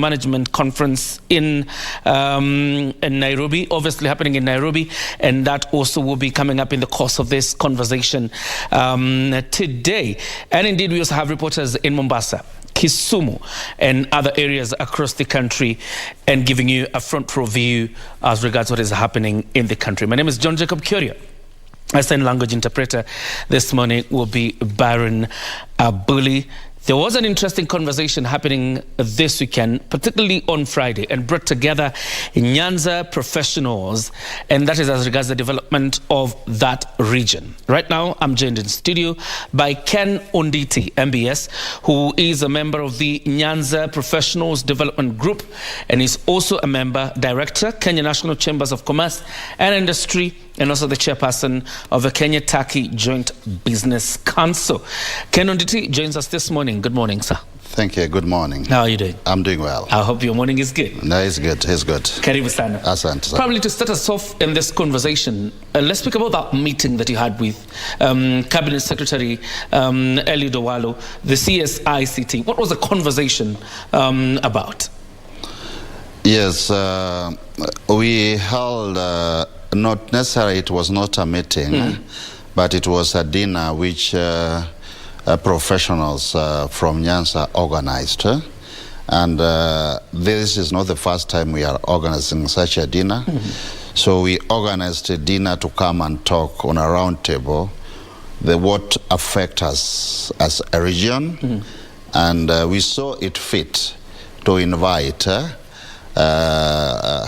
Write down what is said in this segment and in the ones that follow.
Management Conference in Nairobi, obviously happening in Nairobi, and that also will be coming up in the course of this conversation today. And indeed, we also have reporters in Mombasa, Kisumu, and other areas across the country, and giving you a front row view as regards what is happening in the country. My name is John Jacob Curia. Our sign language interpreter this morning will be Baron Abuli. There was an interesting conversation happening this weekend, particularly on Friday, and brought together Nyanza professionals, and that is as regards the development of that region. Right now, I'm joined in studio by Ken Onditi, MBS, who is a member of the Nyanza Professionals Development Group, and is also a member director, Kenya National Chambers of Commerce and Industry, and also the chairperson of the Kenya Turkey Joint Business Council. Ken Onditi joins us this morning. Good morning, sir. Thank you. Good morning. How are you doing? I'm doing well. I hope your morning is good. No, it's good. It's good. Karibu sana. Asante. Probably to start us off in this conversation, let's speak about that meeting that you had with Cabinet Secretary Eliud Owalo, the CSICT. What was the conversation about? Yes, we held, not necessarily, it was not a meeting, but it was a dinner which professionals from Nyanza organized. And this is not the first time we are organizing such a dinner. So we organized a dinner to come and talk on a round table what affects us as a region. And we saw it fit to invite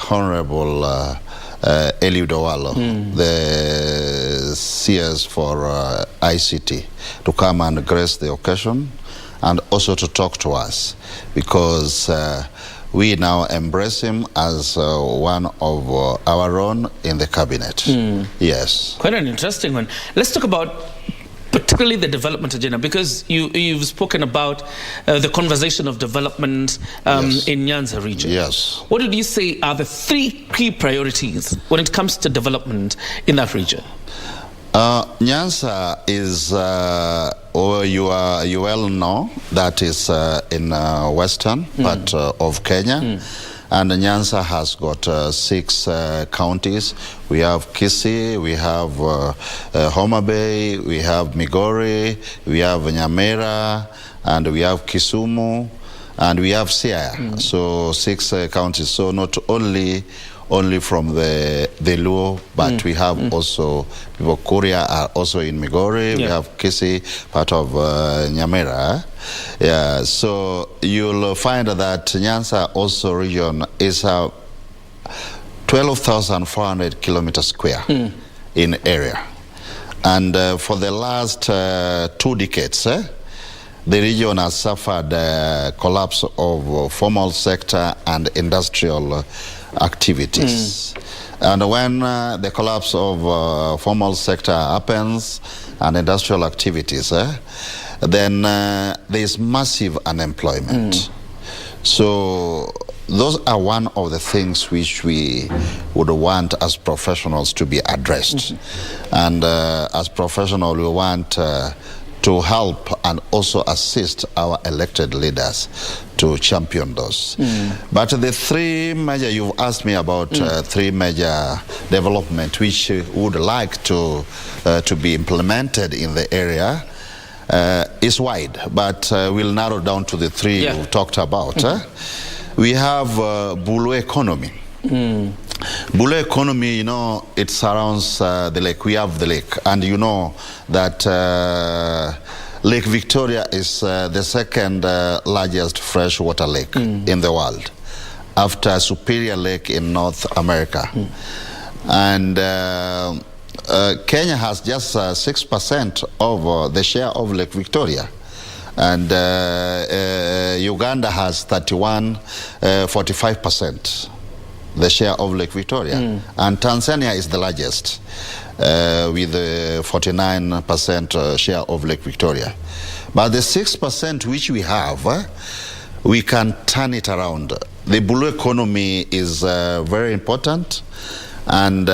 Honorable Eliud Owalo, the CS for ICT, to come and grace the occasion and also to talk to us, because we now embrace him as one of our own in the cabinet. Yes. Quite an interesting one. Let's talk about particularly the development agenda, because you've spoken about the conversation of development Yes. in Nyanza region. Yes. What did you say are the three key priorities when it comes to development in that region? Nyanza is, you well know, that is in western part of Kenya. And Nyanza has got 6 counties. We have Kisii, we have Homa Bay, we have Migori, we have Nyamira, and we have Kisumu, and we have Siaya. So 6 counties. So not only from the Luo, but we have also people. Kuria are also in Migori. We have Kisii, part of Nyamira. Yeah, so you'll find that Nyanza also region is 12,400 kilometers square in area. And for the last 2 decades, the region has suffered collapse of formal sector and industrial activities. And when the collapse of formal sector happens and industrial activities, then there's massive unemployment. So those are one of the things which we would want as professionals to be addressed. And as professionals, we want to help and also assist our elected leaders to champion those. But the 3 major, you've asked me about 3 major development which would like to be implemented in the area. Is wide, but we'll narrow down to the 3 we've talked about. We have Bulu economy. Bulu economy, you know, it surrounds the lake. We have the lake, and you know that Lake Victoria is the second largest freshwater lake in the world, after Superior Lake in North America. And Kenya has just 6% of the share of Lake Victoria. And Uganda has 45% the share of Lake Victoria. And Tanzania is the largest with 49% share of Lake Victoria. But the 6% which we have, we can turn it around. The blue economy is very important. And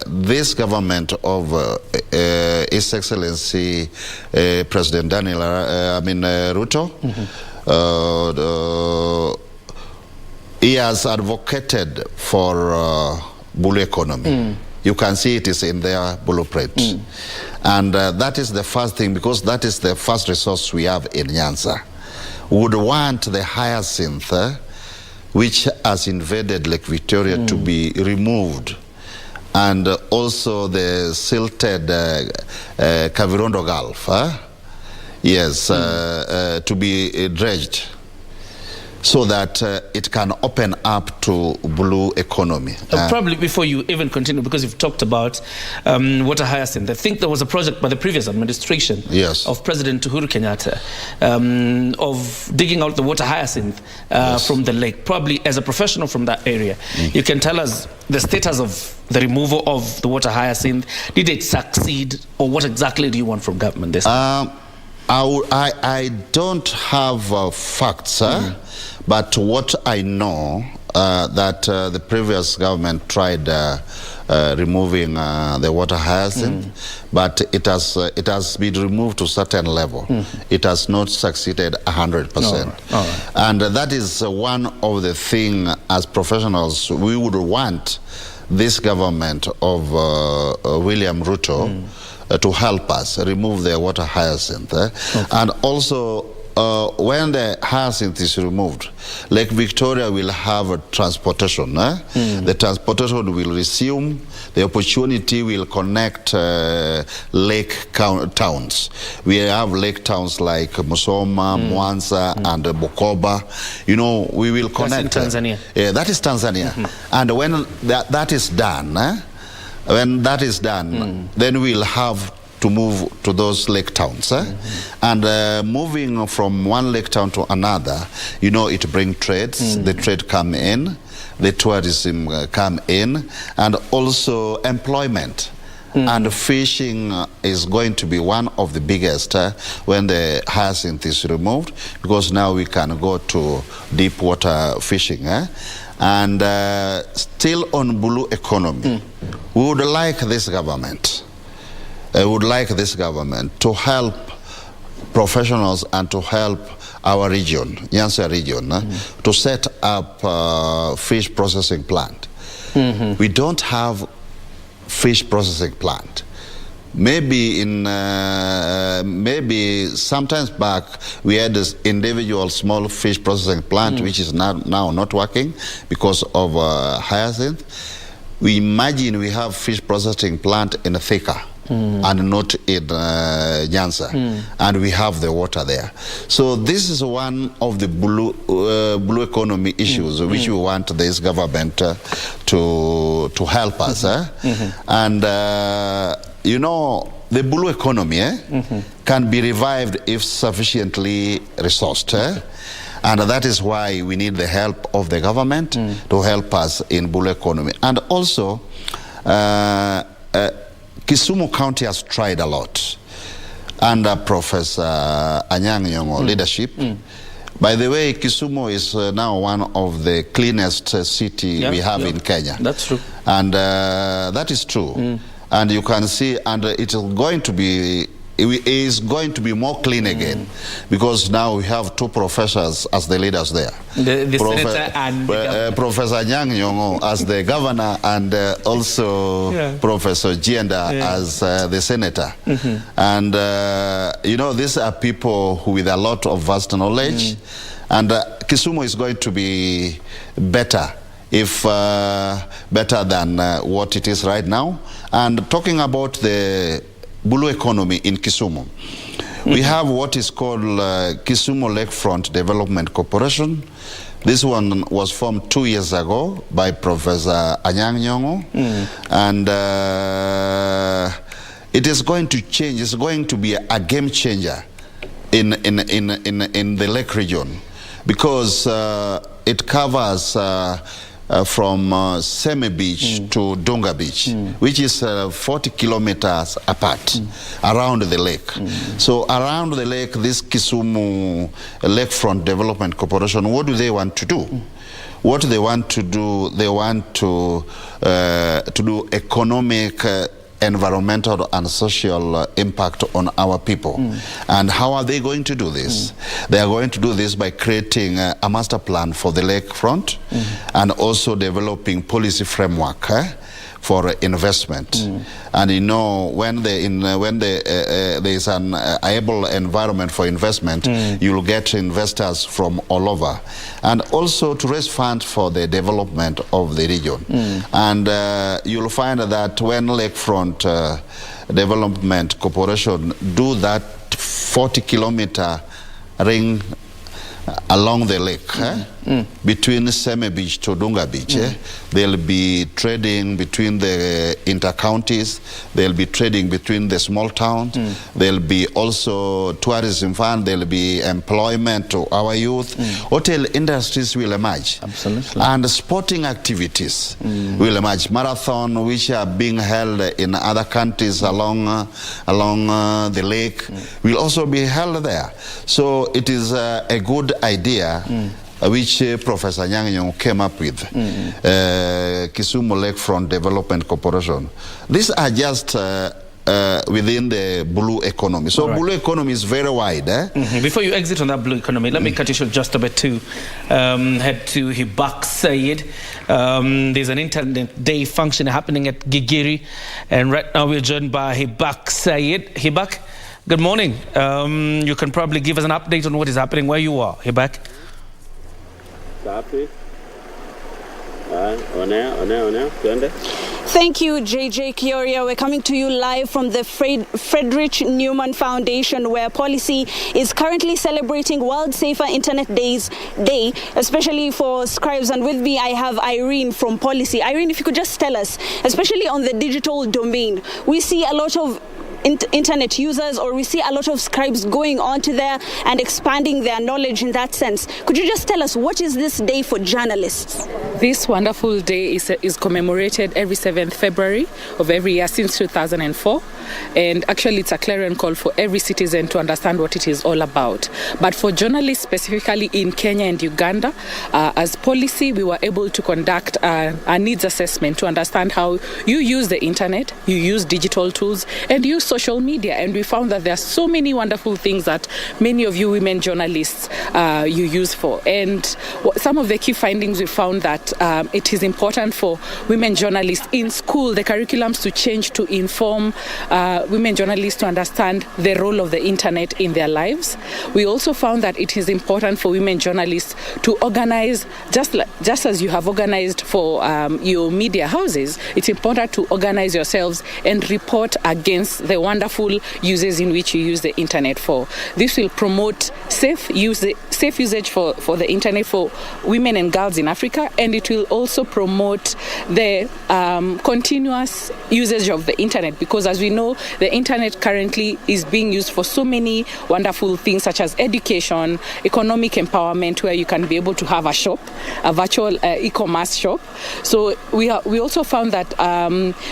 this government of His Excellency President Ruto he has advocated for blue economy. You can see it is in their blueprint. And that is the first thing, because that is the first resource we have in Nyanza. We would want the hyacinth, which has invaded Lake Victoria, to be removed. And also the silted Kavirondo Gulf, to be dredged, so that it can open up to blue economy. Probably before you even continue, because you've talked about water hyacinth, I think there was a project by the previous administration of President Uhuru Kenyatta of digging out the water hyacinth from the lake. Probably as a professional from that area, you can tell us the status of the removal of the water hyacinth. Did it succeed, or what exactly do you want from government this time? I don't have facts, but what I know that the previous government tried removing the water hyacinth, but it has been removed to a certain level. It has not succeeded 100%. And that is one of the things, as professionals, we would want this government of William Ruto to help us remove the water hyacinth. And also, when the hyacinth is removed, Lake Victoria will have a transportation. The transportation will resume. The opportunity will connect lake towns. We have lake towns like Musoma, Mwanza, and Bukoba. You know, we will connect. That's in Tanzania. That is Tanzania. And when that is done, then we'll have to move to those lake towns. And moving from one lake town to another, you know, it brings trades. The trade come in, the tourism come in, and also employment. And fishing is going to be one of the biggest when the hyacinth is removed, because now we can go to deep water fishing. And still on blue economy, we would like this government, to help professionals and to help our region, Nyanza region, to set up fish processing plant. We don't have fish processing plant. Maybe maybe sometimes back we had this individual small fish processing plant which is now not working because of hyacinth. We imagine we have fish processing plant in Thika and not in Nyanza, and we have the water there. So this is one of the blue economy issues which we want this government to help us. And you know, the blue economy can be revived if sufficiently resourced. And that is why we need the help of the government to help us in blue economy. And also, Kisumu County has tried a lot under Professor Anyang' Nyong'o leadership. By the way, Kisumu is now one of the cleanest city we have in Kenya. That's true. And that is true. And you can see, and it is going to be more clean again, because now we have two professors as the leaders there. The senator and Professor Anyang' Nyong'o as the governor, and also Professor Jienda as the senator. And you know, these are people who with a lot of vast knowledge, and Kisumu is going to be better, if better than what it is right now. And talking about the blue economy in Kisumu, we have what is called Kisumu Lakefront Development Corporation. This one was formed 2 years ago by Professor Anyang' Nyong'o, and it is going to change. It's going to be a game changer in the lake region, because it covers from Seme Beach to Dunga Beach, which is 40 kilometers apart around the lake. So around the lake, this Kisumu Lakefront Development Corporation, what do they want to do? What they want to do, they want to do economic environmental and social impact on our people. And how are they going to do this? They are going to do this by creating a master plan for the lakefront and also developing policy framework for investment. And you know, when there is an able environment for investment, you'll get investors from all over. And also to raise funds for the development of the region. And you'll find that when Lakefront Development Corporation do that 40-kilometer ring along the lake, between Seme Beach to Dunga Beach, they'll be trading between the inter-counties, they'll be trading between the small towns, there'll be also tourism fund, there'll be employment to our youth, hotel industries will emerge. Absolutely. And sporting activities will emerge. Marathon, which are being held in other countries along the lake, will also be held there. So it is a good idea which Professor Nyang' came up with, Kisumu Lakefront Development Corporation. These are just within the blue economy. So blue economy is very wide. Before you exit on that blue economy, let me cut you short just a bit to head to Hibak Sayed. There's an Internet Day function happening at Gigiri, and right now we're joined by Hibak Sayed. Hibak, good morning. You can probably give us an update on what is happening where you are. Hibak. Thank you, JJ Kioria. We're coming to you live from the Friedrich Neumann Foundation, where Policy is currently celebrating World Safer Internet Day, especially for scribes. And with me, I have Irene from Policy. Irene, if you could just tell us, especially on the digital domain, we see a lot of internet users, or we see a lot of scribes going onto there and expanding their knowledge in that sense. Could you just tell us, what is this day for journalists? This wonderful day is commemorated every 7th February of every year since 2004. And actually, it's a clarion call for every citizen to understand what it is all about. But for journalists, specifically in Kenya and Uganda, as Policy, we were able to conduct a needs assessment to understand how you use the internet, you use digital tools, and use social media. And we found that there are so many wonderful things that many of you women journalists you use for. And some of the key findings, we found that it is important for women journalists in school, the curriculums to change to inform women journalists to understand the role of the internet in their lives. We also found that it is important for women journalists to organize, just as you have organized for your media houses, it's important to organize yourselves and report against the wonderful uses in which you use the internet for. This will promote safe usage for the internet for women and girls in Africa, and it will also promote the continuous usage of the internet, because as we know, the internet currently is being used for so many wonderful things such as education, economic empowerment, where you can be able to have a shop, a virtual e-commerce shop. So we also found that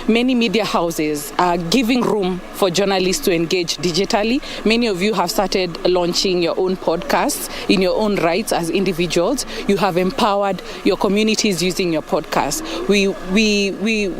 many media houses are giving room for journalists to engage digitally. Many of you have started launching your own podcasts in your own rights as individuals. You have empowered your communities using your podcast. We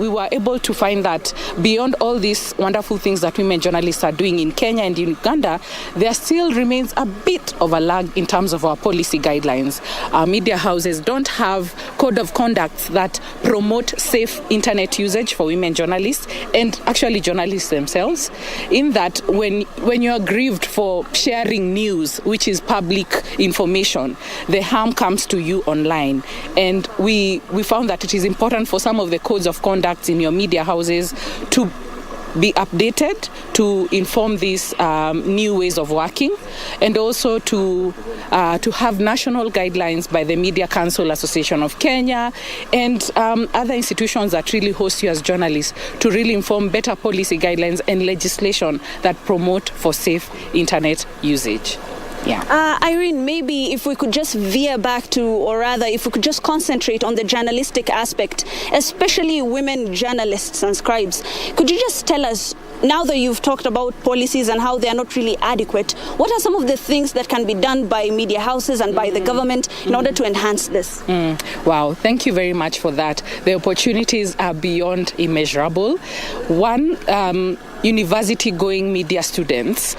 were able to find that beyond all these wonderful things that women journalists are doing in Kenya and in Uganda, there still remains a bit of a lag in terms of our policy guidelines. Our media houses don't have code of conduct that promote safe internet usage for women journalists and actually journalists themselves, in that when you are grieved for sharing news, which is public information, the harm comes to you online. And we found that it is important for some of the codes of conduct in your media houses to be updated to inform these new ways of working, and also to have national guidelines by the Media Council Association of Kenya and other institutions that really host you as journalists to really inform better policy guidelines and legislation that promote for safe internet usage. Yeah. Irene, maybe if we could just veer back to, or rather, if we could just concentrate on the journalistic aspect, especially women journalists and scribes. Could you just tell us, now that you've talked about policies and how they are not really adequate, what are some of the things that can be done by media houses and by the government in order to enhance this? Wow, thank you very much for that. The opportunities are beyond immeasurable. One, university-going media students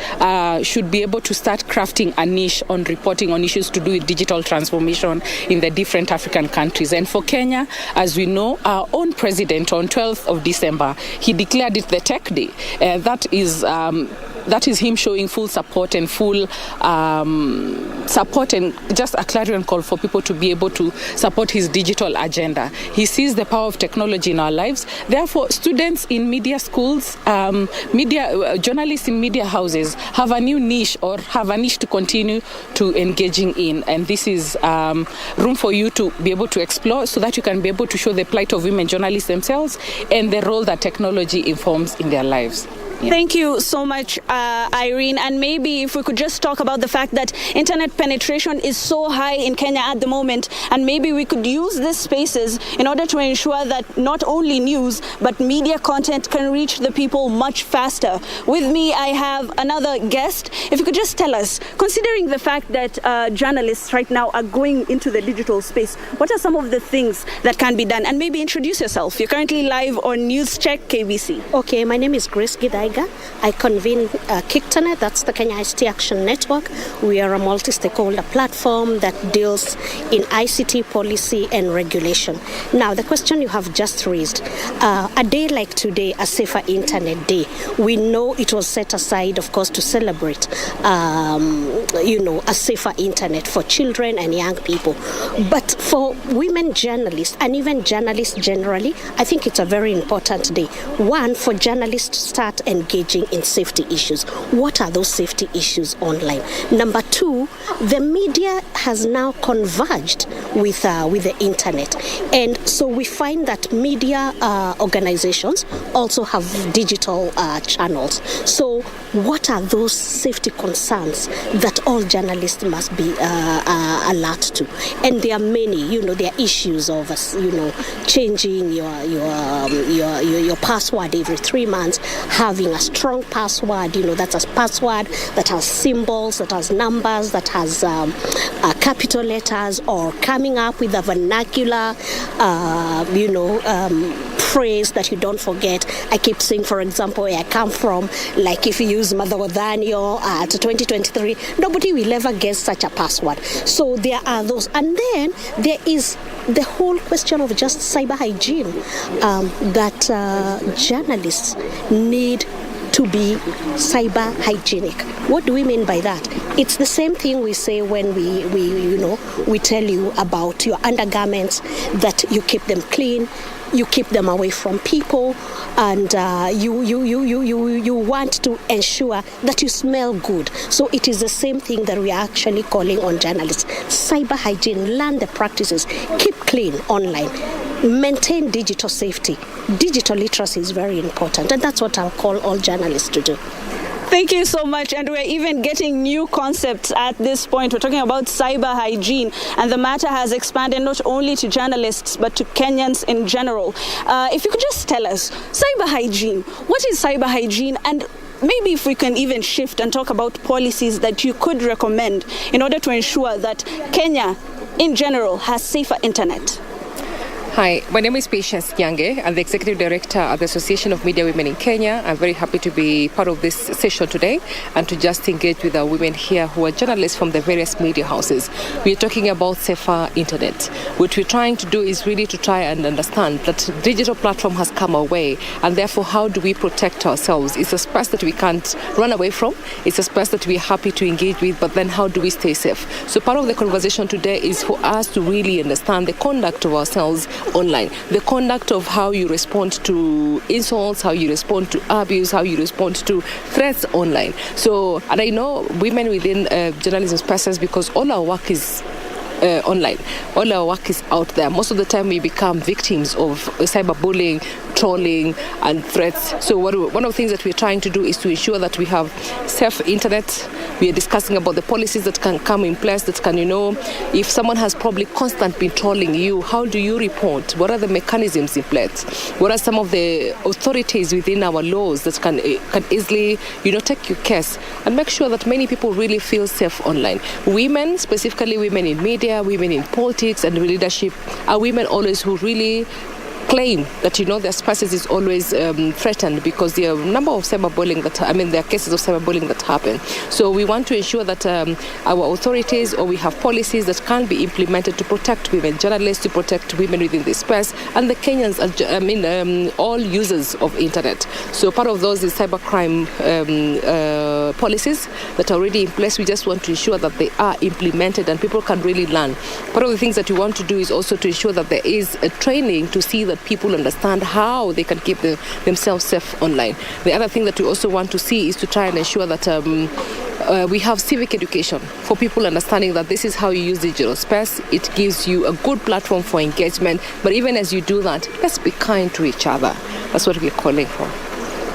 should be able to start crafting a niche on reporting on issues to do with digital transformation in the different African countries. And for Kenya, as we know, our own president on 12th of December, he declared it the Tech Day. That is him showing full support and full support and just a clarion call for people to be able to support his digital agenda. He sees the power of technology in our lives. Therefore, students in media schools, journalists in media houses have a new niche or have a niche to continue to engaging in. And this is room for you to be able to explore so that you can be able to show the plight of women journalists themselves and the role that technology informs in their lives. Yeah. Thank you so much, Irene. And maybe if we could just talk about the fact that internet penetration is so high in Kenya at the moment, and maybe we could use these spaces in order to ensure that not only news, but media content can reach the people much faster. With me, I have another guest. If you could just tell us, considering the fact that journalists right now are going into the digital space, what are some of the things that can be done? And maybe introduce yourself. You're currently live on News Check KBC. Okay, my name is Grace Gidaiga. I convene KICTANET, that's the Kenya ICT Action Network. We are a multi-stakeholder platform that deals in ICT policy and regulation. Now, the question you have just raised, a day like today, a Safer Internet Day, we know it was set aside, of course, to celebrate, a safer internet for children and young people. But for women journalists, and even journalists generally, I think it's a very important day. One, for journalists to start engaging in safety issues. What are those safety issues online? Number two, the media has now converged with the internet. And so we find that media organizations also have digital channels. So what are those safety concerns that all journalists must be alert to? And there are many, there are issues of, changing your password every 3 months, having a strong password, that's a password that has symbols, that has numbers, that has capital letters, or coming up with a vernacular, phrase that you don't forget. I keep saying, for example, where I come from, like if you use Madhagodhanyo to 2023, nobody will ever guess such a password. So there are those. And then there is the whole question of just cyber hygiene that journalists need to be cyber hygienic. What do we mean by that? It's the same thing we say when we tell you about your undergarments, that you keep them clean, you keep them away from people, and you want to ensure that you smell good. So it is the same thing that we are actually calling on journalists. Cyber hygiene, learn the practices, keep clean online, maintain digital safety. Digital literacy is very important, and that's what I'll call all journalists to do. Thank you so much. And we're even getting new concepts at this point. We're talking about cyber hygiene, and the matter has expanded not only to journalists but to Kenyans in general. If you could just tell us, cyber hygiene, what is cyber hygiene? And maybe if we can even shift and talk about policies that you could recommend in order to ensure that Kenya in general has safer internet. Hi, my name is Patience Nyange. I'm the Executive Director at the Association of Media Women in Kenya. I'm very happy to be part of this session today and to just engage with our women here who are journalists from the various media houses. We're talking about safer internet. What we're trying to do is really to try and understand that digital platform has come our way, and therefore how do we protect ourselves? It's a space that we can't run away from. It's a space that we're happy to engage with, but then how do we stay safe? So part of the conversation today is for us to really understand the conduct of ourselves online, the conduct of how you respond to insults, how you respond to abuse, how you respond to threats online. So, and I know women within journalism spaces, because all our work is online. All our work is out there. Most of the time we become victims of cyberbullying, trolling and threats. So one of the things that we're trying to do is to ensure that we have safe internet. We are discussing about the policies that can come in place that can, if someone has probably constantly been trolling you, how do you report? What are the mechanisms in place? What are some of the authorities within our laws that can easily, take your case and make sure that many people really feel safe online? Women, specifically women in media, women in politics and leadership, are women always who really claim that their spaces is always threatened because there are a number of cyberbullying there are cases of cyberbullying that happen. So we want to ensure that our authorities or we have policies that can be implemented to protect women, journalists to protect women within this space, and the Kenyans, all users of internet. So part of those is cybercrime policies that are already in place. We just want to ensure that they are implemented and people can really learn. Part of the things that we want to do is also to ensure that there is a training to see that people understand how they can keep themselves safe online. The other thing that we also want to see is to try and ensure that we have civic education for people understanding that this is how you use digital space. It gives you a good platform for engagement, but even as you do that, let's be kind to each other. That's what we're calling for.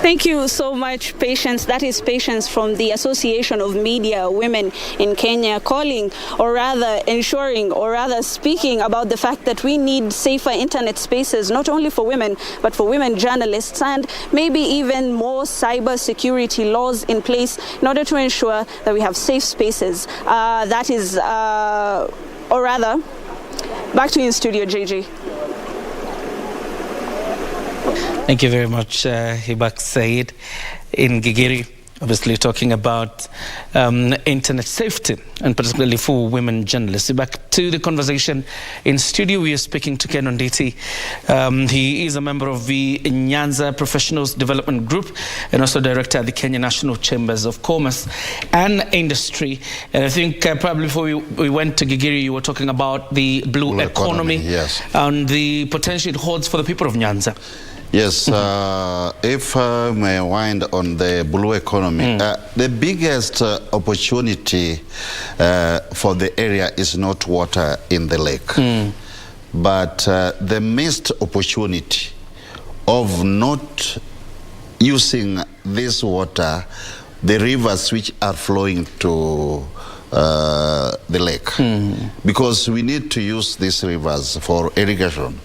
Thank you so much, Patience. That is Patience from the Association of Media Women in Kenya, calling, or rather ensuring, or rather speaking about the fact that we need safer internet spaces, not only for women, but for women journalists, and maybe even more cyber security laws in place in order to ensure that we have safe spaces. That is, or rather, back to you in studio, JJ. Thank you very much, Hibak Said in Gigiri, obviously talking about internet safety and particularly for women journalists. Back to the conversation in studio, we are speaking to Ken Onditi. He is a member of the Nyanza Professionals Development Group and also director at the Kenya National Chambers of Commerce and Industry. And I think probably before we went to Gigiri, you were talking about the blue economy, yes, and the potential it holds for the people of Nyanza. Yes, if I may wind on the blue economy, the biggest opportunity for the area is not water in the lake, but the missed opportunity of not using this water, the rivers which are flowing to the lake, because we need to use these rivers for irrigation.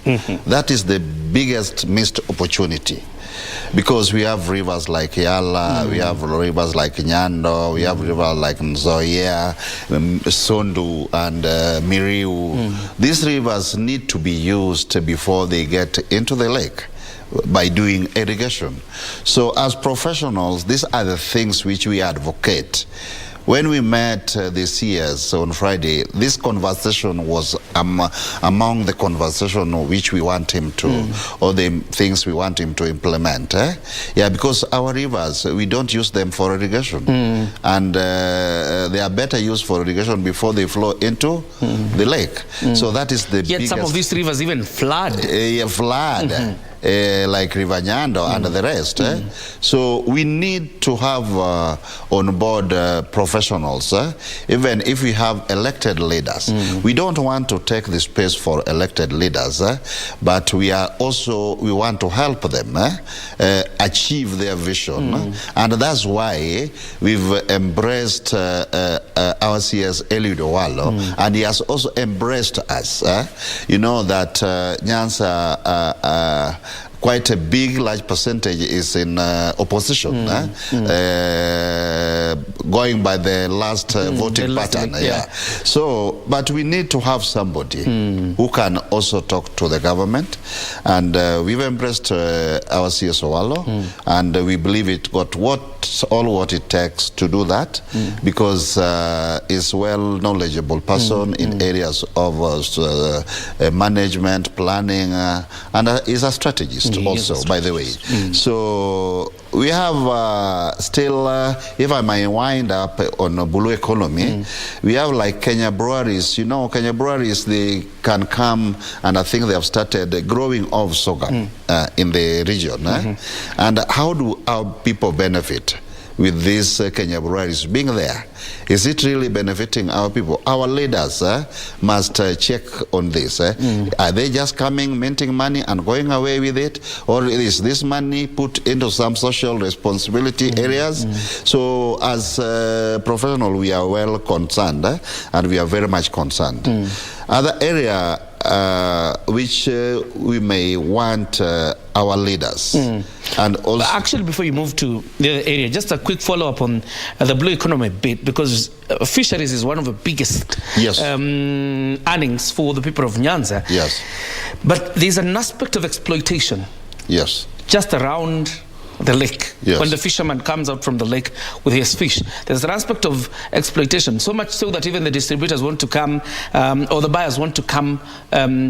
That is the biggest missed opportunity, because we have rivers like Yala, we have rivers like Nyando, we have rivers like Nzoia, Sondu, and Miriu. These rivers need to be used before they get into the lake by doing irrigation. So as professionals, these are the things which we advocate. When we met the CS on Friday, this conversation was among the conversation which we want him to, or the things we want him to implement. Yeah, because our rivers, we don't use them for irrigation. And they are better used for irrigation before they flow into the lake. So that is the Yet biggest... some of these rivers even flood. Flood. Like River Nyando and the rest. So we need to have on board professionals. Even if we have elected leaders, we don't want to take the space for elected leaders, but we want to help them achieve their vision. And that's why we've embraced our CS Eliud Owalo, and he has also embraced us. You know that Nyanza, quite a large percentage is in opposition, going by the last voting pattern. So, but we need to have somebody who can also talk to the government, and we've embraced our CS Owalo, and we believe it got what it takes to do that, because is well knowledgeable person in areas of management, planning, and is a strategist also, by the way. So we have still, if I may wind up on a blue economy, we have like Kenya breweries. You know, Kenya breweries, they can come, and I think they have started growing of sorghum in the region. And how do our people benefit? with this Kenya Buhari's being there? Is it really benefiting our people? Our leaders must check on this. Are they just coming, minting money and going away with it? Or is this money put into some social responsibility areas? So as professionals, we are well concerned and we are very much concerned. Other area which we may want our leaders. And also actually, before you move to the other area, just a quick follow-up on the blue economy bit, because fisheries is one of the biggest earnings for the people of Nyanza. Yes. But there's an aspect of exploitation. Yes. Just around the lake. Yes. When the fisherman comes out from the lake with his fish, there's an aspect of exploitation, so much so that even the distributors want to come or the buyers want to come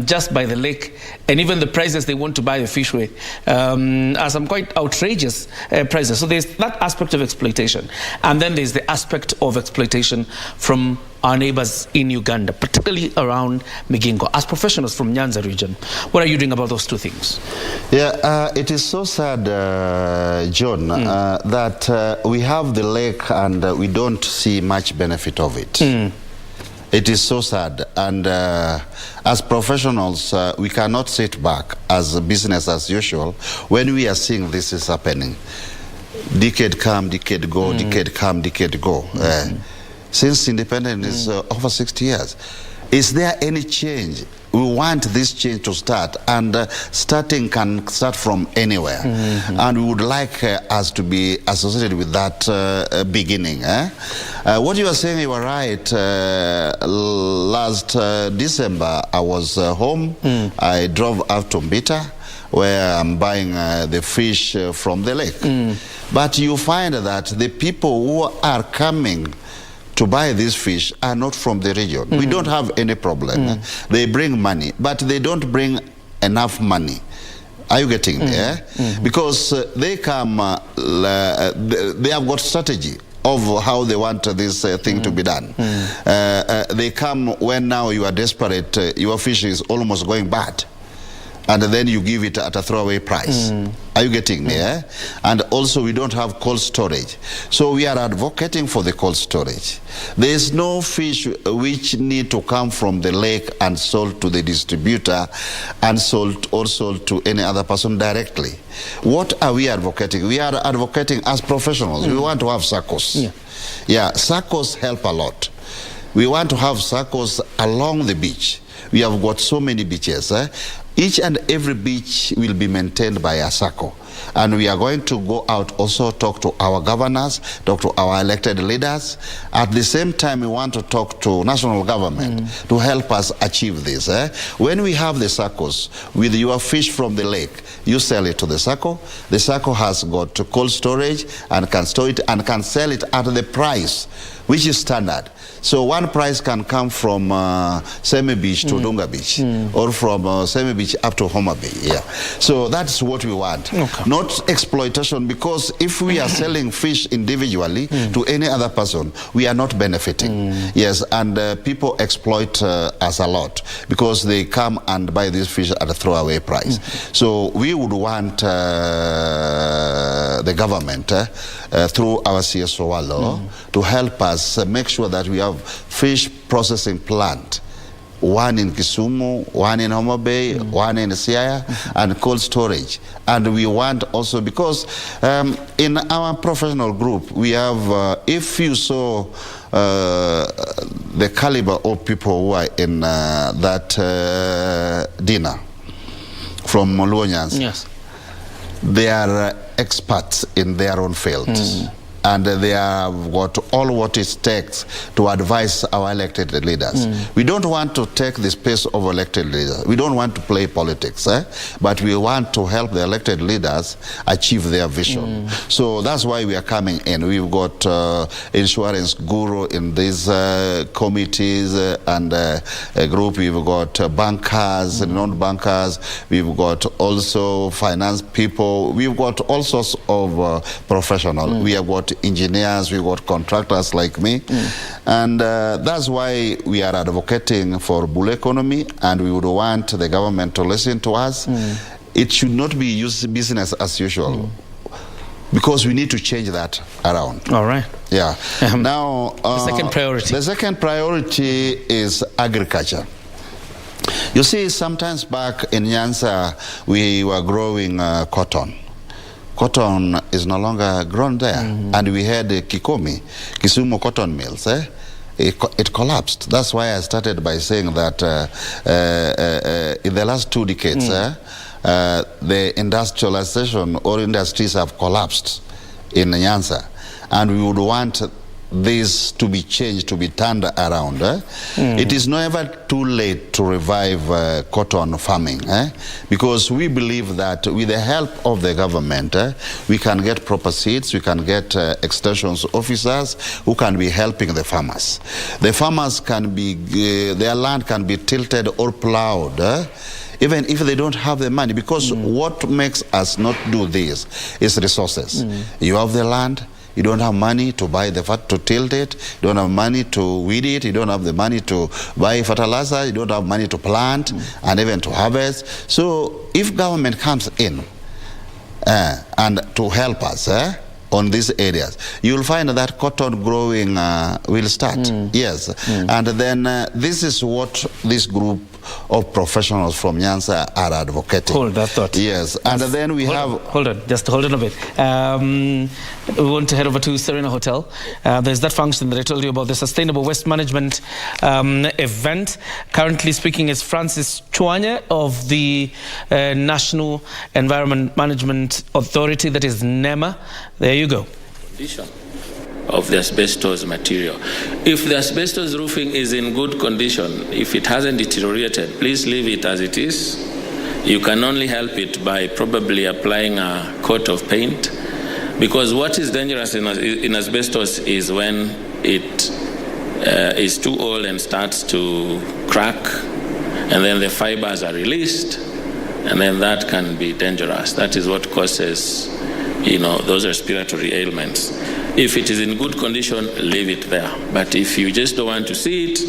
just by the lake, and even the prices they want to buy the fish with are some quite outrageous prices. So there's that aspect of exploitation, and then there's the aspect of exploitation from our neighbors in Uganda, particularly around Migingo. As professionals from Nyanza region, what are you doing about those two things? Yeah, it is so sad, John, that we have the lake and we don't see much benefit of it. It is so sad, and as professionals, we cannot sit back as business as usual when we are seeing this is happening. Decade come, decade go, decade come, decade go. Since independence is over 60 years. Is there any change? We want this change to start, and starting can start from anywhere. And we would like us to be associated with that beginning. What you are saying, you are right. Last December, I was home. I drove out to Mbita, where I'm buying the fish from the lake. But you find that the people who are coming to buy this fish are not from the region. We don't have any problem. They bring money, but they don't bring enough money. Are you getting there? Because they come, they have got strategy of how they want this thing to be done. They come when now you are desperate, your fish is almost going bad, and then you give it at a throwaway price. Are you getting me? And also we don't have cold storage. So we are advocating for the cold storage. There is no fish which need to come from the lake and sold to the distributor and sold or sold to any other person directly. What are we advocating? We are advocating as professionals. We want to have SACCOs. Yeah, SACCOs help a lot. We want to have SACCOs along the beach. We have got so many beaches. Each and every beach will be maintained by a SACCO. And we are going to go out also talk to our governors, talk to our elected leaders. At the same time, we want to talk to national government to help us achieve this. When we have the SACCOs, with your fish from the lake, you sell it to the SACCO. The SACCO has got cold storage and can store it and can sell it at the price which is standard. So one price can come from Semi Beach to Dunga Beach, or from Semi Beach up to Homa Bay. Yeah. So that's what we want. Not exploitation, because if we are selling fish individually to any other person, we are not benefiting. Yes, and people exploit us a lot because they come and buy this fish at a throwaway price. So we would want the government through our CSO law to help us make sure that we have fish processing plant, one in Kisumu, one in Homa Bay, one in Siaya, and cold storage. And we want also, because in our professional group, we have, if you saw the caliber of people who are in that dinner from Moluonyans, Yes. they are experts in their own fields. And they have got all what it takes to advise our elected leaders. We don't want to take the space of elected leaders. We don't want to play politics, but we want to help the elected leaders achieve their vision. So that's why we are coming in. We've got insurance guru in these committees and a group. We've got bankers and non-bankers. We've got also finance people. We've got all sorts of professionals. We have got engineers, we got contractors like me, and that's why we are advocating for bull economy, and we would want the government to listen to us. It should not be used business as usual. because we need to change that around. All right. Yeah. Now, the second priority. The second priority is agriculture. You see, sometimes back in Nyanza, we were growing cotton. Cotton is no longer grown there. And we had Kikomi, Kisumu cotton mills. It collapsed. That's why I started by saying that in the last 2 decades, the industrialization or industries have collapsed in Nyanza. And we would want this to be changed, to be turned around. It is never too late to revive cotton farming, because we believe that with the help of the government, we can get proper seeds, we can get extensions officers who can be helping the farmers. The farmers can be, their land can be tilted or plowed, even if they don't have the money, because what makes us not do this is resources. You have the land, you don't have money to buy the to tilt it, you don't have money to weed it, you don't have the money to buy fertilizer, you don't have money to plant and even to harvest. So if government comes in and to help us on these areas, you'll find that cotton growing will start. Yes. And then this is what this group of professionals from Nyanza are advocating. Hold that thought. Yes. And then we have... Hold on, just hold on a bit. We want to head over to Serena Hotel. There's that function that I told you about, the Sustainable Waste Management event. Currently speaking is Francis Chwanya of the National Environment Management Authority, that is NEMA. There you go. Condition of the asbestos material. If the asbestos roofing is in good condition, if it hasn't deteriorated, please leave it as it is. You can only help it by probably applying a coat of paint, because what is dangerous in asbestos is when it is too old and starts to crack, and then the fibers are released, and then that can be dangerous. That is what causes, those respiratory ailments. If it is in good condition, leave it there. But if you just don't want to see it,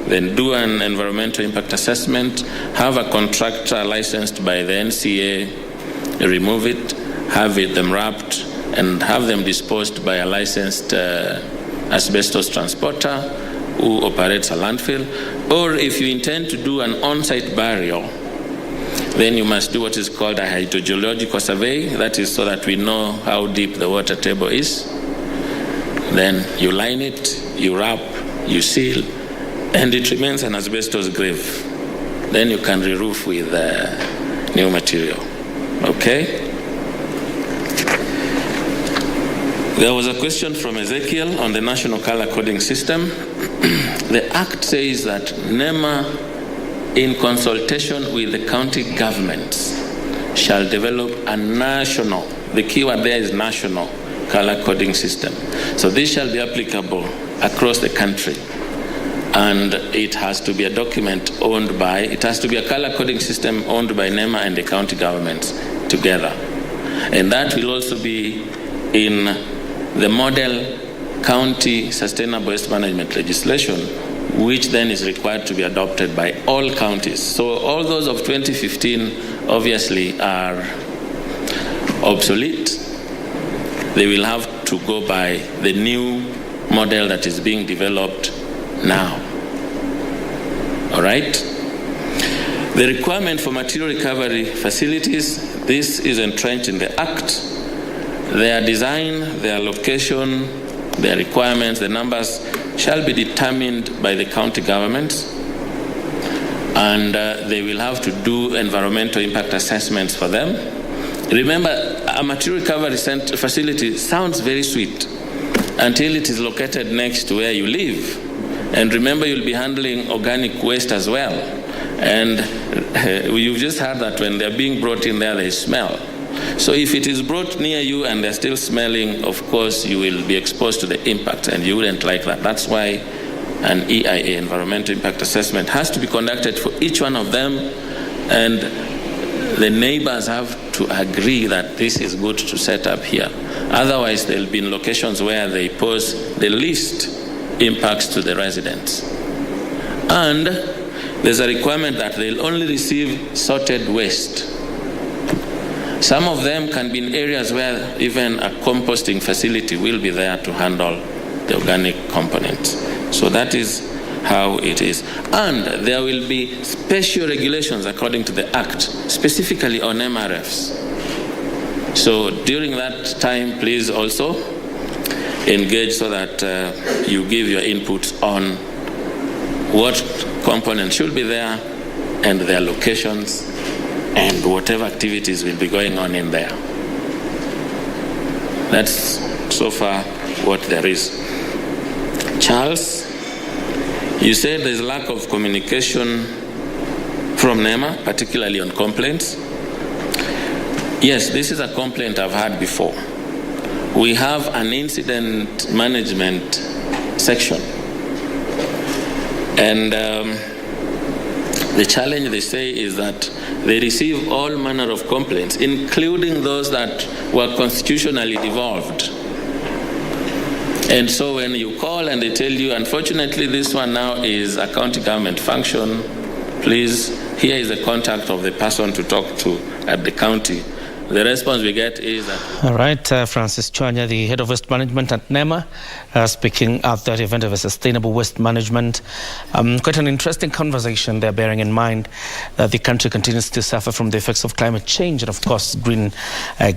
then do an environmental impact assessment, have a contractor licensed by the NCA, remove it, have them wrapped, and have them disposed by a licensed asbestos transporter who operates a landfill. Or if you intend to do an on-site burial, then you must do what is called a hydrogeological survey. That is so that we know how deep the water table is. Then you line it, you wrap, you seal, and it remains an asbestos grave. Then you can re-roof with new material. Okay? There was a question from Ezekiel on the national color coding system. The Act says that NEMA, in consultation with the county governments, shall develop a national, the keyword there is national, color coding system. So this shall be applicable across the country. And it has to be a document owned by, it has to be a color coding system owned by NEMA and the county governments together. And that will also be in the model county sustainable waste management legislation, which then is required to be adopted by all counties. So all those of 2015 obviously are obsolete. They will have to go by the new model that is being developed now. All right? The requirement for material recovery facilities, this is entrenched in the Act. Their design, their location, their requirements, the numbers shall be determined by the county governments, and they will have to do environmental impact assessments for them. Remember, a material recovery facility sounds very sweet until it is located next to where you live. And remember, you'll be handling organic waste as well. And you've just heard that when they're being brought in there, they smell. So if it is brought near you and they're still smelling, of course, you will be exposed to the impact, and you wouldn't like that. That's why an EIA, environmental impact assessment, has to be conducted for each one of them, and the neighbors have to agree that this is good to set up here. Otherwise, they'll be in locations where they pose the least impacts to the residents. And there's a requirement that they'll only receive sorted waste. Some of them can be in areas where even a composting facility will be there to handle the organic components. So that is how it is. And there will be special regulations according to the Act, specifically on MRFs. So during that time, please also engage so that you give your input on what components should be there and their locations and whatever activities will be going on in there. That's so far what there is. Charles, you said there's lack of communication from NEMA, particularly on complaints. Yes, this is a complaint I've had before. We have an incident management section. And the challenge, they say, is that they receive all manner of complaints, including those that were constitutionally devolved. And so when you call and they tell you, unfortunately, this one now is a county government function, please, here is the contact of the person to talk to at the county. The response we get is that... All right, Francis Chwanya, the head of waste management at NEMA, speaking at that event of a sustainable waste management. Quite an interesting conversation there, bearing in mind that the country continues to suffer from the effects of climate change. And of course, green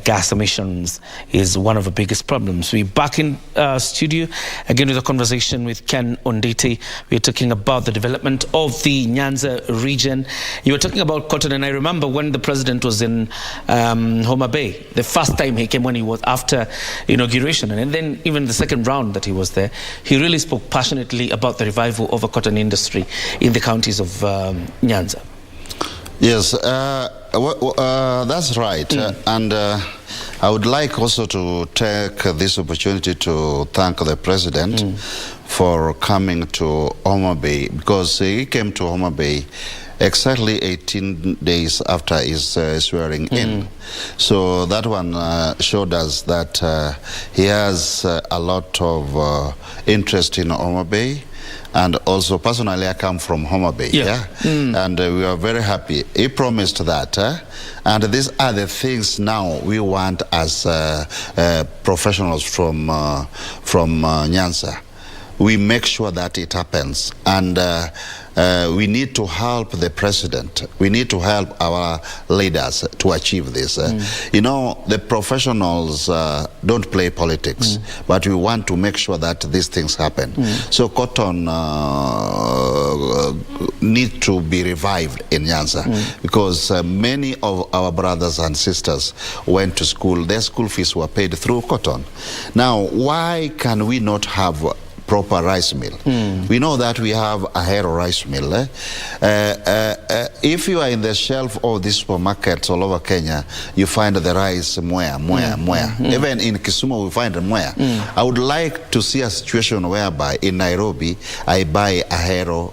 gas emissions is one of the biggest problems. We're back in studio again with a conversation with Ken Onditi. We're talking about the development of the Nyanza region. You were talking about cotton, and I remember when the president was in Homa Bay, the first time he came, when he was after inauguration, and then even the second round that he was there, he really spoke passionately about the revival of a cotton industry in the counties of Nyanza. Yes, that's right. And I would like also to take this opportunity to thank the president for coming to Homa Bay, because he came to Homa Bay exactly 18 days after his swearing in. So that one showed us that he has a lot of interest in Homa Bay. And also, personally, I come from Homa Bay, and we are very happy. He promised that, and these are the things now we want as professionals from Nyanza. We make sure that it happens, and we need to help the president. We need to help our leaders to achieve this. You know, the professionals don't play politics, but we want to make sure that these things happen. So cotton need to be revived in Nyanza, because many of our brothers and sisters went to school. Their school fees were paid through cotton. Now, why can we not have proper rice mill? We know that we have a Hero rice mill. If you are in the shelf of these supermarkets all over Kenya, you find the rice mwea. Even in Kisumu, we find mwea. I would like to see a situation whereby in Nairobi, I buy a Hero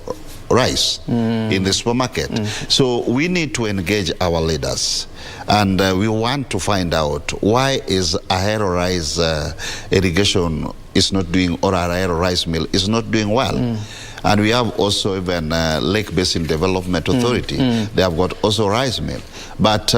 rice in the supermarket. So we need to engage our leaders, and we want to find out why is a Hero rice irrigation is not doing, or a Hero rice mill is not doing well. And we have also even Lake Basin Development Authority. They have got also rice mill, but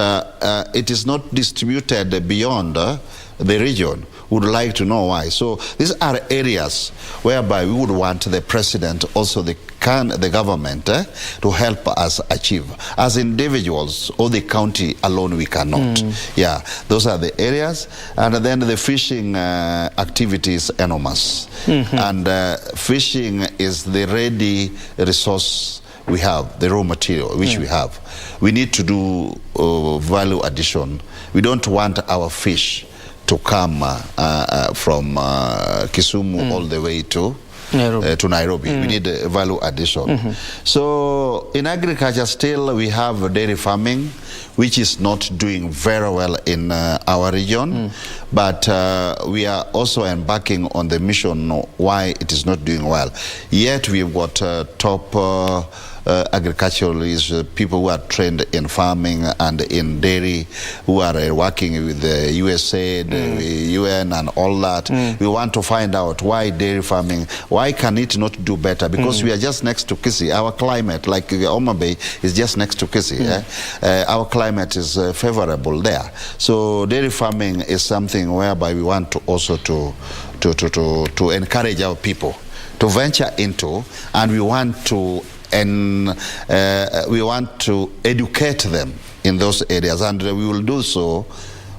it is not distributed beyond the region. Would like to know why. So these are areas whereby we would want the president, also the government, to help us achieve. As individuals or the county alone, we cannot. Yeah, those are the areas. And then the fishing activity is enormous. And fishing is the ready resource we have, the raw material which we have. We need to do value addition. We don't want our fish to come from Kisumu all the way to Nairobi. We need a value addition. So in agriculture still we have dairy farming, which is not doing very well in our region, but we are also embarking on the mission why it is not doing well. Yet we've got top agriculturalists, people who are trained in farming and in dairy, who are working with the USAID, UN and all that. We want to find out why dairy farming, why can it not do better? Because we are just next to Kisii. Our climate, like Homa Bay, is just next to Kisii. Our climate is favorable there. So dairy farming is something whereby we want to also to encourage our people to venture into, and we want to educate them in those areas, and we will do so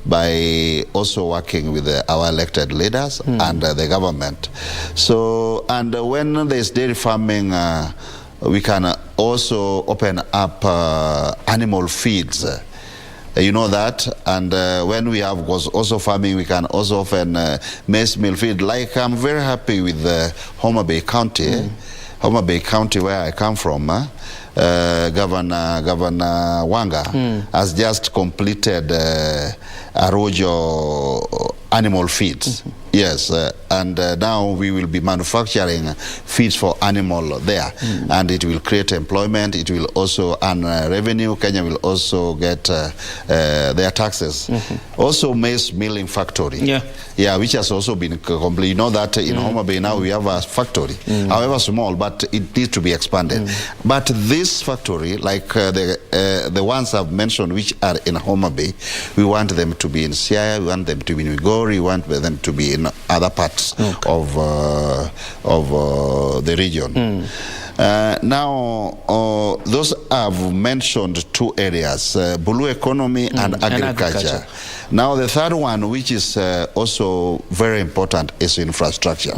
by also working with our elected leaders and the government. So, and when there's dairy farming, we can also open up animal feeds. You know that, and when we have was also farming, we can also often maize meal feed. Like, I'm very happy with Homa Bay County, Homa Bay County where I come from. Governor Wanga has just completed Arroyo animal feeds. Yes, and now we will be manufacturing feeds for animal there, and it will create employment. It will also earn revenue. Kenya will also get their taxes. Also, maize milling factory. Yeah, which has also been complete. You know that in Homa Bay now we have a factory, however small, but it needs to be expanded. But this factory, like the ones I've mentioned, which are in Homa Bay, we want them to be in Siaya, we want them to be in Migori, we want them to be in other parts of the region. Now, those I've mentioned two areas, blue economy and agriculture. Now, the third one, which is also very important, is infrastructure.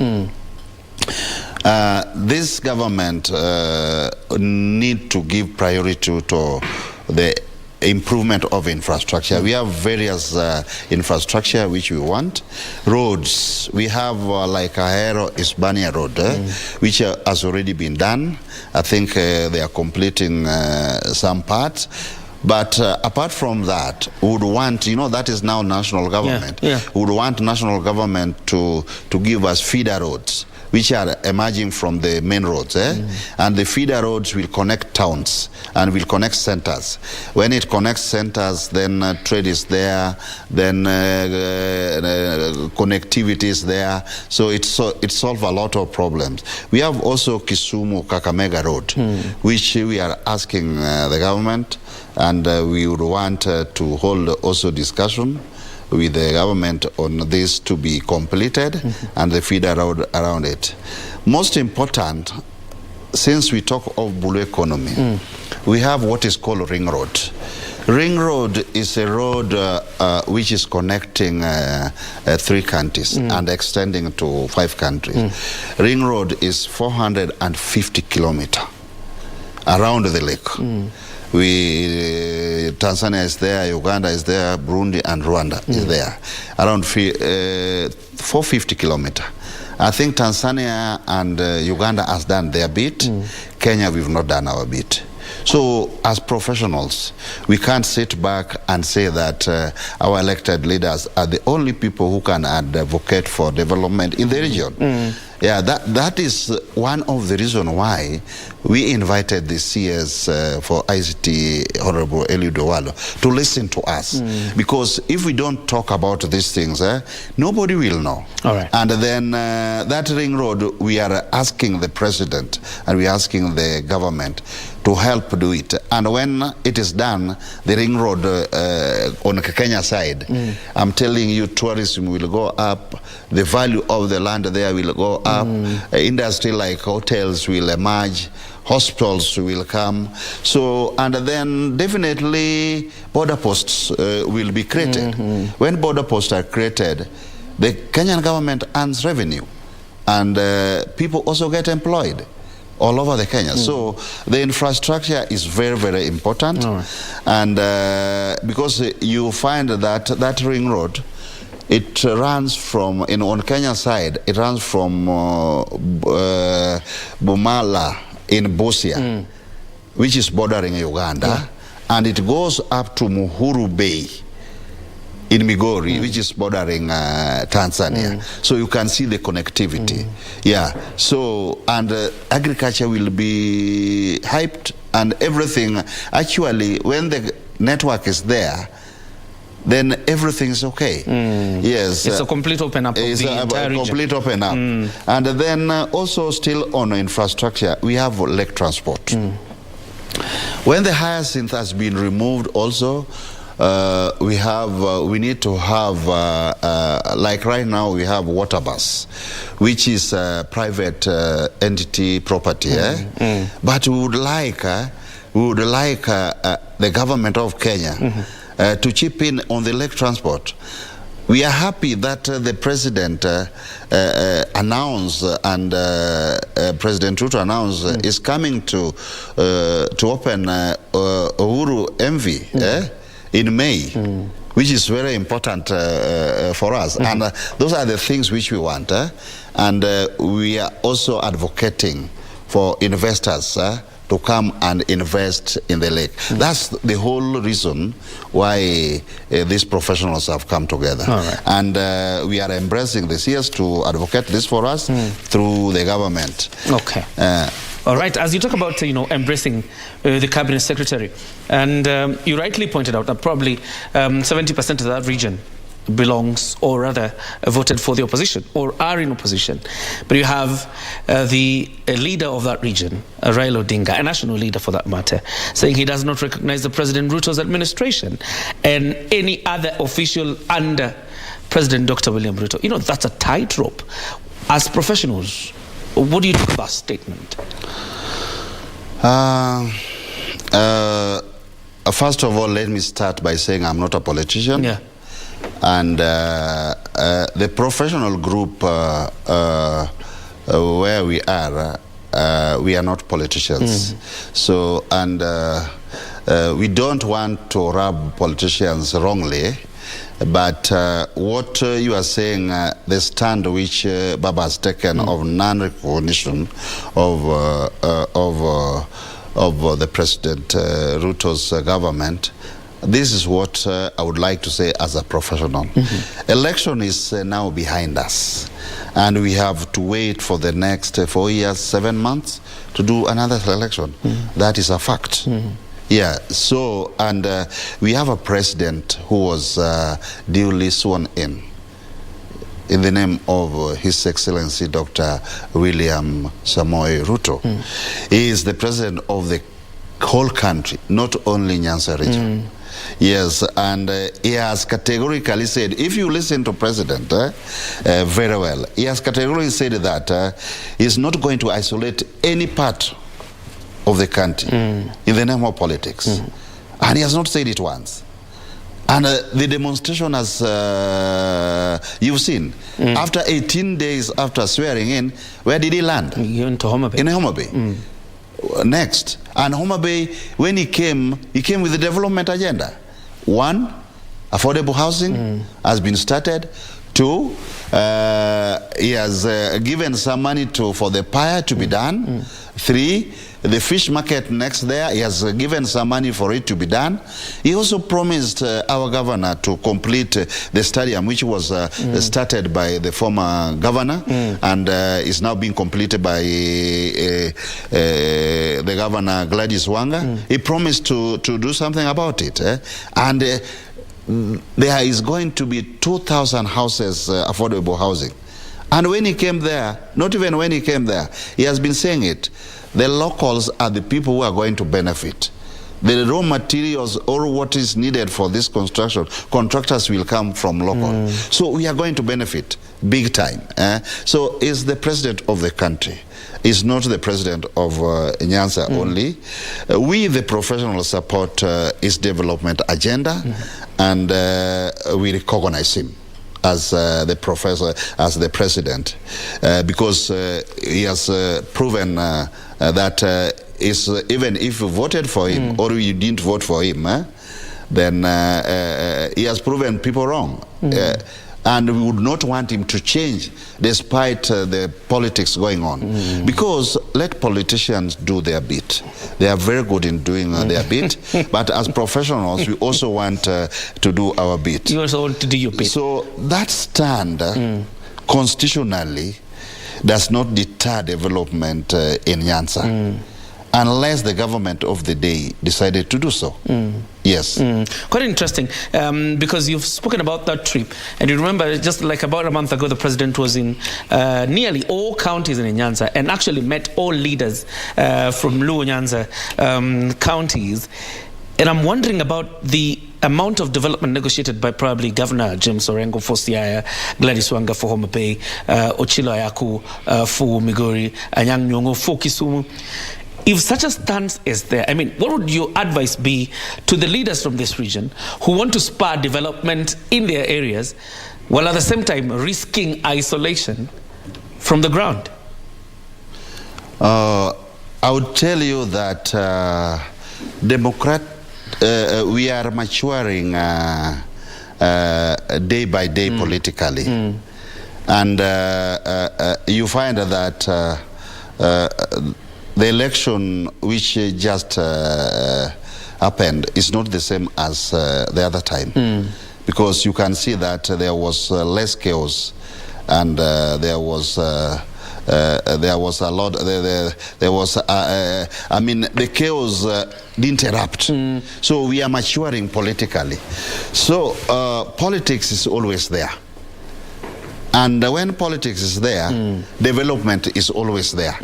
This government need to give priority to the improvement of infrastructure. We have various infrastructure which we want. Roads, we have like Ahero-Hispania Road, which has already been done. I think they are completing some parts. But apart from that, we would want, you know, that is now national government. We would want national government to give us feeder roads, which are emerging from the main roads. And the feeder roads will connect towns and will connect centers. When it connects centers, then trade is there, then connectivity is there. So it solves a lot of problems. We have also Kisumu-Kakamega Road, which we are asking the government, and we would want to hold also discussion with the government on this to be completed and the feeder road around it. Most important, since we talk of blue economy, we have what is called Ring Road. Ring Road is a road which is connecting 3 countries and extending to 5 countries. Ring Road is 450 kilometers around the lake. Tanzania is there, Uganda is there, Burundi and Rwanda is there. Around 450 kilometers. I think Tanzania and Uganda has done their bit. Kenya, we've not done our bit. So as professionals, we can't sit back and say that our elected leaders are the only people who can advocate for development in the region. Yeah, that is one of the reasons why we invited the CS for ICT, Honorable Eliud Owalo, to listen to us. Because if we don't talk about these things, nobody will know. And then that ring road, we are asking the president and we are asking the government to help do it. And when it is done, the ring road on Kenya side, I'm telling you, tourism will go up, the value of the land there will go up, industry like hotels will emerge, hospitals will come. So, and then definitely border posts will be created. When border posts are created, the Kenyan government earns revenue, and people also get employed all over the Kenya. So the infrastructure is very, very important. And because you find that ring road, it runs from, on Kenya side, it runs from Bumala in Busia, which is bordering Uganda, and it goes up to Muhuru Bay, in Migori, which is bordering Tanzania. So you can see the connectivity. Yeah. So, and agriculture will be hyped and everything. Actually, when the network is there, then everything is okay. Yes. It's a complete open up of the entire region. Complete open up. And then also still on infrastructure, we have lake transport. When the hyacinth has been removed also, we need to have, like right now we have water bus, which is a private entity property. But we would like the government of Kenya to chip in on the lake transport. We are happy that the president announced and President Ruto announced is coming to open Uhuru MV in May, which is very important for us. And those are the things which we want. And we are also advocating for investors to come and invest in the lake. That's the whole reason why these professionals have come together. And we are embracing this, yes, to advocate this for us through the government. Okay. All right, as you talk about, embracing the cabinet secretary, and you rightly pointed out that probably 70% of that region belongs, or rather voted for the opposition, or are in opposition. But you have the leader of that region, Raila Odinga, a national leader for that matter, saying he does not recognize the President Ruto's administration and any other official under President Dr. William Ruto. That's a tightrope. As professionals, what do you think of that statement? First of all, let me start by saying I'm not a politician. Yeah. And the professional group where we are not politicians. So, and we don't want to rub politicians wrongly. But what you are saying, the stand which Baba has taken of non-recognition of the President Ruto's government, this is what I would like to say as a professional. Election is now behind us, and we have to wait for the next 4 years, 7 months to do another election. That is a fact. Yeah, so, and we have a president who was duly sworn in the name of His Excellency Dr. William Samoei Ruto. He is the president of the whole country, not only Nyanza region. Yes, and he has categorically said, if you listen to President very well, he has categorically said that he's not going to isolate any part of the country in the name of politics. And he has not said it once. And the demonstration, as you've seen, after 18 days after swearing in, where did he land? In Homa Bay. In Homa Bay. Next. And Homa Bay, when he came with the development agenda. 1, affordable housing has been started. 2, he has given some money for the pier to be done. 3, the fish market next there, he has given some money for it to be done. He also promised our governor to complete the stadium, which was started by the former governor and is now being completed by the governor Gladys Wanga. He promised to do something about it. And there is going to be 2,000 houses, affordable housing. And when he came there, not even when he came there, he has been saying it, the locals are the people who are going to benefit. The raw materials or what is needed for this construction, contractors will come from local. So we are going to benefit big time. So is the president of the country. Is not the president of Nyanza only. We, the professionals, support his development agenda, and we recognize him as the professor, as the president, because he has proven that even if you voted for him or you didn't vote for him, then he has proven people wrong. And we would not want him to change despite the politics going on. Because let politicians do their bit. They are very good in doing their bit. But as professionals, we also want to do our bit. You also want to do your bit. So that stand constitutionally does not deter development in Nyanza. Unless the government of the day decided to do so. Yes. Quite interesting, because you've spoken about that trip, and you remember just like about a month ago, the president was in nearly all counties in Nyanza and actually met all leaders from Luo Nyanza counties. And I'm wondering about the amount of development negotiated by probably Governor James Orengo for Siaya, Gladys Wanga for Homa Bay, Ochilo Ayaku for Migori, Anyang' Nyong'o for Kisumu. If such a stance is there, I mean, what would your advice be to the leaders from this region who want to spur development in their areas while at the same time risking isolation from the ground? I would tell you that we are maturing day by day politically. And you find that the election which just happened is not the same as the other time, because you can see that there was less chaos, and there was a lot. There was I mean, the chaos didn't erupt. So we are maturing politically. So politics is always there. And when politics is there, development is always there.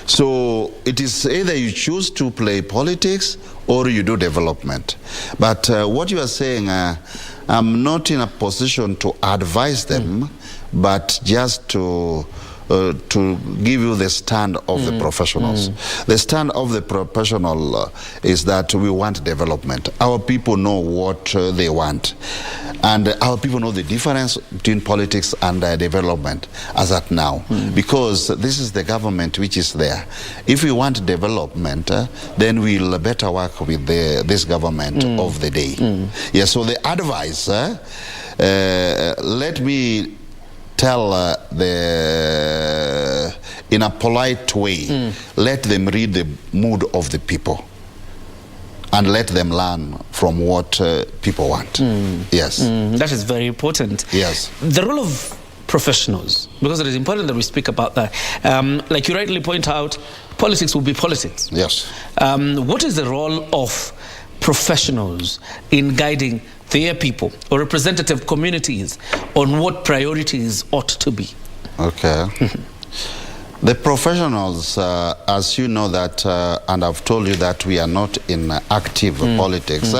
So it is either you choose to play politics or you do development. But what you are saying, I'm not in a position to advise them, but just to give you the stand of the professionals. The stand of the professional is that we want development. Our people know what they want. And our people know the difference between politics and development as at now. Because this is the government which is there. If we want development, then we'll better work with this government of the day. Yeah, so the advice, let me tell in a polite way, let them read the mood of the people and let them learn from what people want. Yes. That is very important. Yes. The role of professionals, because it is important that we speak about that. Like you rightly point out, politics will be politics. Yes. What is the role of professionals in guiding their people or representative communities on what priorities ought to be? Okay. The professionals, as you know that, and I've told you that we are not in active politics,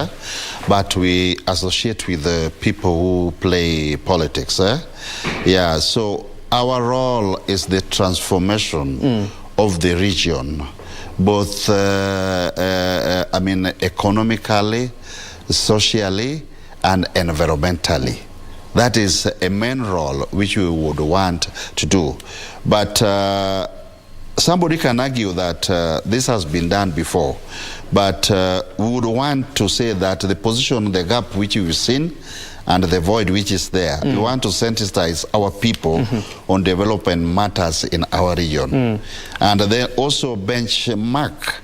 but we associate with the people who play politics. Yeah, so our role is the transformation of the region, both, I mean, economically, socially, and environmentally. That is a main role which we would want to do. But somebody can argue that this has been done before. But we would want to say that the position, the gap which we've seen, and the void which is there, we want to sensitize our people on development matters in our region. And then also benchmark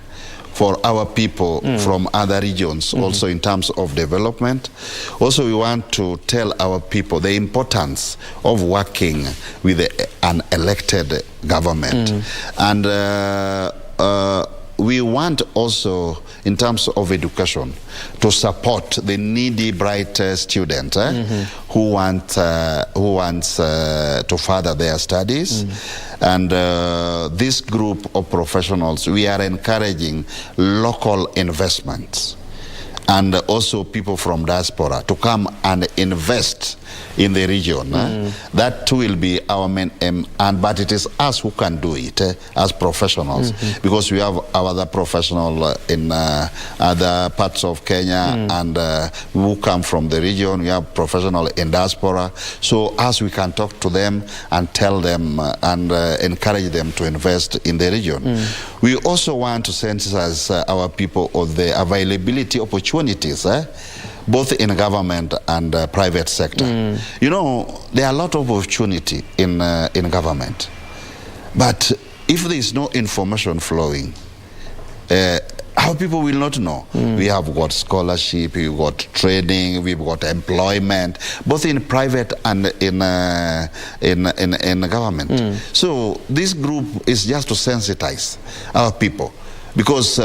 for our people from other regions, also in terms of development. Also, we want to tell our people the importance of working with an elected government. And we want also, in terms of education, to support the needy, bright student who wants to further their studies. And this group of professionals, we are encouraging local investments and also people from diaspora to come and invest in the region. That too will be our main aim, but it is us who can do it as professionals, because we have our other professional in other parts of Kenya and who come from the region. We have professional in diaspora, so as we can talk to them and tell them and encourage them to invest in the region. We also want to sensitize our people of the availability opportunities both in government and private sector. You know, there are a lot of opportunity in government. But if there is no information flowing, how people will not know. We have got scholarship, we've got training, we've got employment, both in private and in government. So this group is just to sensitize our people. Because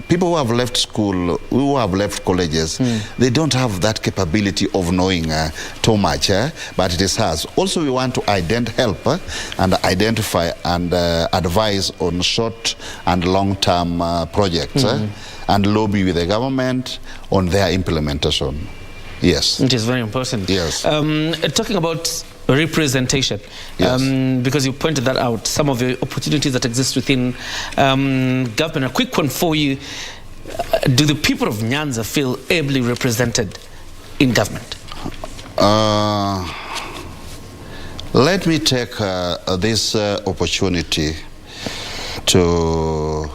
people who have left school, who have left colleges, they don't have that capability of knowing too much, but it is us. Also, we want to help and identify and advise on short and long-term projects and lobby with the government on their implementation. Yes. It is very important. Yes. Talking about representation, because you pointed that out, some of the opportunities that exist within government. A quick one for you. Do the people of Nyanza feel ably represented in government? Let me take this opportunity to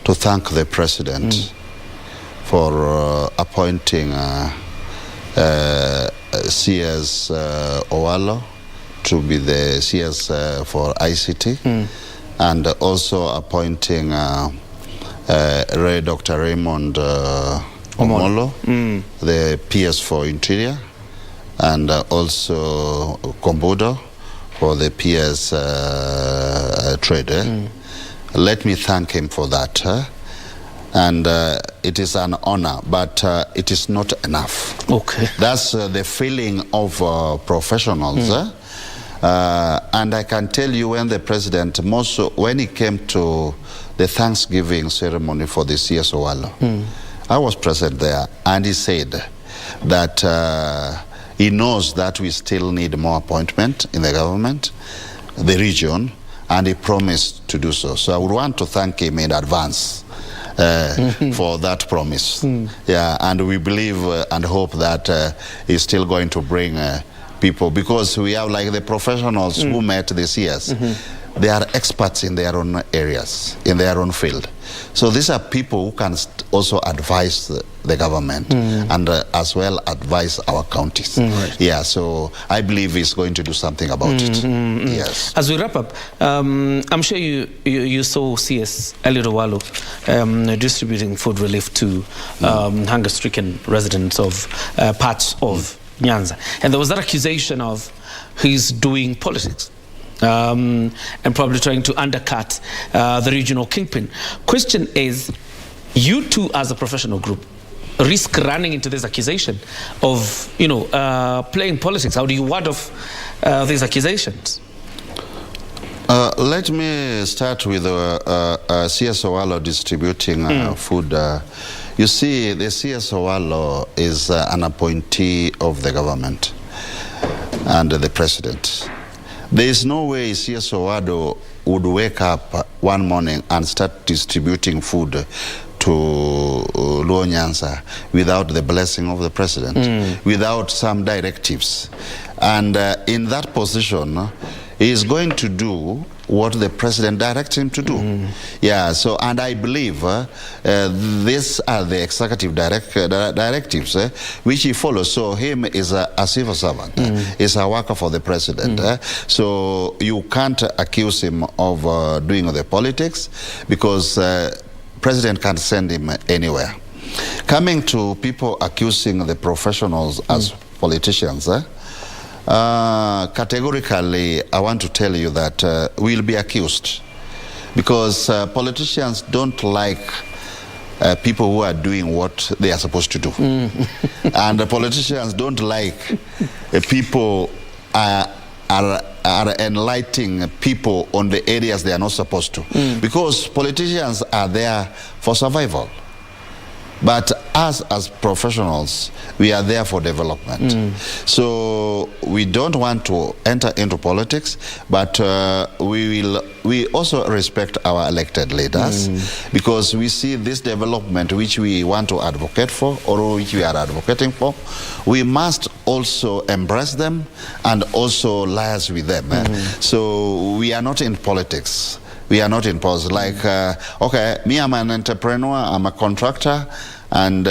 thank the President for appointing CS Owalo to be the CS for ICT, and also appointing Dr. Raymond Omolo, the PS for Interior, and also Kombudo for the PS Trade. Let me thank him for that. And it is an honor, but it is not enough. Okay. That's the feeling of professionals. And I can tell you, when the President, when he came to the Thanksgiving ceremony for the CS Owalo, I was present there, and he said that he knows that we still need more appointment in the government, the region, and he promised to do so. So I would want to thank him in advance for that promise. Yeah, and we believe and hope that he's still going to bring people, because we have like the professionals who met this years. They are experts in their own areas, in their own field. So these are people who can also advise the government and as well advise our counties. Yeah, so I believe he's going to do something about it. Yes. As we wrap up, I'm sure you saw CS Eliud Owalo distributing food relief to hunger-stricken residents of parts of Nyanza. And there was that accusation of he's doing politics. And probably trying to undercut the regional kingpin. Question is, you two as a professional group risk running into this accusation of, playing politics? How do you ward off these accusations? Let me start with CS Owalo distributing food. You see, the CS Owalo is an appointee of the government and the President. There is no way CS Owalo would wake up one morning and start distributing food to Luo Nyanza without the blessing of the President, without some directives. And in that position, he is going to do what the President directs him to do. Yeah, so, and I believe these are the executive directives which he follows. So him is a civil servant, is a worker for the President. So you can't accuse him of doing the politics, because President can't send him anywhere. Coming to people accusing the professionals as politicians, categorically, I want to tell you that we'll be accused, because politicians don't like people who are doing what they are supposed to do. And the politicians don't like people are enlightening people on the areas they are not supposed to. Because politicians are there for survival. But us as professionals, we are there for development. So we don't want to enter into politics, but we also respect our elected leaders, because we see this development which we want to advocate for, or which we are advocating for. We must also embrace them and also liaise with them. So we are not in politics. We are not in politics. Like, okay, me, I'm an entrepreneur, I'm a contractor, and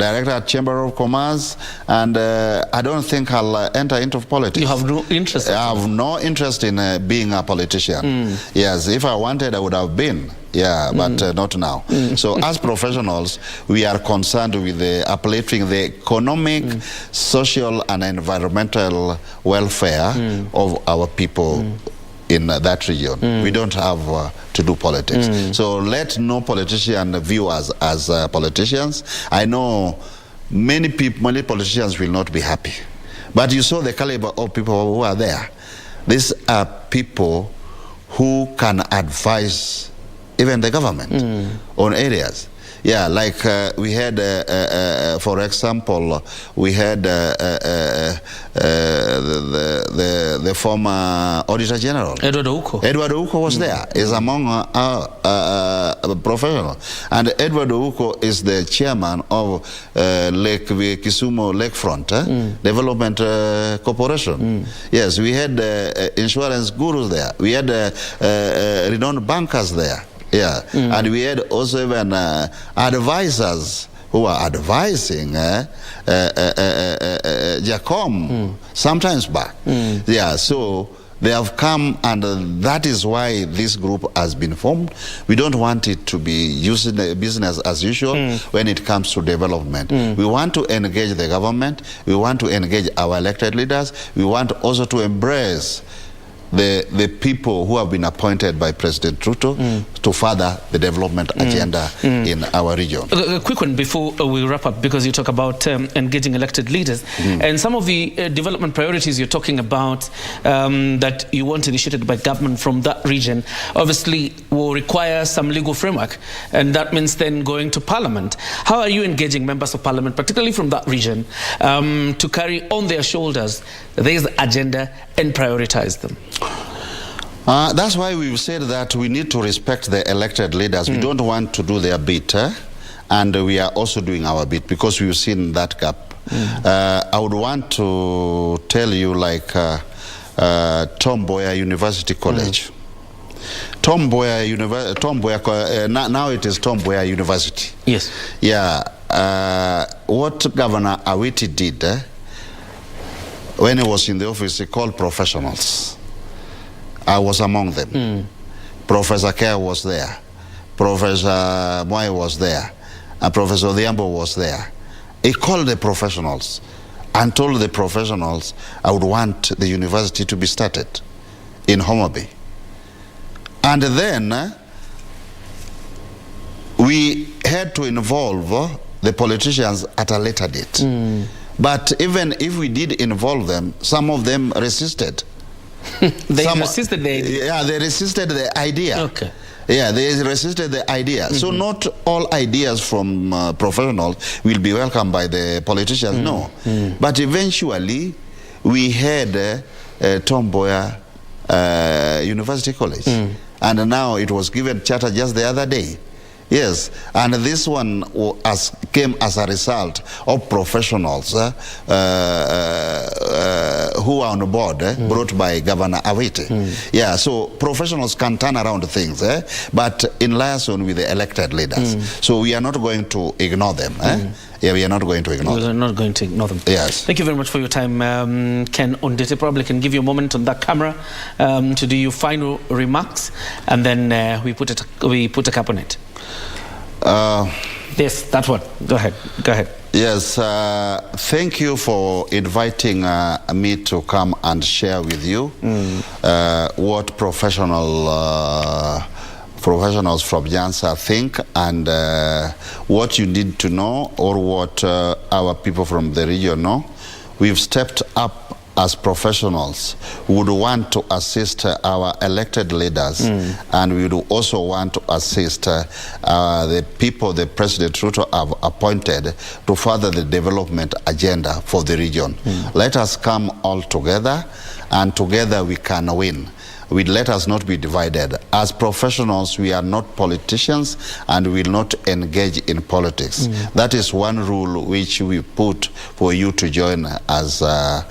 director at Chamber of Commerce, and I don't think I'll enter into politics. You have no interest? I have no interest in being a politician. Yes, if I wanted, I would have been. Yeah, but not now. So as professionals, we are concerned with uplifting the economic, social, and environmental welfare of our people in that region. We don't have to do politics. So let no politician view us as politicians. I know many politicians will not be happy. But you saw the caliber of people who are there. These are people who can advise even the government on areas. Yeah, like we had, for example, we had the former Auditor General. Edward Ouko. Edward Ouko was there. Is among our professionals. And Edward Ouko is the chairman of Lake Kisumu Lakefront Development Corporation. Yes, we had insurance gurus there. We had renowned bankers there. Yeah, and we had also even advisors who are advising Jacom sometimes back. Yeah, so they have come, and that is why this group has been formed. We don't want it to be used in business as usual when it comes to development. We want to engage the government. We want to engage our elected leaders. We want also to embrace the people who have been appointed by President Ruto to further the development agenda in our region. A quick one before we wrap up, because you talk about engaging elected leaders, and some of the development priorities you're talking about that you want initiated by government from that region obviously will require some legal framework, and that means then going to Parliament. How are you engaging members of Parliament, particularly from that region, to carry on their shoulders this agenda and prioritize them? That's why we've said that we need to respect the elected leaders. We don't want to do their bit, and we are also doing our bit because we've seen that gap. I would want to tell you, like Tom Mboya University College. Tom Mboya now it is Tom Mboya University. Yes. Yeah. What Governor Awiti did when he was in the office, he called professionals. I was among them. Professor Kerr was there. Professor Moy was there. And Professor Odhiambo was there. He called the professionals and told the professionals, I would want the university to be started in Homa Bay. And then we had to involve the politicians at a later date. But even if we did involve them, some of them resisted. Resisted the idea? Yeah, they resisted the idea. Okay. Yeah, they resisted the idea. So not all ideas from professionals will be welcomed by the politicians, no. But eventually, we had Tom Mboya University College. And now it was given charter just the other day. Yes, and this one came as a result of professionals who are on board, brought by Governor Awiti. Yeah, so professionals can turn around things, but in liaison with the elected leaders. So we are not going to ignore them. Yeah, we are not going to ignore them. We are not going to ignore them. Yes. Thank you very much for your time, Ken Onditi. Probably can give you a moment on that camera to do your final remarks, and then we put a cap on it. Yes, that one. Go ahead. Yes, thank you for inviting me to come and share with you what professionals from Nyanza think, and what you need to know, or what our people from the region know. We've stepped up as professionals who would want to assist our elected leaders, and we would also want to assist the people the President Ruto have appointed to further the development agenda for the region. Let us come all together, and together we can win. Let us not be divided. As professionals, we are not politicians, and will not engage in politics. That is one rule which we put for you to join as a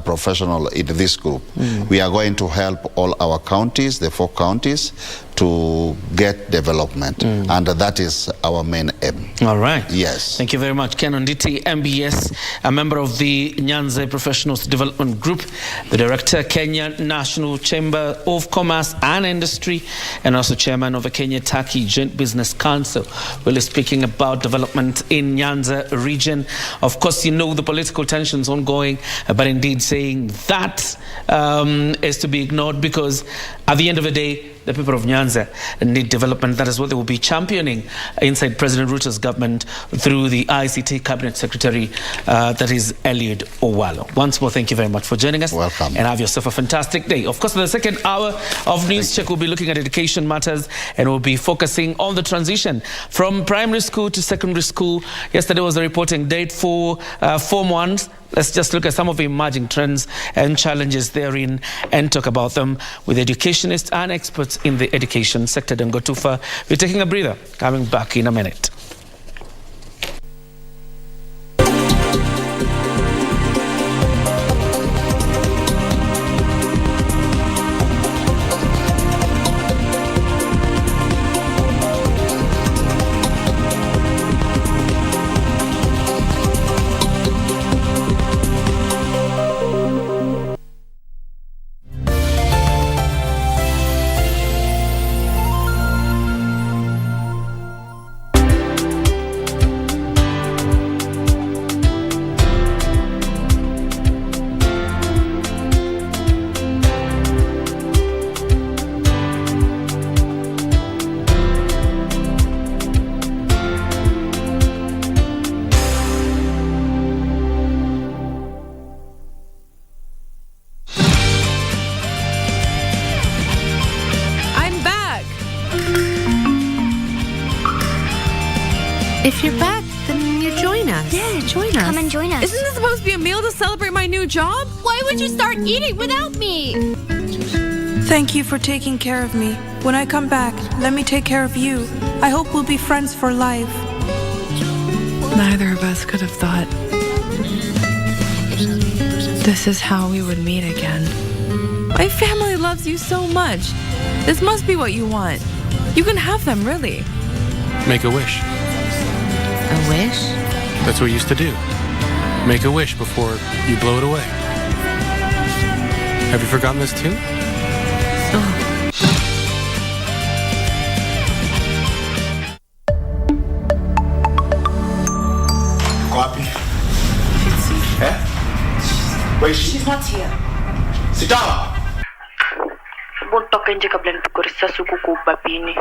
professional in this group. We are going to help all our counties, the 4 counties, to get development, and that is our main aim. All right. Yes. Thank you very much. Ken Onditi, MBS, a member of the Nyanza Professionals Development Group, the Director, Kenya National Chamber of Commerce and Industry, and also Chairman of the Kenya Turkey Joint Business Council. We're speaking about development in Nyanza region. Of course, you know the political tensions ongoing, but indeed saying that is to be ignored, because at the end of the day, the people of Nyanza need development. That is what they will be championing inside President Ruto's government through the ICT Cabinet Secretary, that is Eliud Owalo. Once more, thank you very much for joining us. Welcome. And have yourself a fantastic day. Of course, in the second hour of News Check, we'll be looking at education matters, and we'll be focusing on the transition from primary school to secondary school. Yesterday was the reporting date for Form 1s. Let's just look at some of the emerging trends and challenges therein and talk about them with educationists and experts in the education sector. Don't go too far. We're taking a breather. Coming back in a minute. If you're back, then you join us. Yeah, join us. Come and join us. Isn't this supposed to be a meal to celebrate my new job? Why would you start eating without me? Thank you for taking care of me. When I come back, let me take care of you. I hope we'll be friends for life. Neither of us could have thought this is how we would meet again. My family loves you so much. This must be what you want. You can have them, really. Make a wish. A wish? That's what we used to do. Make a wish before you blow it away. Have you forgotten this too? Copy. Eh? Where is she? She's not here. Sit down. Toka nje kabla nipige risasi huku kwa ubabini.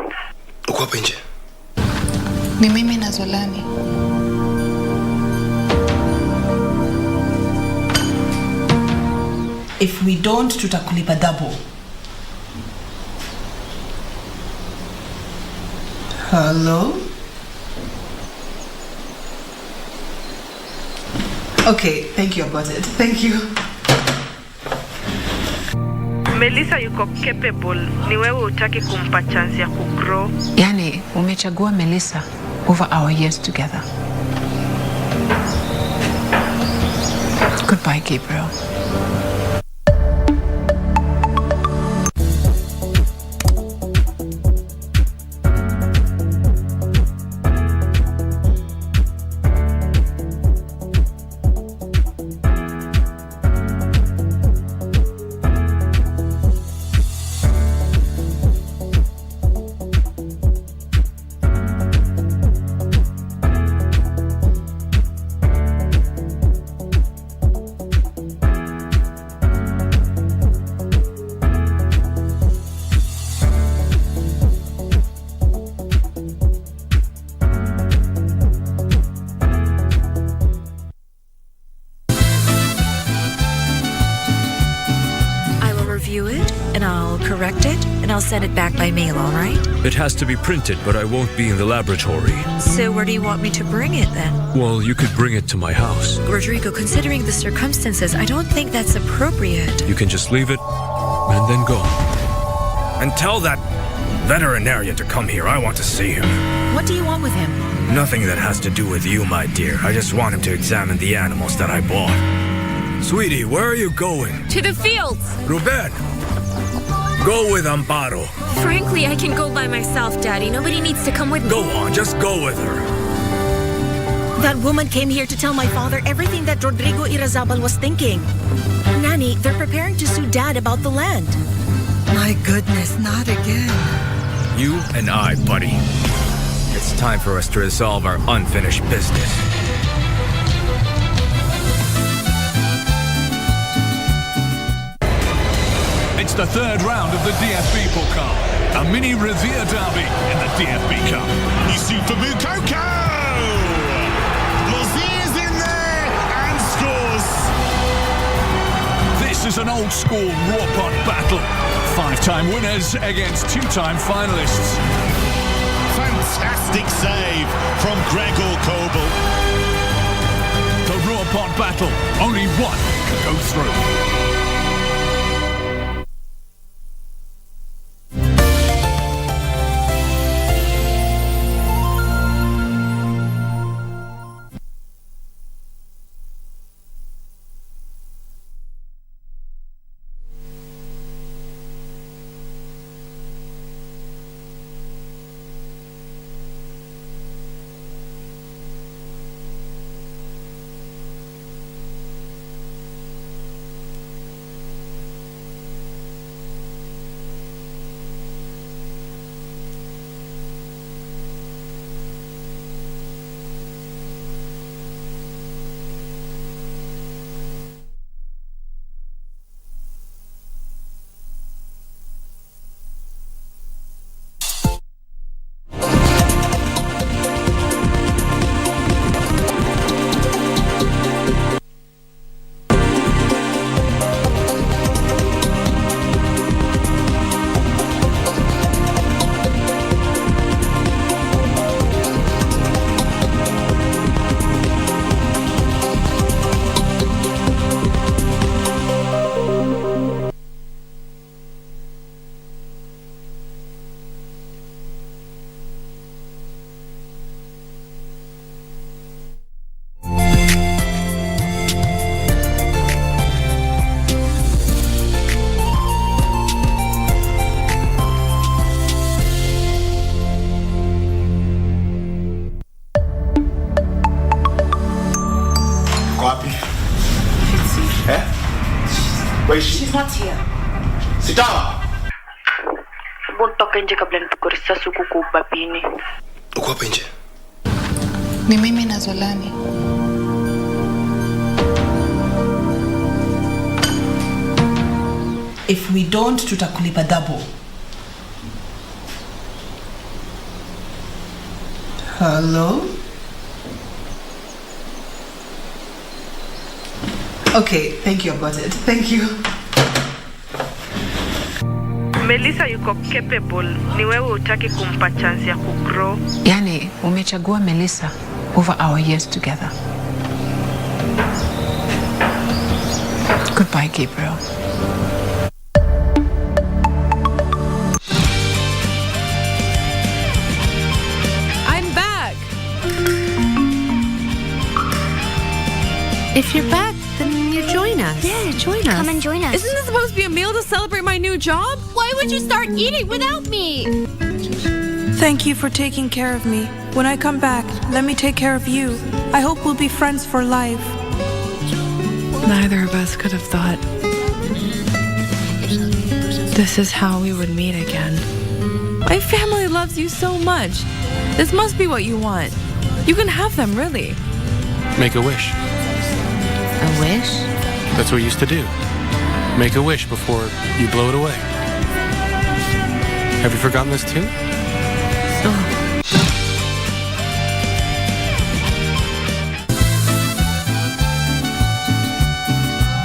Uko hapa nje? Ni mimi na Zolani. If we don't, tutakulipa double. Hello? Okay, thank you about it. Thank you. Melissa yuko capable. Ni wewe utaki kumpa chance ya kugrow. Yani, umechagua Melissa over our years together. Goodbye, Gabriel. I'll send it back by mail, all right? It has to be printed, but I won't be in the laboratory. So where do you want me to bring it then? Well, you could bring it to my house. Rodrigo, considering the circumstances, I don't think that's appropriate. You can just leave it and then go. And tell that veterinarian to come here. I want to see him. What do you want with him? Nothing that has to do with you, my dear. I just want him to examine the animals that I bought. Sweetie, where are you going? To the fields. Ruben! Go with Amparo. Frankly, I can go by myself, Daddy. Nobody needs to come with me. Go on, just go with her. That woman came here to tell my father everything that Rodrigo Irazabal was thinking. Nanny, they're preparing to sue Dad about the land. My goodness, not again. You and I, buddy. It's time for us to resolve our unfinished business. It's the third round of the DFB Pokal, a mini Revere derby in the DFB Cup. Yusufa Mukoko! Lozier's in there and scores. This is an old-school raw pot battle. 5-time winners against 2-time finalists. Fantastic save from Gregor Kobel. The raw pot battle, only one can go through. Where is she? She's not here. Sit down. Buntoka nje kabla nitukorisa suku kubabini. Uko hapa nje? Ni mimi na Zolani. If we don't, tutakulipa double. Hello? Okay, thank you about it. Thank you. Melissa yuko capable. Ni wewe utaki kumpa chance ya kugrow. Yani, umechagua Melissa over our years together. Goodbye, Gabriel. I'm back. If you're back, then you join us. Yeah, join us. Come and join us. Isn't this supposed to be a meal to celebrate my new job? Why would you start eating without me? Thank you for taking care of me. When I come back, let me take care of you. I hope we'll be friends for life. Neither of us could have thought this is how we would meet again. My family loves you so much. This must be what you want. You can have them, really. Make a wish. A wish? That's what we used to do. Make a wish before you blow it away. Have you forgotten this too?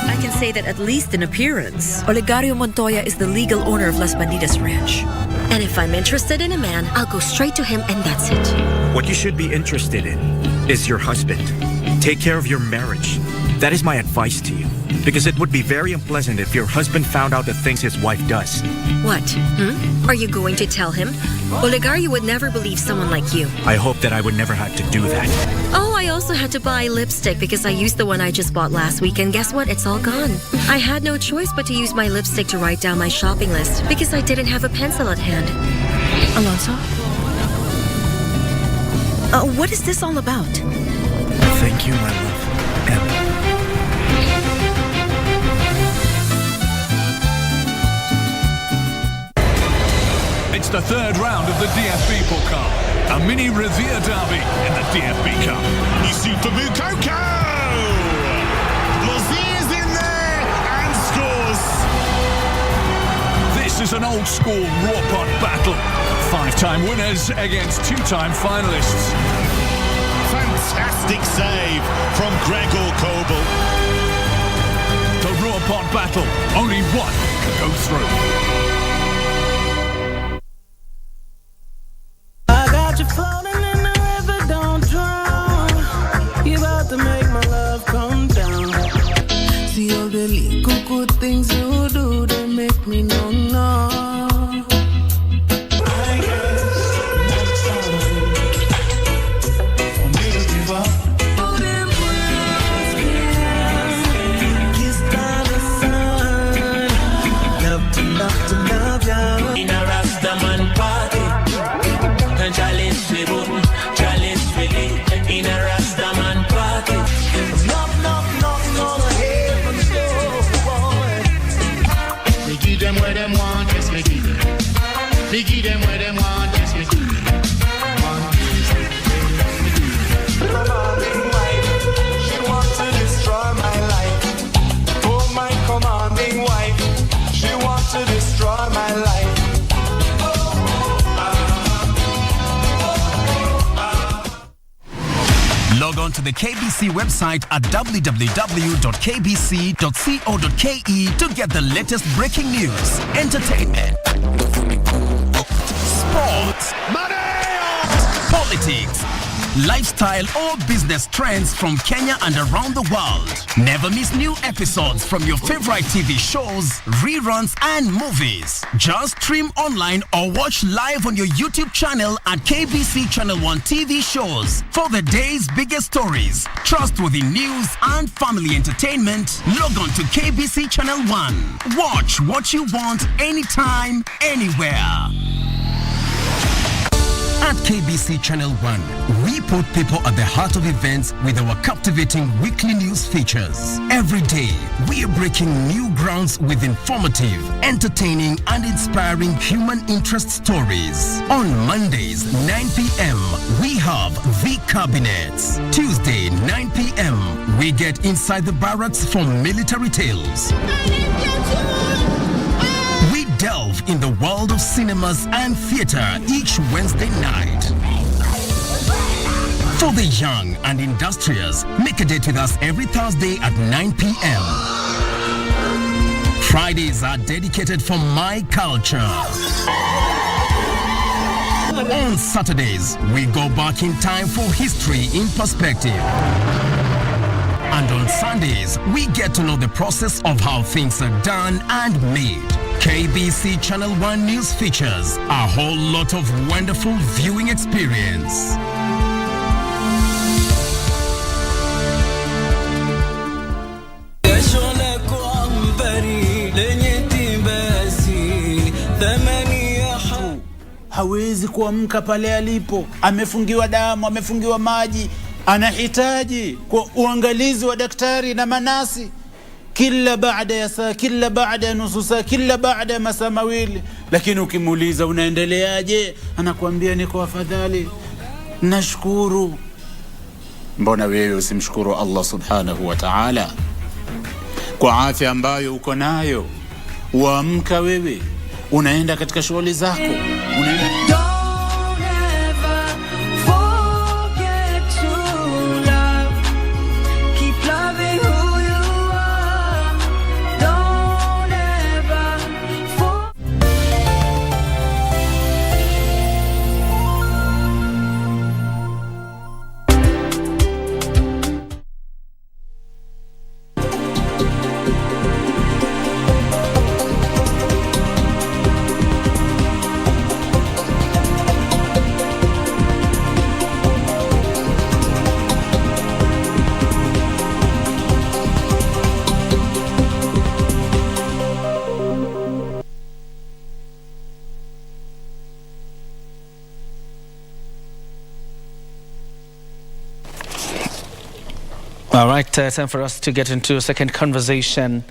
I can say that at least in appearance, Olegario Montoya is the legal owner of Las Bandidas Ranch. And if I'm interested in a man, I'll go straight to him and that's it. What you should be interested in is your husband. Take care of your marriage. That is my advice to you. Because it would be very unpleasant if your husband found out the things his wife does. What? Are you going to tell him? Olegario would never believe someone like you. I hope that I would never have to do that. Oh, I also had to buy lipstick because I used the one I just bought last week, and guess what? It's all gone. I had no choice but to use my lipstick to write down my shopping list because I didn't have a pencil at hand. Alonso? What is this all about? Thank you, my love. Emma. It's the third round of the DFB Pokal, a mini Revere derby in the DFB Cup. Yusufu Coco! Lozier is in there and scores. This is an old-school raw pot battle. 5-time winners against 2-time finalists. Fantastic save from Gregor Kobel. The raw pot battle, only one can go through. You're floating in the river, don't drown. You about to make my love come down. See all the little good things you do, they make me no. I guess that's time for me to give up. Oh, them words, kiss by the sun. Love to love ya. In a Rastaman party. Chalice Philly in a Rastaman party. Knock, heaven door, boy. Me give them where them want, yes, me give them. Me give them where them want, yes, me give them. Commanding wife, she wants to destroy my life. Oh, my commanding wife, she wants to destroy my life. Log on to the KBC website at www.kbc.co.ke to get the latest breaking news, entertainment, sports, politics, lifestyle or business trends from Kenya and around the world. Never miss new episodes from your favorite TV shows, reruns and movies. Just stream online or watch live on your YouTube channel at KBC Channel 1 TV shows. For the day's biggest stories, trustworthy news and family entertainment, log on to KBC Channel 1. Watch what you want anytime, anywhere. At KBC Channel 1, we put people at the heart of events with our captivating weekly news features. Every day, we are breaking new grounds with informative, entertaining, and inspiring human interest stories. On Mondays, 9 p.m., we have The Cabinets. Tuesday, 9 p.m., we get inside the barracks for military tales. We delve in the world of cinemas and theater each Wednesday night. For the young and industrious, make a date with us every Thursday at 9 p.m. Fridays are dedicated for my culture. On Saturdays, we go back in time for history in perspective. And on Sundays, we get to know the process of how things are done and made. KBC Channel 1 News features a whole lot of wonderful viewing experience. Hawezi kuamka pale alipo, amefungiwa damu, amefungiwa maji, anahitaji kwa uangalizi wa daktari na manasi kila baada ya saa, kila baada ya nusu saa, kila baada ya masaa mawili. Lakini ukimuuliza unaendeleaje, anakuambia niko afadhali, nashukuru. Mbona wewe usimshukuru Allah subhanahu wa ta'ala kwa afya ambayo uko nayo? Uamka wewe, unaenda katika shughuli zako, unaenda All right, time for us to get into a second conversation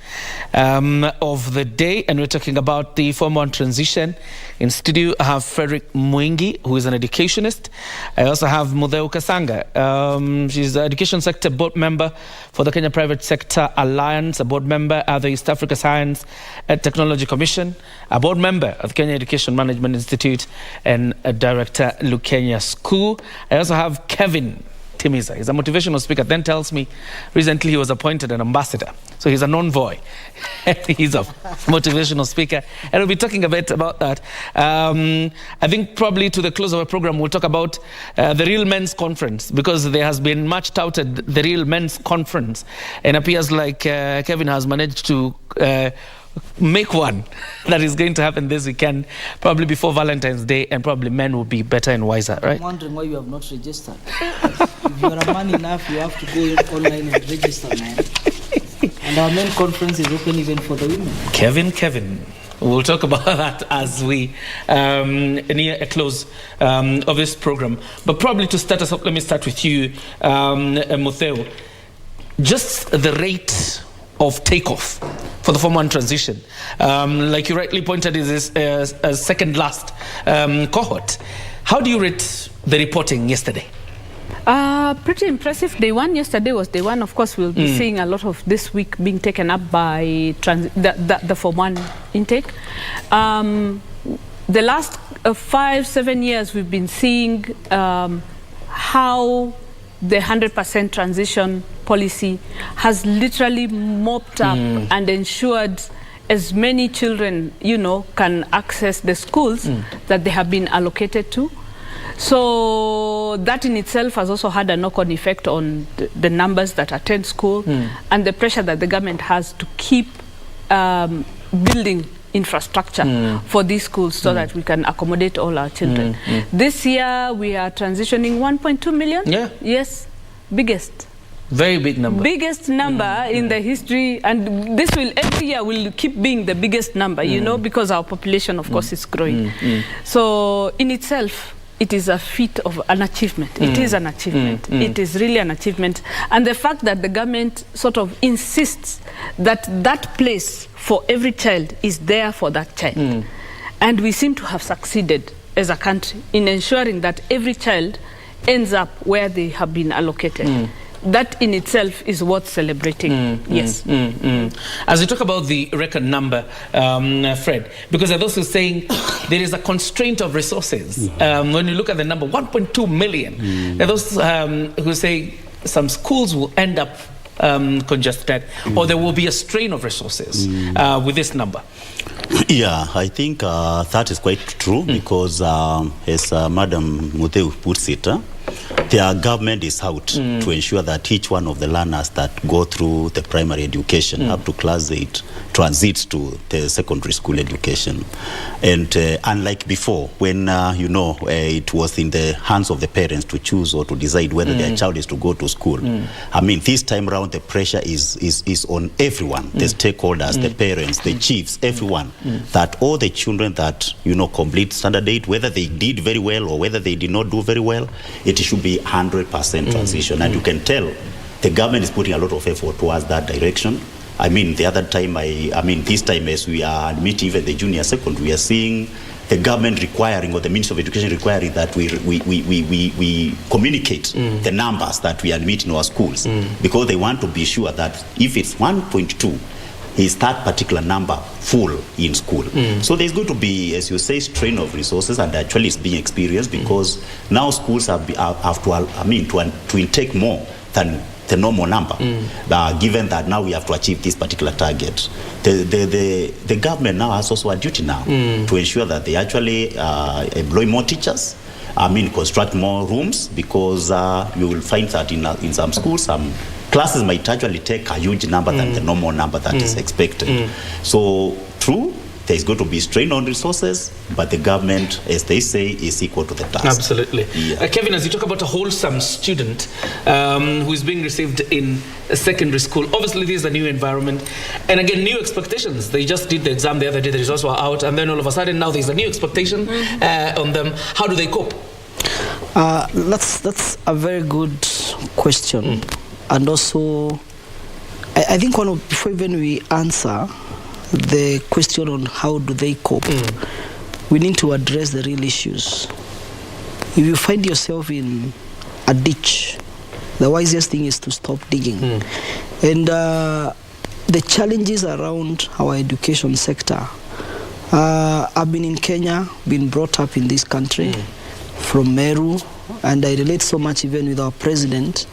of the day, and we're talking about the Form 1 transition. In studio, I have Frederick Mwingi, who is an educationist. I also have Mutheu Kasanga. She's the Education Sector Board Member for the Kenya Private Sector Alliance, a board member at the East Africa Science and Technology Commission, a board member of the Kenya Education Management Institute, and a director at Lukenya School. I also have Kevin Timiza. He's a motivational speaker. Then tells me recently he was appointed an ambassador. So he's a non-voy. He's a motivational speaker. And we'll be talking a bit about that. I think probably to the close of our program, we'll talk about the Real Men's Conference, because there has been much touted the Real Men's Conference. And it appears like Kevin has managed to make one that is going to happen this weekend, probably before Valentine's Day, and probably men will be better and wiser, right? I'm wondering why you have not registered. If you're a man enough, you have to go online and register, man. And our main conference is open even for the women. Kevin. We'll talk about that as we near a close of this program. But probably to start us up, let me start with you, Mutheu. Just the rate of takeoff for the Form 1 transition. Like you rightly pointed, is a second last cohort. How do you rate the reporting yesterday? Pretty impressive. Day one yesterday was day one. Of course, we'll be seeing a lot of this week being taken up by the Form 1 intake. The last 5-7 years, we've been seeing how the 100% transition policy has literally mopped up and ensured as many children, can access the schools that they have been allocated to. So that in itself has also had a knock-on effect on the numbers that attend school and the pressure that the government has to keep building infrastructure for these schools so that we can accommodate all our children. This year we are transitioning 1.2 million. Yeah. Yes, biggest. Very big number. Biggest number in the history, and this will every year will keep being the biggest number, because our population, of course, is growing. So in itself, it is a feat of an achievement. It is an achievement. It is really an achievement. And the fact that the government sort of insists that that place for every child is there for that child. And we seem to have succeeded as a country in ensuring that every child ends up where they have been allocated. That in itself is worth celebrating. Yes. As we talk about the record number, Fred, because there are those who are saying there is a constraint of resources. When you look at the number, 1.2 million, there are those who say some schools will end up congested, or there will be a strain of resources with this number. Yeah, I think that is quite true because as Madam Mutheu puts it, their government is out to ensure that each one of the learners that go through the primary education up to class 8 transits to the secondary school education. And unlike before, when it was in the hands of the parents to choose or to decide whether their child is to go to school, I mean, this time around the pressure is on everyone, the stakeholders, the parents, the chiefs, everyone, that all the children that complete standard 8, whether they did very well or whether they did not do very well, it should be 100% transition. And you can tell the government is putting a lot of effort towards that direction. I mean, the other time, this time as we are admitting even the junior secondary, we are seeing the government requiring, or the Ministry of Education requiring, that we communicate the numbers that we admit in our schools, because they want to be sure that if it's 1.2, is that particular number full in school. So there's going to be, as you say, strain of resources, and actually it's being experienced because now schools have to intake more than the normal number, given that now we have to achieve this particular target. The government now has also a duty now to ensure that they actually employ more teachers, construct more rooms, because you will find that in some schools, some classes might actually take a huge number than the normal number that is expected. So, true, there is going to be strain on resources, but the government, as they say, is equal to the task. Absolutely. Yeah. Kevin, as you talk about a wholesome student who is being received in a secondary school, obviously this is a new environment, and again, new expectations. They just did the exam the other day, the results were out, and then all of a sudden now there's a new expectation on them. How do they cope? That's a very good question. and also I think before even we answer the question on how do they cope, we need to address the real issues. If you find yourself in a ditch, the wisest thing is to stop digging. And the challenges around our education sector, I've been in Kenya, been brought up in this country from Meru, and I relate so much even with our president.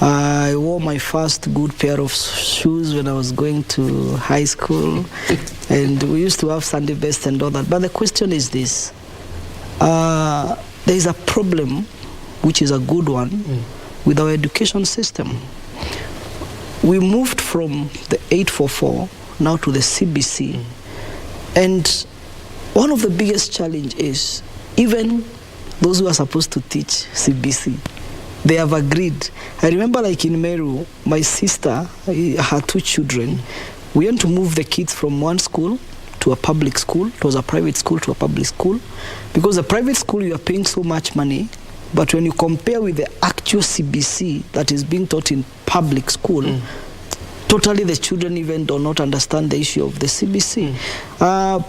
I wore my first good pair of shoes when I was going to high school, and we used to have Sunday best and all that. But the question is this: there is a problem, which is a good one, with our education system. We moved from the 844 now to the CBC, and one of the biggest challenges is even those who are supposed to teach CBC, they have agreed. I remember, like in Meru, my sister, her 2 children, we went to move the kids from one school to a public school. It was a private school to a public school, because the private school, you are paying so much money, but when you compare with the actual CBC that is being taught in public school, totally the children even do not understand the issue of the CBC.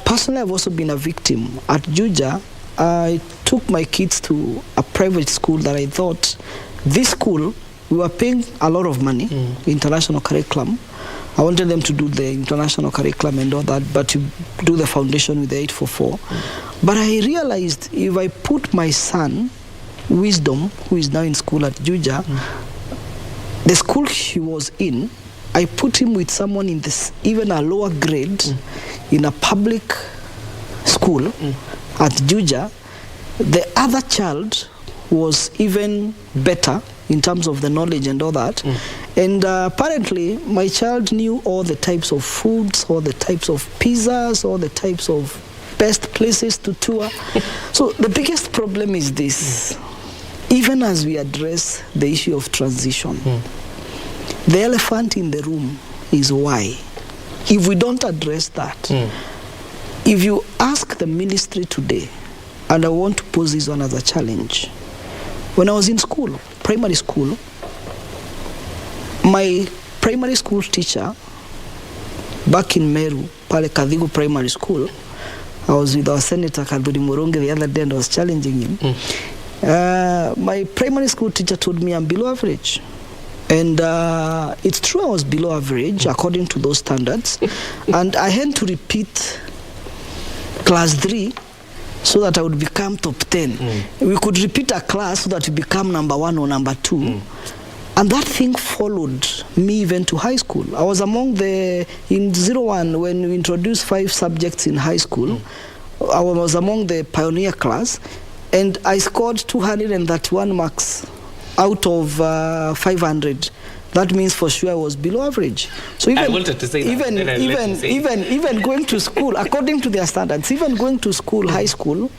Personally, I've also been a victim. At Juja, I took my kids to a private school that I thought, this school, we were paying a lot of money, international curriculum. I wanted them to do the international curriculum and all that, but to do the foundation with the 844. But I realized if I put my son, Wisdom, who is now in school at Juja, the school he was in, I put him with someone in this, even a lower grade, in a public school at Juja, the other child was even better in terms of the knowledge and all that. And apparently, my child knew all the types of foods, all the types of pizzas, all the types of best places to tour. So the biggest problem is this. Even as we address the issue of transition, the elephant in the room is why. If we don't address that, if you ask the ministry today, and I want to pose this one as a challenge, when I was in school, primary school, my primary school teacher back in Meru, Pale Kadhigu Primary School, I was with our Senator Kadhuri Muronge the other day and I was challenging him. My primary school teacher told me I'm below average. And it's true, I was below average according to those standards. And I had to repeat class 3 so that I would become top 10. We could repeat a class so that we become number 1 or number 2. And that thing followed me even to high school. I was among in 01, when we introduced 5 subjects in high school, I was among the pioneer class, and I scored 231 marks out of 500. That means for sure I was below average. So even, I wanted to say that. Even going to school, according to their standards, even going to school, high school,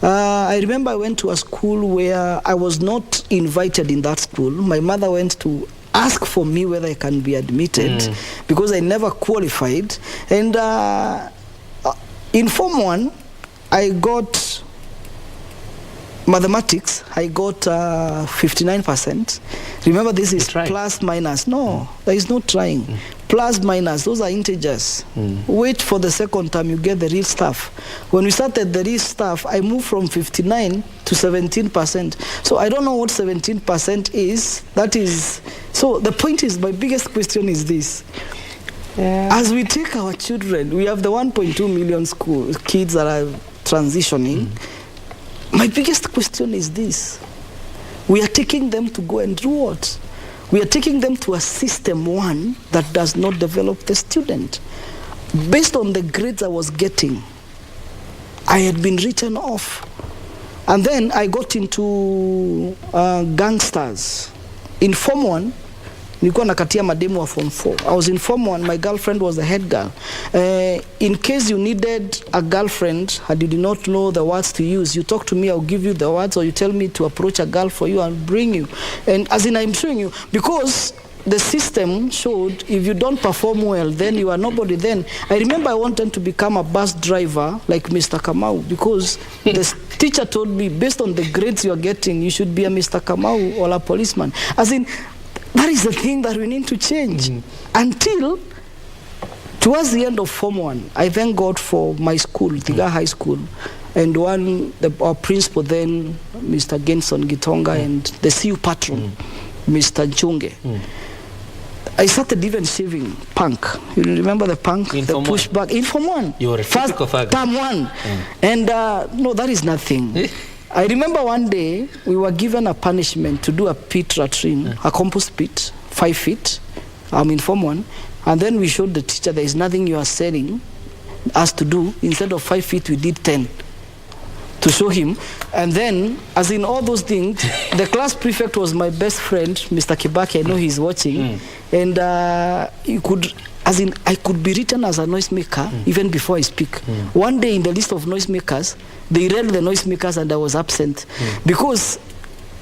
I remember I went to a school where I was not invited in that school. My mother went to ask for me whether I can be admitted because I never qualified. And in Form 1, I got mathematics, I got 59%. Remember, this is plus minus. No, there is no trying. Plus minus, those are integers. Wait for the second time, you get the real stuff. When we started the real stuff, I moved from 59 to 17%. So I don't know what 17% is. That is, so the point is, my biggest question is this. As we take our children, we have the 1.2 million school kids that are transitioning. My biggest question is this. We are taking them to go and do what? We are taking them to a system 1 that does not develop the student. Based on the grades I was getting, I had been written off. And then I got into gangsters. In Form 1, nilikuwa nakatia mademu wa Form 4. I was in Form 1, my girlfriend was the head girl. In case you needed a girlfriend and you did not know the words to use, you talk to me, I'll give you the words, or you tell me to approach a girl for you and bring you. And as in, I'm showing you, because the system showed if you don't perform well, then you are nobody then. I remember I wanted to become a bus driver like Mr. Kamau because the teacher told me, based on the grades you are getting, you should be a Mr. Kamau or a policeman. As in, That is the thing that we need to change. Until towards the end of Form 1, I thank God for my school, Tiga High School, and our principal then, Mr. Genson Gitonga, and the CU patron, Mr. Nchunge. I started even saving punk. You remember the punk? In the Form pushback. In Form 1. You were a first term 1. And no, that is nothing. I remember one day we were given a punishment to do a pit latrine, a compost pit, 5 feet. I'm in Form 1. And then we showed the teacher there is nothing you are saying us to do. Instead of 5 feet, we did 10 to show him. And then, as in all those things, the class prefect was my best friend, Mr. Kibaki. I know he's watching. And he could, as in, I could be written as a noisemaker even before I speak. One day in the list of noisemakers, they read the noisemakers and I was absent. Because,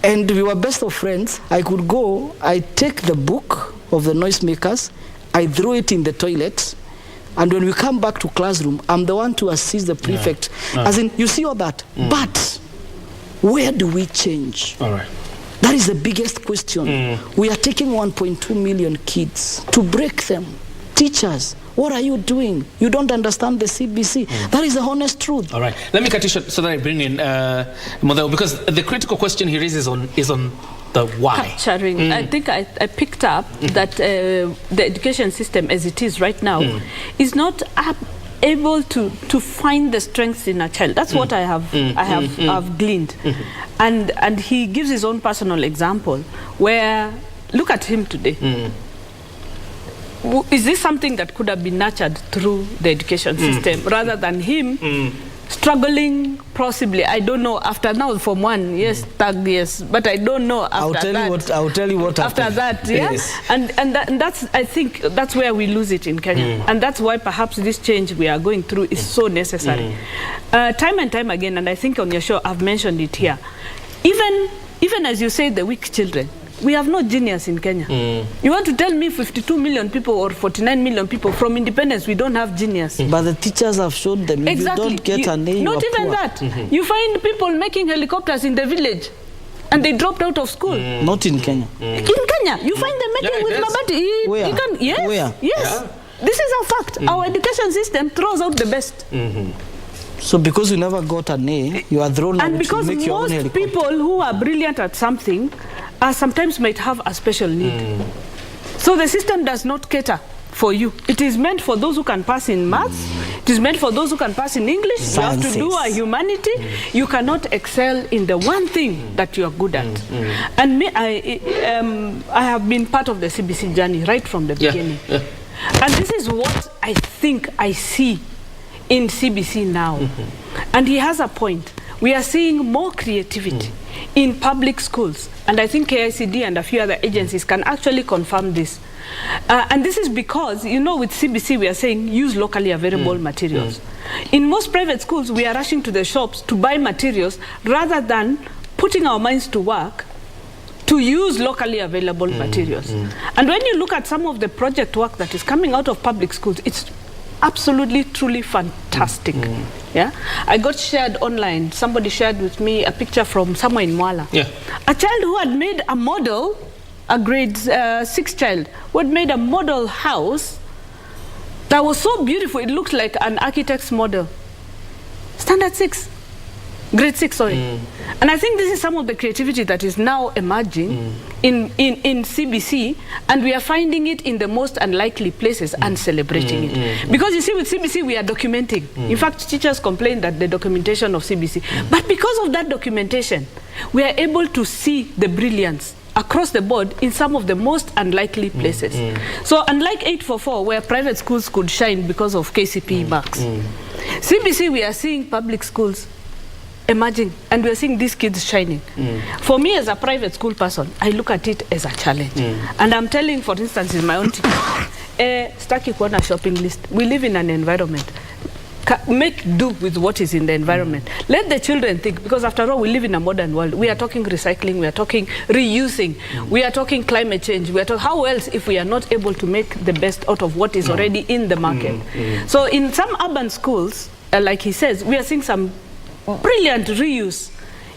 and we were best of friends, I could go, I take the book of the noisemakers, I throw it in the toilet, and when we come back to classroom, I'm the one to assist the prefect. As in, you see all that. But where do we change? All right. That is the biggest question. We are taking 1.2 million kids to break them. Teachers, what are you doing? You don't understand the CBC. That is the honest truth. All right. Let me cut you short so that I bring in Model, because the critical question he raises is on the why. Capturing. I think I picked up that the education system as it is right now is not able to find the strengths in a child. That's what I have gleaned. And he gives his own personal example where, look at him today. Is this something that could have been nurtured through the education system rather than him struggling possibly? I don't know. After now, Form 1, yes, tag, yes, but I don't know after that. I'll tell you what after happened. that, yeah. Yes. And that's, I think that's where we lose it in Kenya, and that's why perhaps this change we are going through is so necessary. Time and time again, and I think on your show I've mentioned it here. Even as you say, the weak children. We have no genius in Kenya. You want to tell me 52 million people or 49 million people from independence, we don't have genius? But the teachers have shown them, if you don't get an A, not even poor. that. You find people making helicopters in the village and they dropped out of school. Not in Kenya. In Kenya, you find them making with Mabati. Where? Yes, Where? yes. This is a fact. Our education system throws out the best. So because you never got an A, you are thrown out and because to make your own most helicopter. people who are brilliant at something sometimes might have a special need. So the system does not cater for you. It is meant for those who can pass in maths. It is meant for those who can pass in English. Sciences. You have to do a humanity. You cannot excel in the one thing that you are good at. And me, I have been part of the CBC journey right from the beginning. And this is what I think I see in CBC now. And he has a point. We are seeing more creativity in public schools. And I think KICD and a few other agencies can actually confirm this. And this is because, you know, with CBC, we are saying use locally available materials. In most private schools, we are rushing to the shops to buy materials rather than putting our minds to work to use locally available materials. And when you look at some of the project work that is coming out of public schools, it's absolutely, truly fantastic. Yeah, I got shared online. Somebody shared with me a picture from somewhere in Mwala. A child who had made a model, a grade 6 child, who had made a model house that was so beautiful. It looked like an architect's model. Standard 6. Grade 6, sorry. And I think this is some of the creativity that is now emerging in CBC, and we are finding it in the most unlikely places and celebrating it. Because you see, with CBC, we are documenting. In fact, teachers complain that the documentation of CBC. But because of that documentation, we are able to see the brilliance across the board in some of the most unlikely places. So unlike 844, where private schools could shine because of KCPE marks, CBC, we are seeing public schools emerging, and we're seeing these kids shining. For me, as a private school person, I look at it as a challenge. And I'm telling, for instance, in my own team, staki kuona shopping list. We live in an environment. Make do with what is in the environment. Let the children think, because after all, we live in a modern world. We are talking recycling, we are talking reusing, we are talking climate change. We are talking, how else if we are not able to make the best out of what is already in the market? So in some urban schools, like he says, we are seeing some brilliant reuse.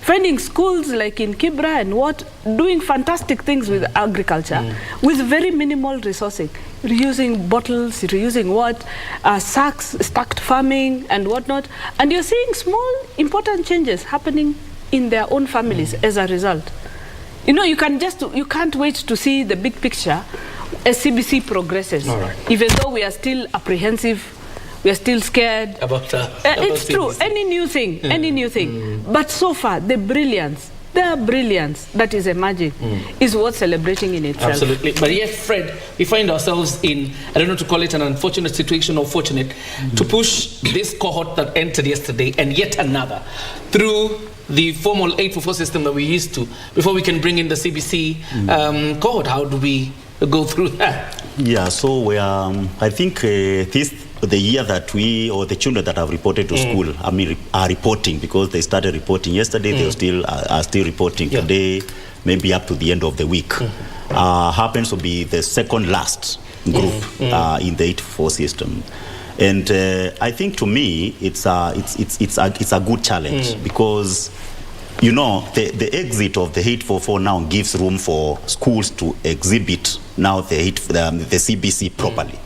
finding schools like in Kibra and doing fantastic things with agriculture with very minimal resourcing, reusing bottles, reusing sacks, stacked farming and whatnot. And you're seeing small, important changes happening in their own families as a result. You know, you can't wait to see the big picture as CBC progresses. Even though we are still apprehensive, we are still scared. It's true, any new thing. But so far, the brilliance that is emerging is worth celebrating in itself. Absolutely. But yet, Fred, we find ourselves in, I don't know to call it an unfortunate situation or fortunate, to push this cohort that entered yesterday and yet another through the formal 844 system that we used to before we can bring in the CBC cohort. How do we go through that? Yeah, so I think the year that the children that have reported to school, are reporting because they started reporting yesterday. They are still reporting today, maybe up to the end of the week. Happens to be the second last group in the 844 system. And I think to me it's a good challenge because you know the exit of the 844 now gives room for schools to exhibit now the CBC properly.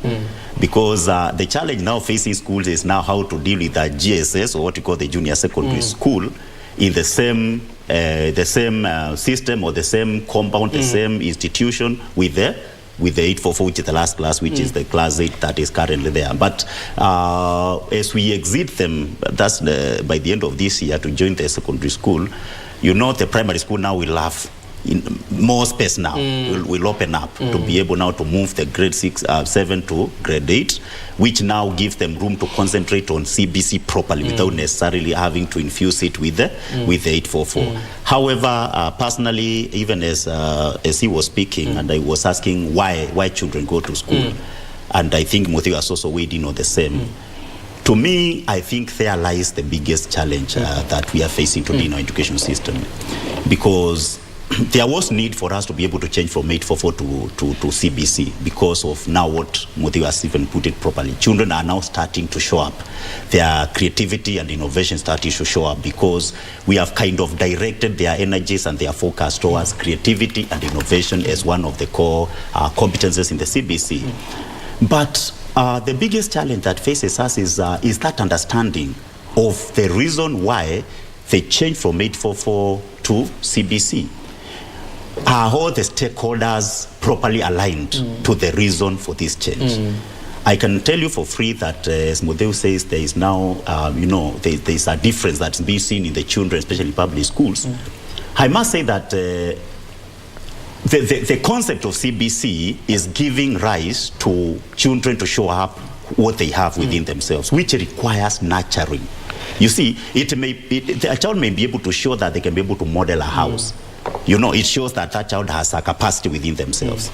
Because the challenge now facing schools is now how to deal with the GSS, or what you call the junior secondary school, in the same system or the same compound, the same institution with the 844, which is the last class, which is the class 8 that is currently there. But as we exit them, that's by the end of this year to join the secondary school, you know the primary school now will have more space now. Will open up to be able now to move the grade 7 to grade 8, which now gives them room to concentrate on CBC properly without necessarily having to infuse it with the 844. However, personally, even as he was speaking, and I was asking why children go to school, and I think Mutheu has also weighed in on the same. To me, I think there lies the biggest challenge that we are facing today in our education system, because there was need for us to be able to change from 844 to CBC because of now what Mutheu has even put it properly. Children are now starting to show up. Their creativity and innovation starting to show up because we have kind of directed their energies and their focus towards creativity and innovation as one of the core competences in the CBC. But the biggest challenge that faces us is that understanding of the reason why they changed from 844 to CBC. Are all the stakeholders properly aligned to the reason for this change? I can tell you for free that, as Mutheu says, there is now, there is a difference that's being seen in the children, especially public schools. I must say that the concept of CBC is giving rise to children to show up what they have within themselves, which requires nurturing. You see, a child may be able to show that they can be able to model a house. You know, it shows that child has a capacity within themselves.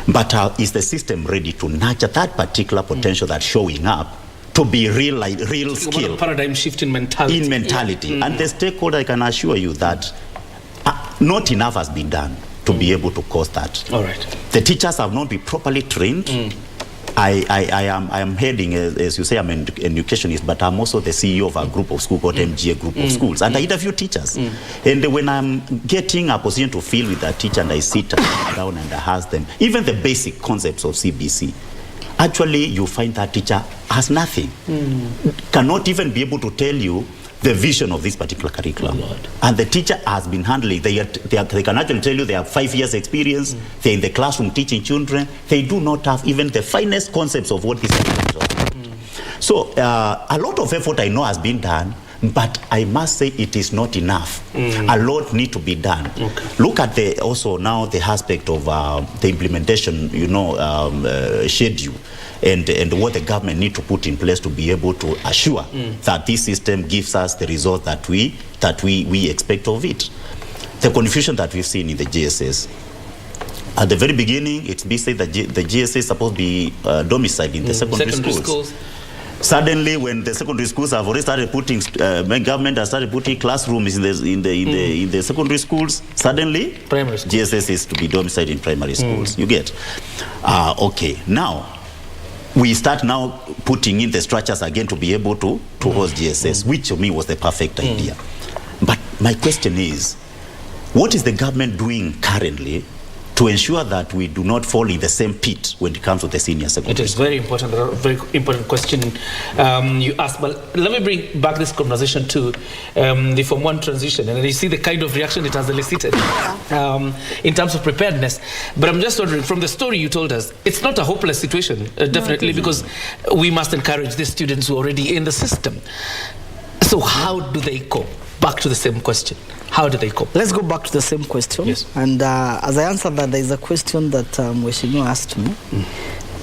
But is the system ready to nurture that particular potential that's showing up to be real skill? A paradigm shift in mentality. And the stakeholder, I can assure you that not enough has been done to be able to cause that. All right. The teachers have not been properly trained. I am heading, as you say, I'm an educationist, but I'm also the CEO of a group of schools called MGA Group of Schools. And I interview teachers. And when I'm getting a position to fill with a teacher and I sit down and I ask them, even the basic concepts of CBC, actually you find that teacher has nothing. Cannot even be able to tell you the vision of this particular curriculum. And the teacher has been handling, they can actually tell you they have 5 years experience, they're in the classroom teaching children, they do not have even the finest concepts of what this curriculum is. So a lot of effort I know has been done, but I must say it is not enough. A lot need to be done. Look at also now the aspect of the implementation, schedule. And what the government need to put in place to be able to assure that this system gives us the result that we expect of it. The confusion that we've seen in the GSS. At the very beginning, it's been said that the GSS is supposed to be domiciled in the secondary schools. Suddenly, when the secondary schools have already started putting, government has started putting classrooms in the secondary schools, suddenly GSS is to be domiciled in primary schools. You get? Okay, now we start now putting in the structures again to be able to host GSS, which to me was the perfect idea. But my question is, what is the government doing currently to ensure that we do not fall in the same pit when it comes to the senior secondary? It is very important, a very important question you asked. But let me bring back this conversation to the Form 1 transition. And you see the kind of reaction it has elicited in terms of preparedness. But I'm just wondering, from the story you told us, it's not a hopeless situation, definitely, because we must encourage the students who are already in the system. So how do they cope? Back to the same question. How do they cope? Let's go back to the same question. Yes. And as I answered that, there is a question that Mweshimiwa asked me.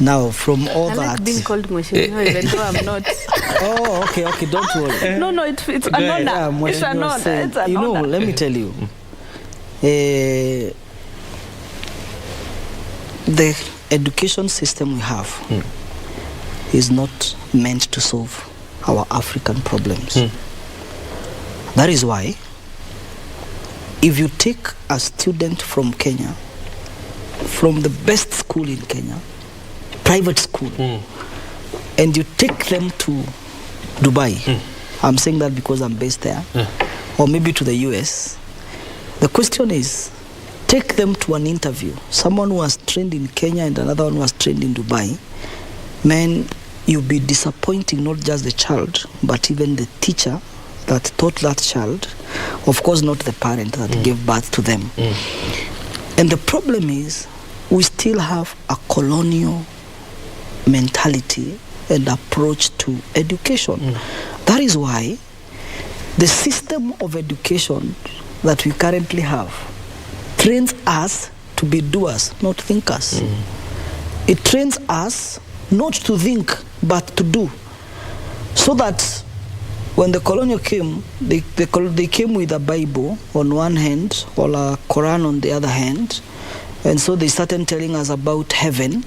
Now, from all I that... like being called Mweshimiwa, even though I'm not. Oh, okay, don't worry. No, it's an honor. It's an honor. It's an honor. Let me tell you. The education system we have is not meant to solve our African problems. That is why, if you take a student from Kenya, from the best school in Kenya, private school, and you take them to Dubai, I'm saying that because I'm based there, or maybe to the US, the question is, take them to an interview. Someone who has trained in Kenya and another one who has trained in Dubai, man, you'll be disappointing not just the child, but even the teacher that taught that child, of course not the parent that gave birth to them. And the problem is, we still have a colonial mentality and approach to education. That is why the system of education that we currently have trains us to be doers, not thinkers. It trains us not to think, but to do. So that when the colonial came, they came with a Bible on one hand, or a Quran on the other hand, and so they started telling us about heaven,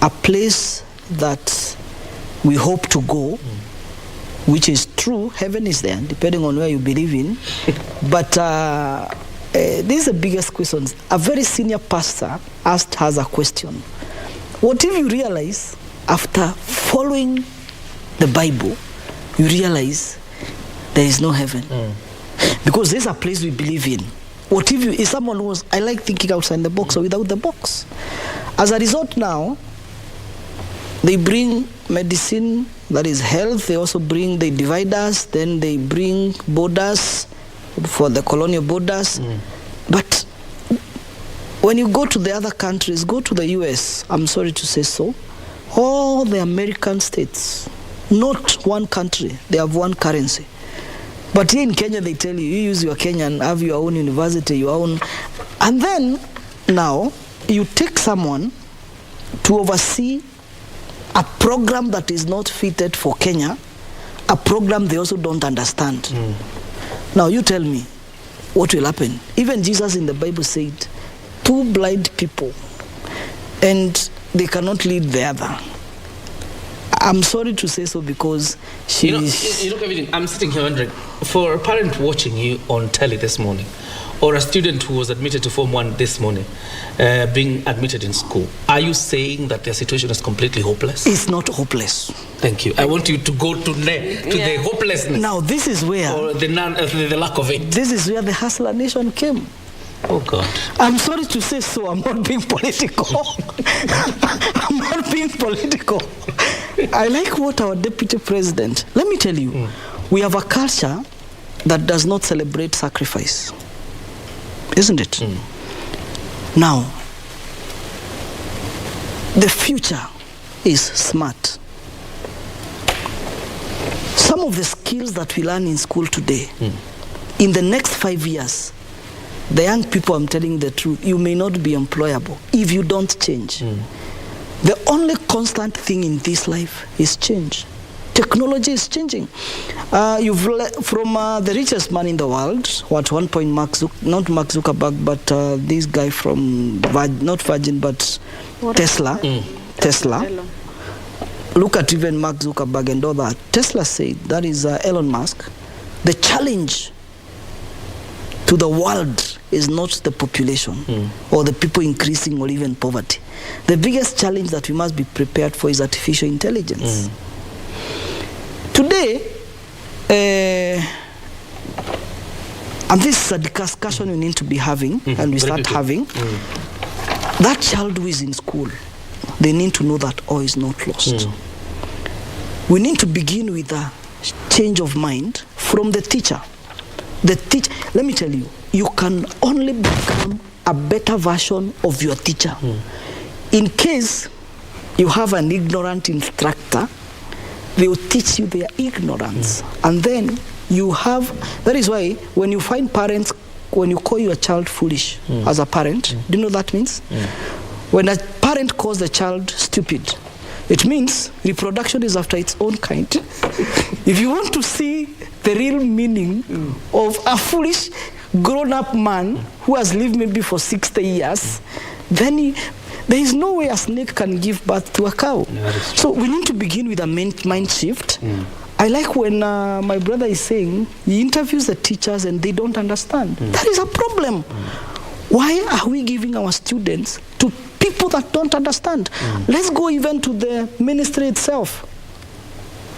a place that we hope to go, which is true. Heaven is there, depending on where you believe in. But this is the biggest question. A very senior pastor asked us a question. What if you realize, after following the Bible, you realize there is no heaven? Because there's a place we believe in. What if you is someone who was, I like thinking outside the box or without the box. As a result now, they bring medicine, that is health. They also they divide us, then they bring borders for the colonial borders. But when you go to the other countries, go to the US, I'm sorry to say so, all the American states, not one country, they have one currency. But here in Kenya, they tell you, you use your Kenyan, have your own university, your own. And then, now, you take someone to oversee a program that is not fitted for Kenya, a program they also don't understand. Now, you tell me, what will happen? Even Jesus in the Bible said, 2 blind people, and they cannot lead the other. I'm sorry to say so because You know, Kevin, I'm sitting here wondering, for a parent watching you on telly this morning, or a student who was admitted to Form 1 this morning, being admitted in school, are you saying that their situation is completely hopeless? It's not hopeless. Thank you. I want you to go to the hopelessness. Now, this is where... Or the lack of it. This is where the Hustler Nation came. Oh, God. I'm sorry to say so. I'm not being political. I'm not being political. I like what our deputy president... Let me tell you, we have a culture that does not celebrate sacrifice. Isn't it? Now, the future is smart. Some of the skills that we learn in school today, in the next 5 years, the young people, I'm telling the truth, you may not be employable if you don't change. The only constant thing in this life is change. Technology is changing. From the richest man in the world, at one point, not Mark Zuckerberg, but this guy from, not Virgin, but Tesla. Tesla. Look at even Mark Zuckerberg and all that. Tesla said, that is Elon Musk, the challenge to the world is not the population or the people increasing or even poverty. The biggest challenge that we must be prepared for is artificial intelligence. Today, and this is a discussion we need to be having, and we start having, that child who is in school, they need to know that all is not lost. We need to begin with a change of mind from the teacher. Let me tell you, you can only become a better version of your teacher. In case you have an ignorant instructor, they will teach you their ignorance. And then you have, that is why when you find parents, when you call your child foolish as a parent, do you know what that means? When a parent calls the child stupid, it means reproduction is after its own kind. If you want to see the real meaning of a foolish grown-up man who has lived maybe for 60 years, then there is no way a snake can give birth to a cow. So we need to begin with a mind shift. I like when my brother is saying he interviews the teachers and they don't understand. That is a problem. Why are we giving our students to people that don't understand? Let's go even to the ministry itself.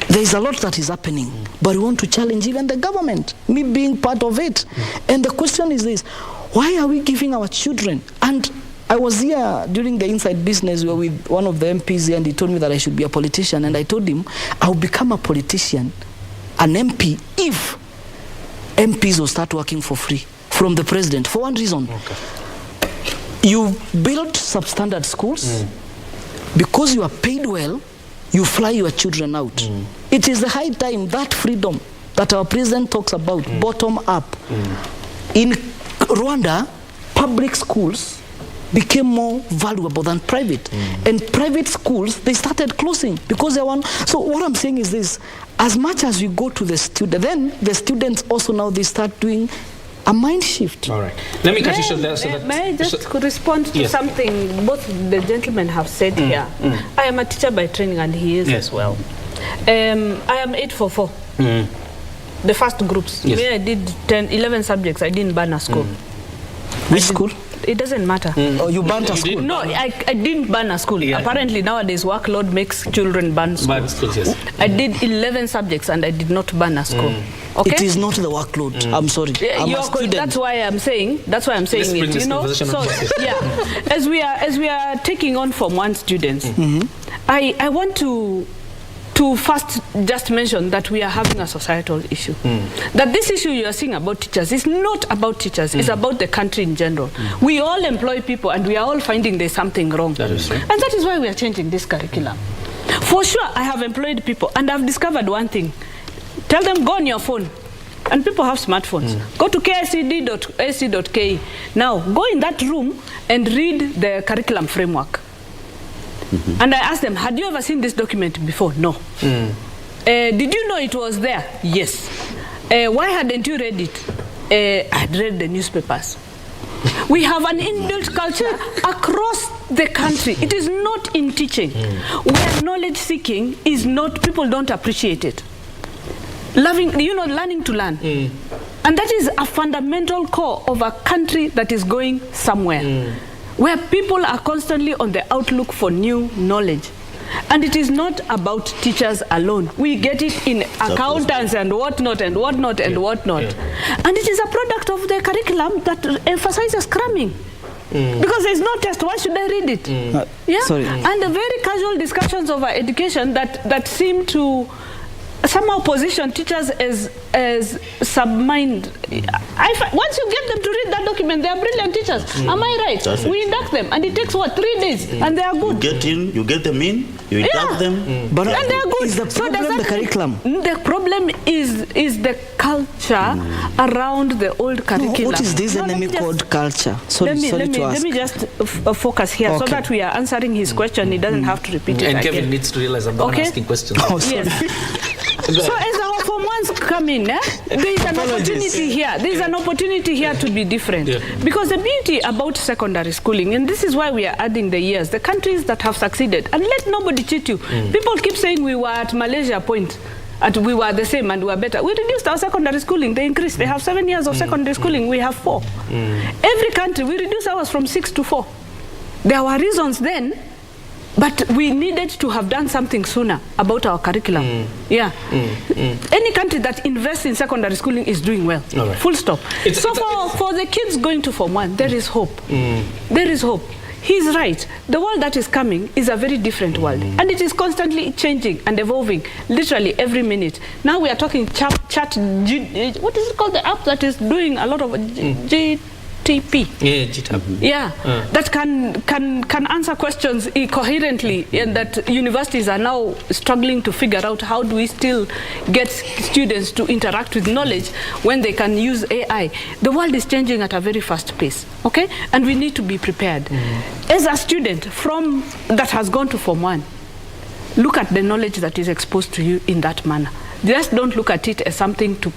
There is a lot that is happening, but we want to challenge even the government, me being part of it. And the question is this: why are we giving our children? And I was here during the Inside Business, we were with one of the MPs here, and he told me that I should be a politician. And I told him I'll become a politician, an MP, if MPs will start working for free from the president, for one reason. You build substandard schools, because you are paid well, you fly your children out. It is the high time that freedom that our president talks about, bottom up. In Rwanda, public schools became more valuable than private. And private schools, they started closing because they want. So what I'm saying is this: as much as we go to the student, then the students also now they start doing a mind shift. All right. Let me cut you short there. May I just respond to something both the gentlemen have said here? I am a teacher by training, and he is as well. I am 844. The first groups. Me, I did 11 subjects. I didn't burn a school. Which school? It doesn't matter. Oh, you burnt a school? No, I didn't burn a school. Apparently nowadays workload makes children burn schools. I did 11 subjects and I did not burn a school. Okay? It is not the workload. I'm sorry. That's why I'm saying. That's why I'm saying it. You know. So as we are taking on Form 1 students, I want to first just mention that we are having a societal issue. That this issue you are seeing about teachers is not about teachers, it's about the country in general. We all employ people and we are all finding there's something wrong. That is right. And that is why we are changing this curriculum. For sure, I have employed people and I've discovered one thing. Tell them, go on your phone. And people have smartphones. Go to kicd.ac.ke. Now, go in that room and read the curriculum framework. And I asked them, had you ever seen this document before? No. Did you know it was there? Yes. Why hadn't you read it? I had read the newspapers. We have an inbuilt culture across the country. It is not in teaching. Where knowledge seeking is not, people don't appreciate it. Learning to learn. And that is a fundamental core of a country that is going somewhere. Where people are constantly on the outlook for new knowledge. And it is not about teachers alone. We get it in accountants and whatnot and whatnot and whatnot. And it is a product of the curriculum that emphasizes cramming. Because there's no test, why should I read it? Sorry. And the very casual discussions of our education that seem to somehow position teachers as submind. Once you get them to read that document, they are brilliant teachers. Am I right? We induct them, and it takes what, 3 days, and they are good. You get them in, you induct them, and they are good. Is the problem the curriculum? The problem is the culture around the old curriculum. What is this enemy called culture? Let me just focus here so that we are answering his question. He doesn't have to repeat it and again. Kevin needs to realize I'm the one asking questions. So as our Form 1s come in, there is an opportunity here. There is an opportunity here to be different. Because the beauty about secondary schooling, and this is why we are adding the years, the countries that have succeeded, and let nobody cheat you. People keep saying we were at Malaysia point, we were the same and we were better. We reduced our secondary schooling, they increased. They have 7 years of secondary schooling, we have 4. Every country, we reduced ours from 6 to 4. There were reasons then But we needed to have done something sooner about our curriculum. Any country that invests in secondary schooling is doing well. Right. Full stop. For the kids going to Form 1, there is hope. There is hope. He's right. The world that is coming is a very different world. And it is constantly changing and evolving, literally every minute. Now we are talking what is it called? The app that is doing a lot of GTP. Yeah, GTP. Yeah, that can answer questions coherently, and that universities are now struggling to figure out how do we still get students to interact with knowledge when they can use AI. The world is changing at a very fast pace, okay? And we need to be prepared. As a student that has gone to Form 1, look at the knowledge that is exposed to you in that manner. Just don't look at it as something to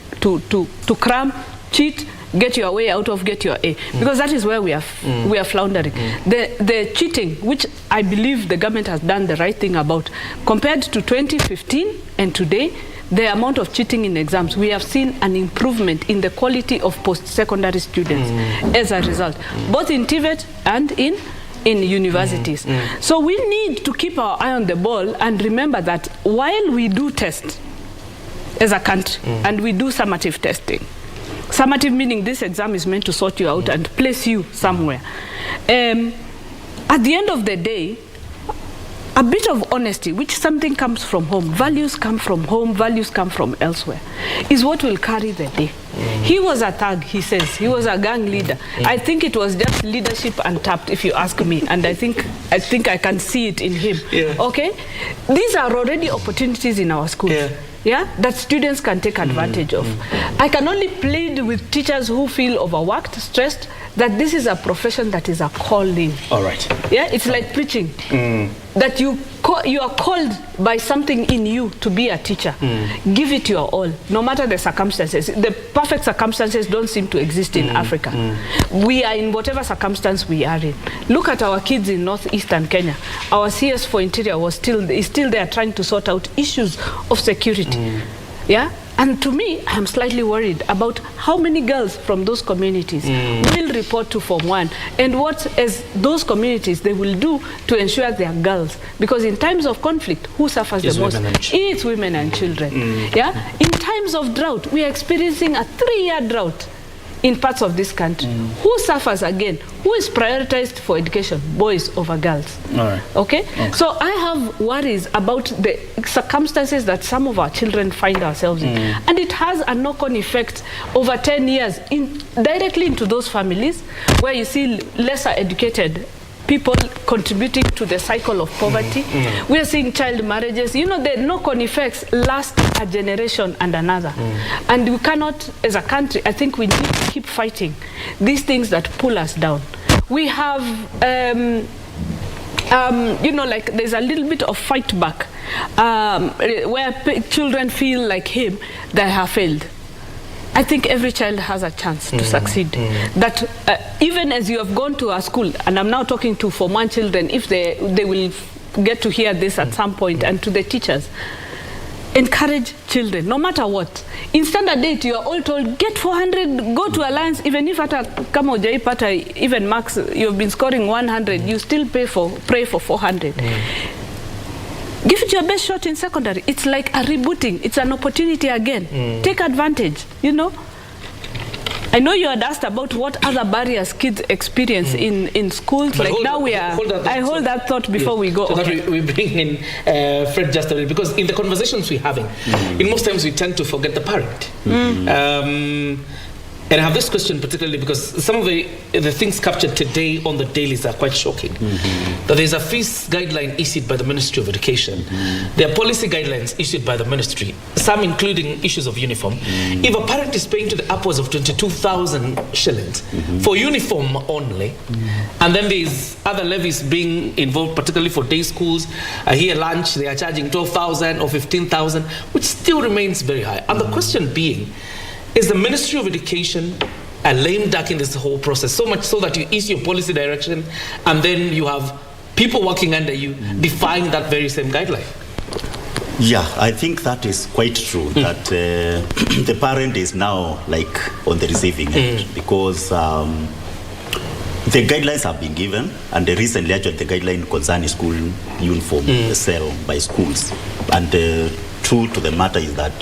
cram, cheat, get your way out of, get your A, because that is where we are floundering. The cheating, which I believe the government has done the right thing about, compared to 2015 and today, the amount of cheating in exams, we have seen an improvement in the quality of post-secondary students as a result, both in TVET and in universities. So we need to keep our eye on the ball and remember that while we do test as a country and we do summative testing, summative meaning this exam is meant to sort you out and place you somewhere. At the end of the day, a bit of honesty, which something comes from home, values come from home, values come from elsewhere, is what will carry the day. He was a thug, he says. He was a gang leader. I think it was just leadership untapped, if you ask me, and I think I can see it in him. Okay? These are already opportunities in our schools. That students can take advantage of. I can only plead with teachers who feel overworked, stressed, that this is a profession that is a calling. All right. It's like preaching. That you are called by something in you to be a teacher. Give it your all, no matter the circumstances. The perfect circumstances don't seem to exist in Africa. We are in whatever circumstance we are in. Look at our kids in northeastern Kenya. Our CS for Interior is still there trying to sort out issues of security. And to me, I'm slightly worried about how many girls from those communities will report to Form 1 and what, as those communities, they will do to ensure they are girls. Because in times of conflict, who suffers the most? It's women and children. In times of drought, we are experiencing a 3-year drought in parts of this country. Who suffers again? Who is prioritized for education? Boys over girls. Okay? So I have worries about the circumstances that some of our children find ourselves in. And it has a knock-on effect over 10 years directly into those families where you see lesser educated people contributing to the cycle of poverty. We are seeing child marriages. You know, the knock-on effects last a generation and another. And we cannot, as a country, I think we need to keep fighting these things that pull us down. We have, you know, like there's a little bit of fight back where children feel like him, they have failed. I think every child has a chance to succeed. That even as you have gone to a school, and I'm now talking to Form 1 children, if they will get to hear this at some point, and to the teachers, encourage children, no matter what. In standard 8, you are all told, get 400, go to Alliance, even if kama hujaipata even marks, you've been scoring 100, you still pray for 400. Give it your best shot in secondary. It's like a rebooting. It's an opportunity again. Take advantage, you know. I know you had asked about what other barriers kids experience in schools. But like now I hold that thought before we go. So that we bring in Fred just a little, because in the conversations we're having, in most times we tend to forget the parent. And I have this question particularly because some of the things captured today on the dailies are quite shocking. That there's a fees guideline issued by the Ministry of Education. There are policy guidelines issued by the ministry, some including issues of uniform. If a parent is paying to the upwards of 22,000 shillings for uniform only, and then there's other levies being involved, particularly for day schools, here lunch, they are charging 12,000 or 15,000, which still remains very high. And the question being, is the Ministry of Education a lame duck in this whole process? So much so that you issue your policy direction and then you have people working under you defying that very same guideline. Yeah, I think that is quite true, that the parent is now like on the receiving end, because the The guidelines have been given, and recently actually the guideline concerning school uniform sale by schools. And true to the matter is that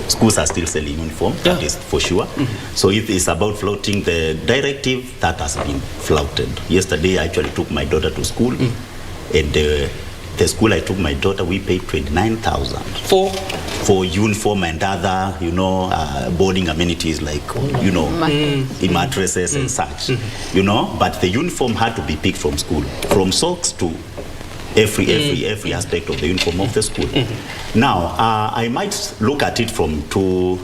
schools are still selling uniform, that is for sure. So it is about flouting the directive that has been flouted. Yesterday I actually took my daughter to school, and the school I took my daughter, we paid 29,000 for uniform and other, boarding amenities like, mattresses and such, But the uniform had to be picked from school, from socks to every aspect of the uniform of the school. Now, I might look at it from two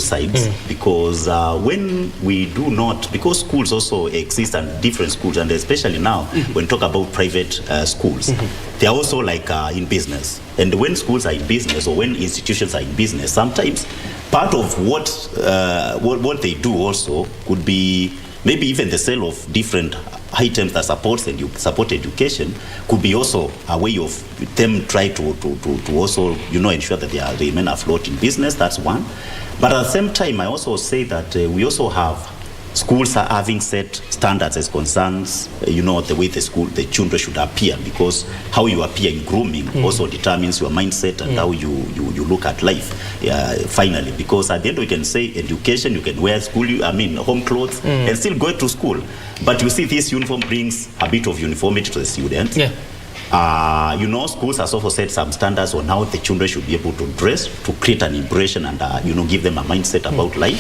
sides, because when we do not, because schools also exist and different schools, and especially now when we talk about private schools, they are also like in business. And when schools are in business, or when institutions are in business, sometimes part of what they do also could be maybe even the sale of different items that support education could be also a way of them try to also ensure that they remain afloat in business. That's one. But at the same time, I also say that we also have schools are having set standards as concerns the way the children should appear, because how you appear in grooming also determines your mindset and how you look at life finally, because at the end we can say education, you can wear home clothes and still go to school, but you see this uniform brings a bit of uniformity to the students. Schools have also set some standards on how the children should be able to dress to create an impression and give them a mindset about life.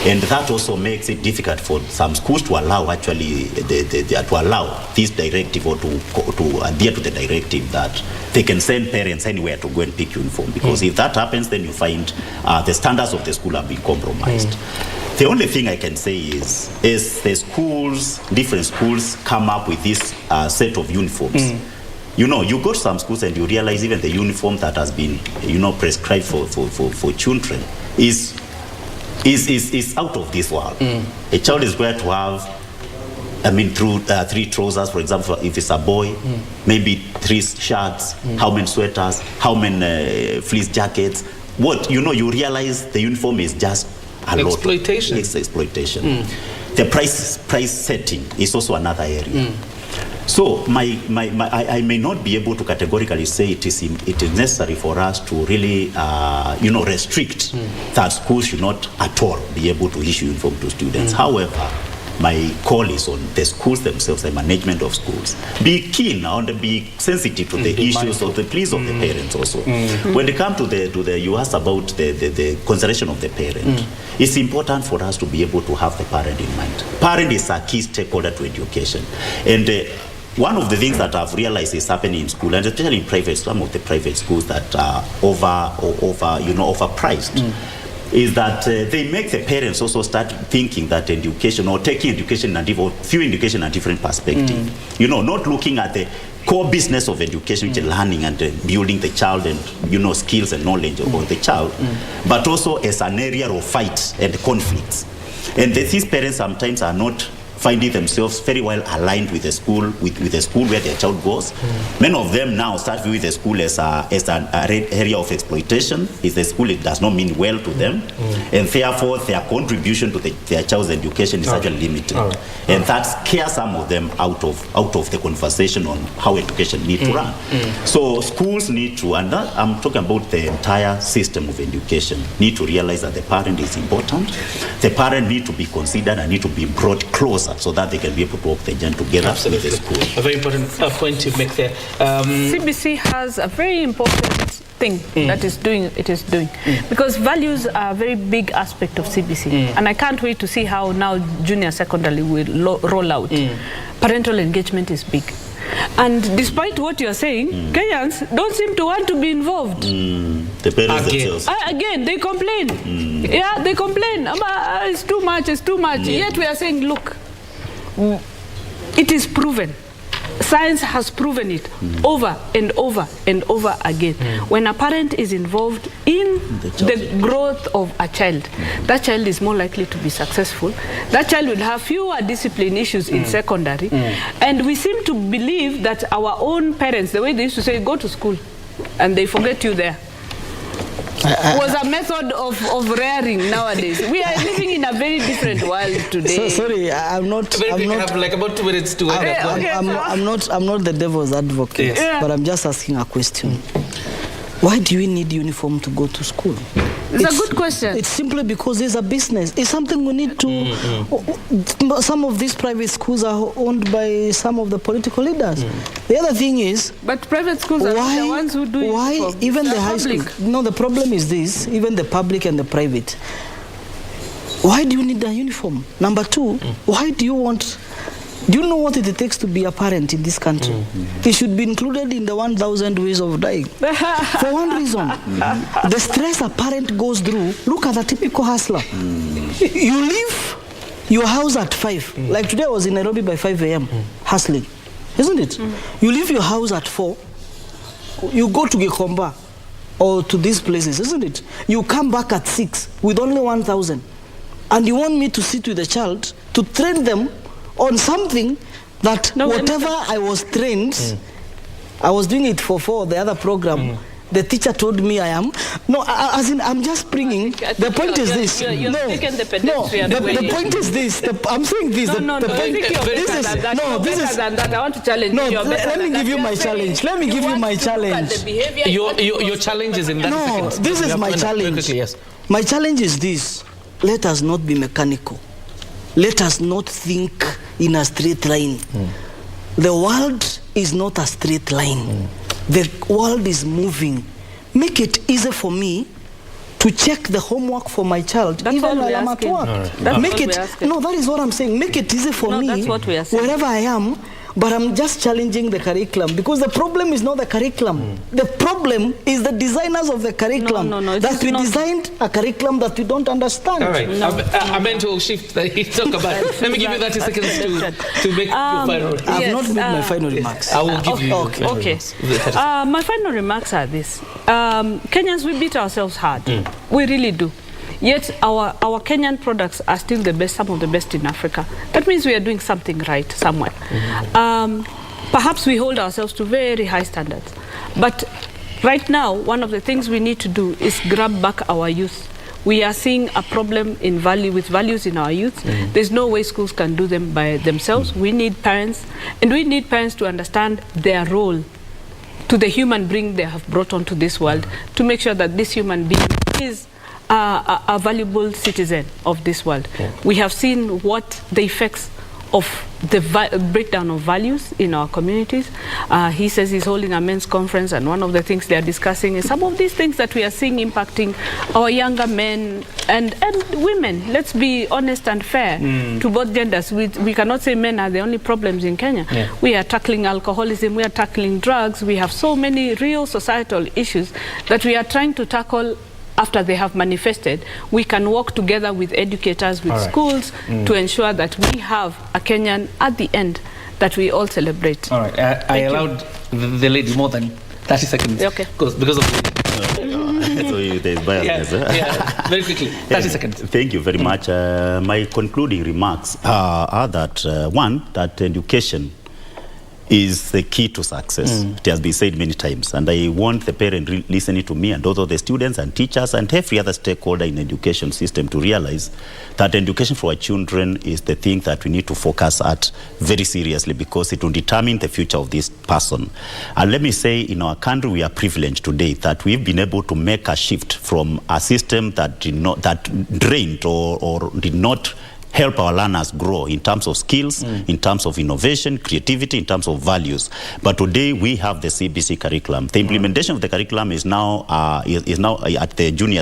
And that also makes it difficult for some schools to allow to allow this directive, or to adhere to the directive that they can send parents anywhere to go and pick uniform, because if that happens, then you find the standards of the school have been compromised. The only thing I can say is the schools, different schools come up with this set of uniforms. You go to some schools and you realize even the uniform that has been, prescribed for children is out of this world. A child is going to have, three trousers, for example, if it's a boy, maybe 3 shirts, how many sweaters, how many fleece jackets. You realize the uniform is just a lot. Exploitation. It's exploitation. The price setting is also another area. So I may not be able to categorically say it is necessary for us to really restrict that schools should not at all be able to issue uniform to students. However, my call is on the schools themselves, the management of schools. Be keen and be sensitive to the issues of the pleas of the parents also. When they come to the you asked about the consideration of the parent. It's important for us to be able to have the parent in mind. Parent is a key stakeholder to education. And one of the things that I've realized is happening in school, and especially in some of the private schools that are overpriced, is that they make the parents also start thinking that education, or taking education and viewing education in a different perspective. Not looking at the core business of education, which is learning and building the child and skills and knowledge about the child, but also as an area of fight and conflicts. And these parents sometimes are not finding themselves very well aligned with the school, with the school where their child goes. Many of them now start viewing the school as an area of exploitation. If the school, it does not mean well to them, and therefore their contribution to their child's education is actually limited. And that scares some of them out of the conversation on how education needs to run. So schools need to, and that, I'm talking about the entire system of education, need to realize that the parent is important. The parent need to be considered and need to be brought closer, so that they can be able to walk the journey together with the school. A very important point to make there. CBC has a very important thing that is doing, because values are a very big aspect of CBC, and I can't wait to see how now junior secondary will roll out. Parental engagement is big. And despite what you're saying, Kenyans don't seem to want to be involved. The parents themselves. Again, they complain. Yeah, they complain. It's too much, it's too much. Yet we are saying, look, it is proven. Science has proven it over and over and over again. When a parent is involved in the growth of a child, that child is more likely to be successful. That child will have fewer discipline issues in secondary. And we seem to believe that our own parents, the way they used to say, go to school, and they forget you there. was a method of rearing nowadays. We are living in a very different world today. Sorry, I'm not. We have like about 2 minutes to I'm not the devil's advocate, but I'm just asking a question. Why do we need uniform to go to school? It's a good question. It's simply because it's a business. It's something we need to... Some of these private schools are owned by some of the political leaders. The other thing is... But private schools are the ones who do why uniform. Even the high school... No, the problem is this, even the public and the private. Why do you need a uniform? Number 2, why do you want... Do you know what it takes to be a parent in this country? It should be included in the 1,000 ways of dying. For one reason, the stress a parent goes through. Look at the typical hustler. You leave your house at 5. Like today I was in Nairobi by 5 a.m. hustling. Isn't it? You leave your house at 4. You go to Gikomba or to these places, isn't it? You come back at 6 with only 1,000. And you want me to sit with the child to train them on something that whatever I was trained, I was doing it for the other program. The teacher told me I am. No, as in, I'm just bringing. The point is this. You're taking the pedestrian way. The point is this. I'm saying this. I want to challenge you. Let me give you my challenge. Let me give you my challenge. Your challenge is in that. No, this is my challenge. Yes. My challenge is this. Let us not be mechanical. Let us not think in a straight line. The world is not a straight line. The world is moving. Make it easy for me to check the homework for my child, that's even while I'm at work. Make it. No, that is what I'm saying. Make it easy for me that's what we are saying. wherever I am. But I'm just challenging the curriculum, because the problem is not the curriculum. The problem is the designers of the curriculum. That we designed a curriculum that we don't understand. All right. I meant to shift the talk about. Let me give you 30 seconds to make your final. I've not made my final remarks. I will give you. Okay. My final remarks are this: Kenyans, we beat ourselves hard. We really do. Yet our Kenyan products are still the best, some of the best in Africa. That means we are doing something right somewhere. Perhaps we hold ourselves to very high standards. But right now, one of the things we need to do is grab back our youth. We are seeing a problem with values in our youth. There's no way schools can do them by themselves. We need parents, and we need parents to understand their role to the human being they have brought onto this world, to make sure that this human being is a valuable citizen of this world. We have seen what the effects of the breakdown of values in our communities. He says he's holding a men's conference, and one of the things they are discussing is some of these things that we are seeing impacting our younger men and women. Let's be honest and fair to both genders. We cannot say men are the only problems in Kenya. We are tackling alcoholism, we are tackling drugs, we have so many real societal issues that we are trying to tackle. After they have manifested, we can work together with educators, with schools, to ensure that we have a Kenyan at the end that we all celebrate. All right. I allowed the lady more than 30 seconds. Okay. Because of So there's biasness. Very quickly, 30 seconds. Thank you very much. My concluding remarks are that, one, that education is the key to success. It has been said many times, and I want the parent listening to me, and also the students and teachers and every other stakeholder in the education system to realize that education for our children is the thing that we need to focus at very seriously, because it will determine the future of this person. And let me say, in our country, we are privileged today that we've been able to make a shift from a system that drained or did not help our learners grow in terms of skills, in terms of innovation, creativity, in terms of values. But today we have the CBC curriculum. The implementation of the curriculum is now at the junior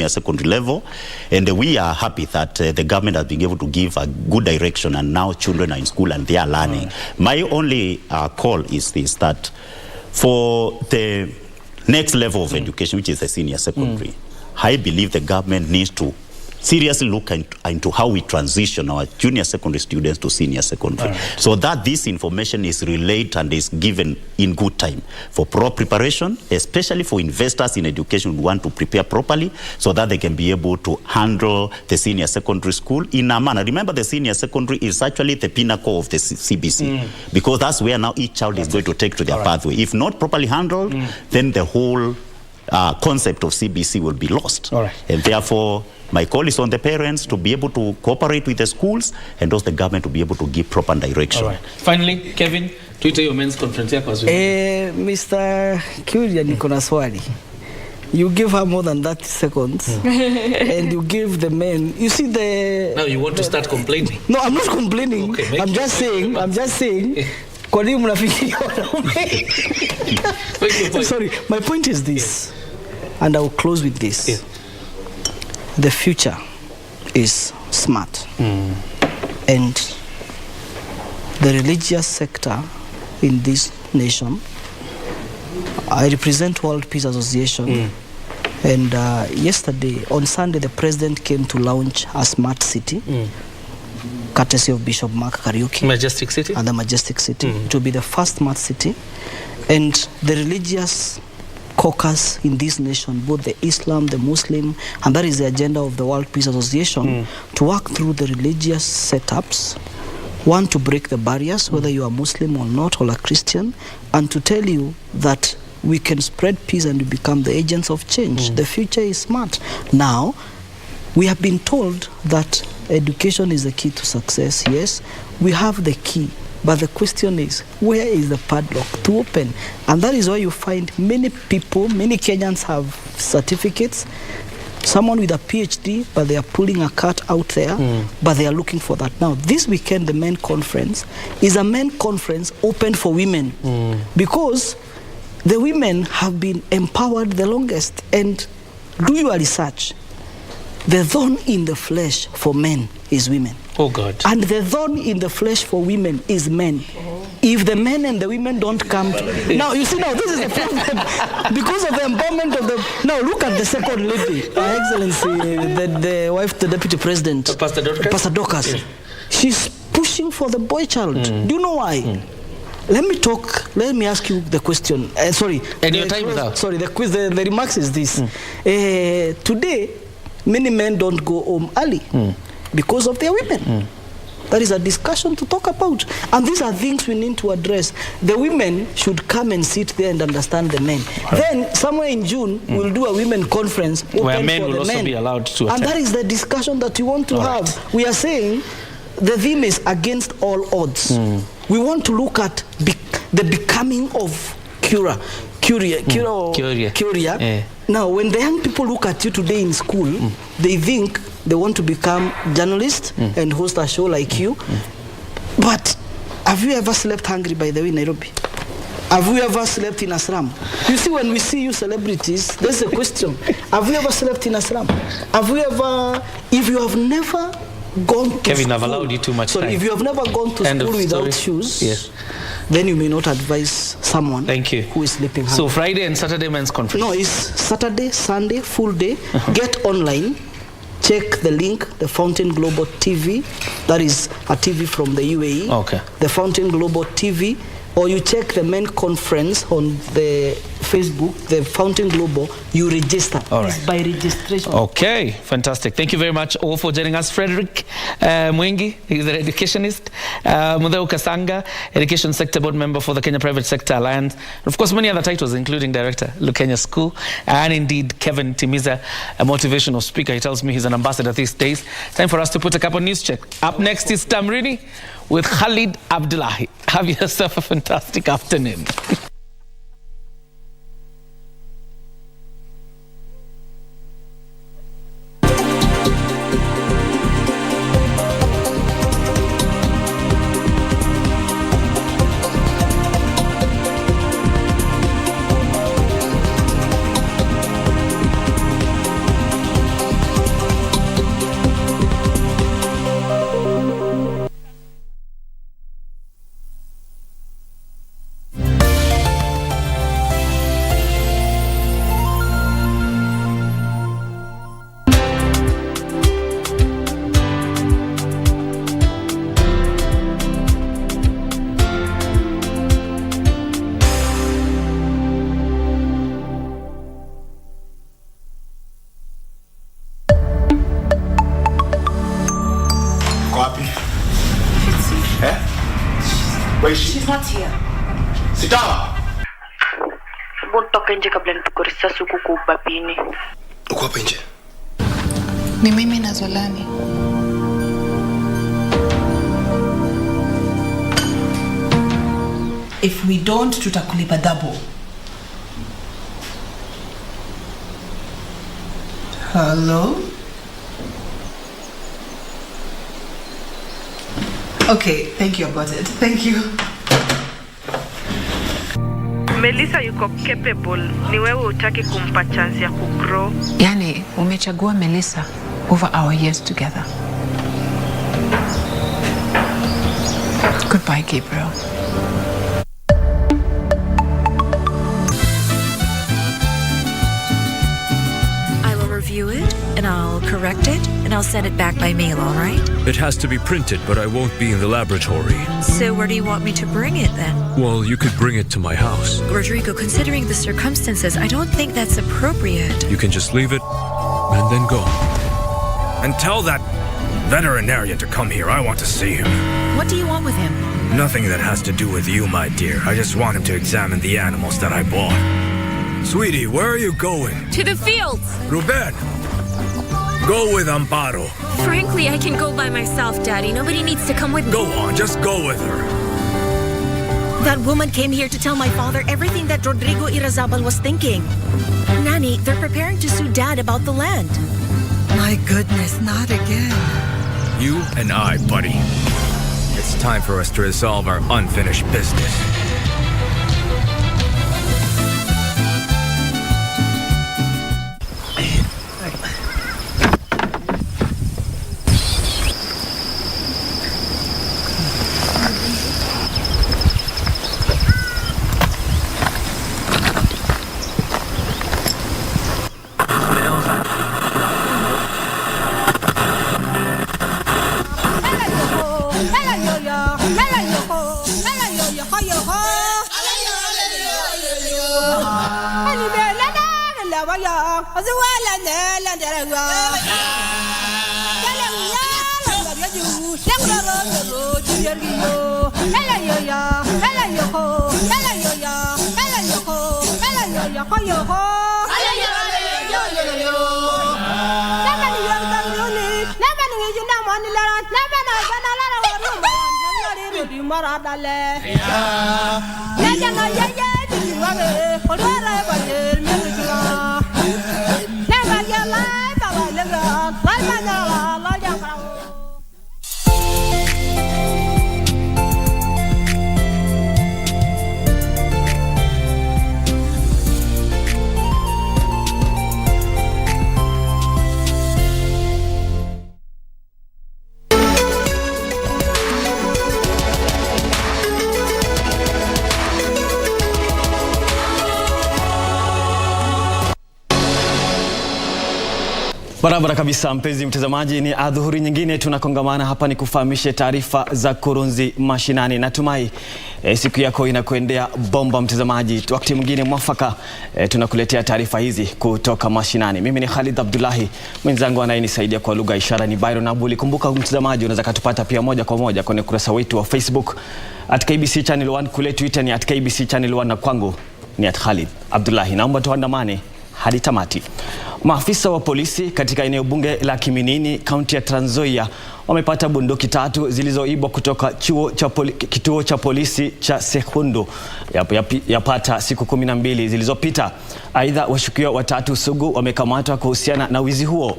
secondary level, and we are happy that the government has been able to give a good direction, and now children are in school and they are learning. My only call is this, that for the next level of education, which is the senior secondary, I believe the government needs to seriously look into how we transition our junior secondary students to senior secondary, so that this information is relayed and is given in good time for preparation, especially for investors in education who want to prepare properly so that they can be able to handle the senior secondary school in a manner. Remember, the senior secondary is actually the pinnacle of the CBC, because that's where now each child is going to take to their pathway. If not properly handled, then the whole concept of CBC will be lost. All right. And therefore, my call is on the parents to be able to cooperate with the schools and also the government to be able to give proper direction. All right. Finally, Kevin, Twitter your men's conference here. Mr. Kuria, niko na swali. You give her more than 30 seconds and you give the men. You see the... Now you want to start complaining? No, I'm not complaining. Okay, I'm just saying. Kwa nini mnafikiria wanaume? Sorry, my point is this, and I will close with this. Yeah. The future is smart. And the religious sector in this nation, I represent World Peace Association, and yesterday, on Sunday, the president came to launch a smart city, courtesy of Bishop Mark Kariuki. Majestic City? And the Majestic City. To be the first smart city. And the religious caucus in this nation, both the Islam, the Muslim, and that is the agenda of the World Peace Association, to work through the religious setups. One, to break the barriers, whether you are Muslim or not, or a Christian, and to tell you that we can spread peace and become the agents of change. The future is smart. Now, we have been told that education is the key to success. Yes, we have the key. But the question is, where is the padlock to open? And that is why you find many people, many Kenyans have certificates, someone with a PhD, but they are pulling a cart out there, but they are looking for that. Now, this weekend, the men conference is a men conference open for women because the women have been empowered the longest. And do your research. The thorn in the flesh for men is women. Oh God. And the thorn in the flesh for women is men. If the men and the women don't come to... Now, you see, now, this is the problem. Because of the empowerment of the... Now, look at the second lady, Her Excellency, the wife, the Deputy President. Pastor Dorcas? Pastor Dorcas. Yeah. She's pushing for the boy child. Do you know why? Let me ask you the question. Sorry. And your time is out. Sorry, the remarks is this. Today, many men don't go home early because of their women. That is a discussion to talk about. And these are things we need to address. The women should come and sit there and understand the men. Then, somewhere in June, we'll do a women conference where men will also be allowed to attend. And that is the discussion that we want to have. Right. We are saying the theme is against all odds. We want to look at the becoming of Curia. Now, when the young people look at you today in school, they think they want to become journalists and host a show like you. But have you ever slept hungry, by the way, in Nairobi? Have you ever slept in a slum? You see, when we see you celebrities, there's a question. Have you ever slept in a slum? Have you ever, if you have never gone to Kevin, school, I've allowed you too much time. If you have never gone to school without shoes, then you may not advise someone who is sleeping hungry. So Friday and Saturday men's conference? No, it's Saturday, Sunday, full day. Get online. Check the link, the Fountain Global TV. That is a TV from the UAE. Okay. The Fountain Global TV. Or you check the main conference on the Facebook, the Fountain Global, you register. All right. It's by registration. Okay, fantastic. Thank you very much all for joining us. Frederick Mwengi, he's an educationist. Mudheu Kasanga, Education Sector Board Member for the Kenya Private Sector Alliance. And of course, many other titles, including Director, Lukenya School. And indeed, Kevin Timiza, a motivational speaker. He tells me he's an ambassador these days. Time for us to put a couple news check. Up next is Tamrini with Khalid Abdullahi. Have yourself a fantastic afternoon. Hebu nitoke nje kabla nipigwe risasi huku kwa ubabini. Uko hapa nje? Ni mimi na Zolani. If we don't, tutakulipa double. Hello? Okay, thank you about it. Thank you. Melissa yuko capable. Ni wewe utaki kumpa chance ya kugrow. Yani, umechagua Melissa over our years together. Goodbye, Gabriel. I will review it, and I'll correct it, and I'll send it back by mail, all right? It has to be printed, but I won't be in the laboratory. So where do you want me to bring it, then? Well, you could bring it to my house. Rodrigo, considering the circumstances, I don't think that's appropriate. You can just leave it, and then go. And tell that veterinarian to come here. I want to see him. What do you want with him? Nothing that has to do with you, my dear. I just want him to examine the animals that I bought. Sweetie, where are you going? To the fields. Ruben, go with Amparo. Frankly, I can go by myself, Daddy. Nobody needs to come with me. Go on, just go with her. That woman came here to tell my father everything that Rodrigo Irazabal was thinking. Nanny, they're preparing to sue Dad about the land. My goodness, not again. You and I, buddy. It's time for us to resolve our unfinished business. Barabara kabisa mpenzi mtazamaji, ni adhuhuri nyingine tunakongamana hapa ni kufahamisha taarifa za Kurunzi Mashinani. Natumai siku yako inakuendea bomba mtazamaji. Wakati mwingine mwafaka tunakuletea taarifa hizi kutoka Mashinani. Mimi ni Khalid Abdullahi, mwenzangu anayenisaidia kwa lugha ishara ni Byron Abuli. Kumbuka mtazamaji, unaweza kutupata pia moja kwa moja kwenye ukurasa wetu wa Facebook @KBC Channel 1, kule Twitter ni @KBC Channel 1 na kwangu ni @Khalid Abdullahi. Naomba tuandamane hadi tamati. Maafisa wa polisi katika eneo bunge la Kiminini, kaunti ya Trans Nzoia, wamepata bunduki 3 zilizoibwa kutoka kituo cha polisi cha Sekundu yapata siku 12 zilizopita. Aidha, washukiwa 3 sugu wamekamatwa kuhusiana na wizi huo.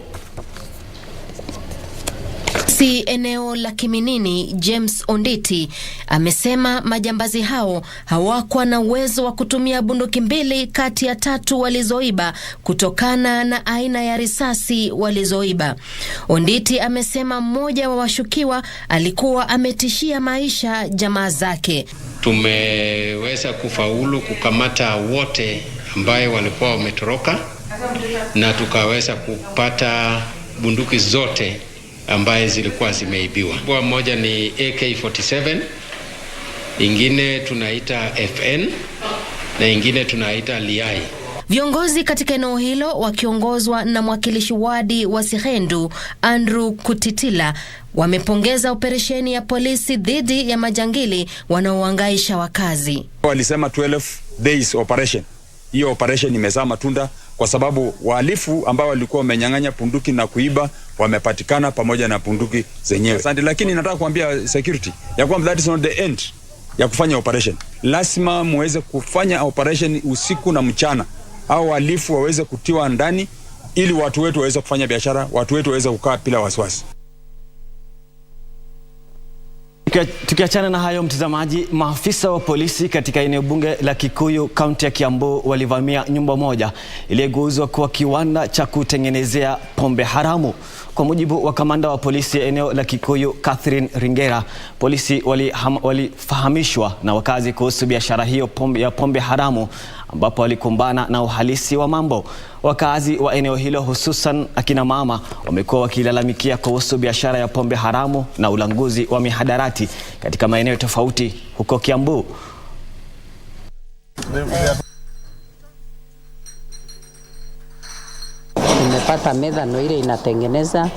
Si eneo la Kiminini, James Onditi amesema majambazi hao hawakuwa na uwezo wa kutumia bunduki 2 kati ya 3 walizoiba kutokana na aina ya risasi walizoiba. Onditi amesema mmoja wa washukiwa alikuwa ametishia maisha jamaa zake. Tumeweza kufaulu kukamata wote ambaye walikuwa wametoroka na tukaweza kupata bunduki zote ambaye zilikuwa zimeibiwa. Kwa moja ni AK-47, ingine tunaita FN na ingine tunaita Liai. Viongozi katika eneo hilo wakiongozwa na mwakilishi wadi wa Sihendu Andrew Kutitila wamepongeza operesheni ya polisi dhidi ya majangili wanaohangaisha wakazi. Walisema 12 days operation hiyo operation imezaa matunda kwa sababu wahalifu ambao walikuwa wamenyang'anya bunduki na kuiba wamepatikana pamoja na bunduki zenyewe. Asante, lakini nataka kuambia security ya kwamba that is not the end ya kufanya operation. Lazima muweze kufanya operation usiku na mchana, au wahalifu waweze kutiwa ndani ili watu wetu waweze kufanya biashara, watu wetu waweze kukaa bila wasiwasi. Tukiachana na hayo mtazamaji, maafisa wa polisi katika eneo bunge la Kikuyu kaunti ya Kiambu walivamia nyumba moja iliyogeuzwa kuwa kiwanda cha kutengenezea pombe haramu. Kwa mujibu wa kamanda wa polisi eneo la Kikuyu Catherine Ringera, polisi walifahamishwa na wakazi kuhusu biashara hiyo ya pombe haramu, ambapo walikumbana na uhalisi wa mambo. Wakazi wa eneo hilo hususan akina mama wamekuwa wakilalamikia kuhusu biashara ya pombe haramu na ulanguzi wa mihadarati katika maeneo tofauti huko Kiambu. Tumepata methano ile inatengeneza,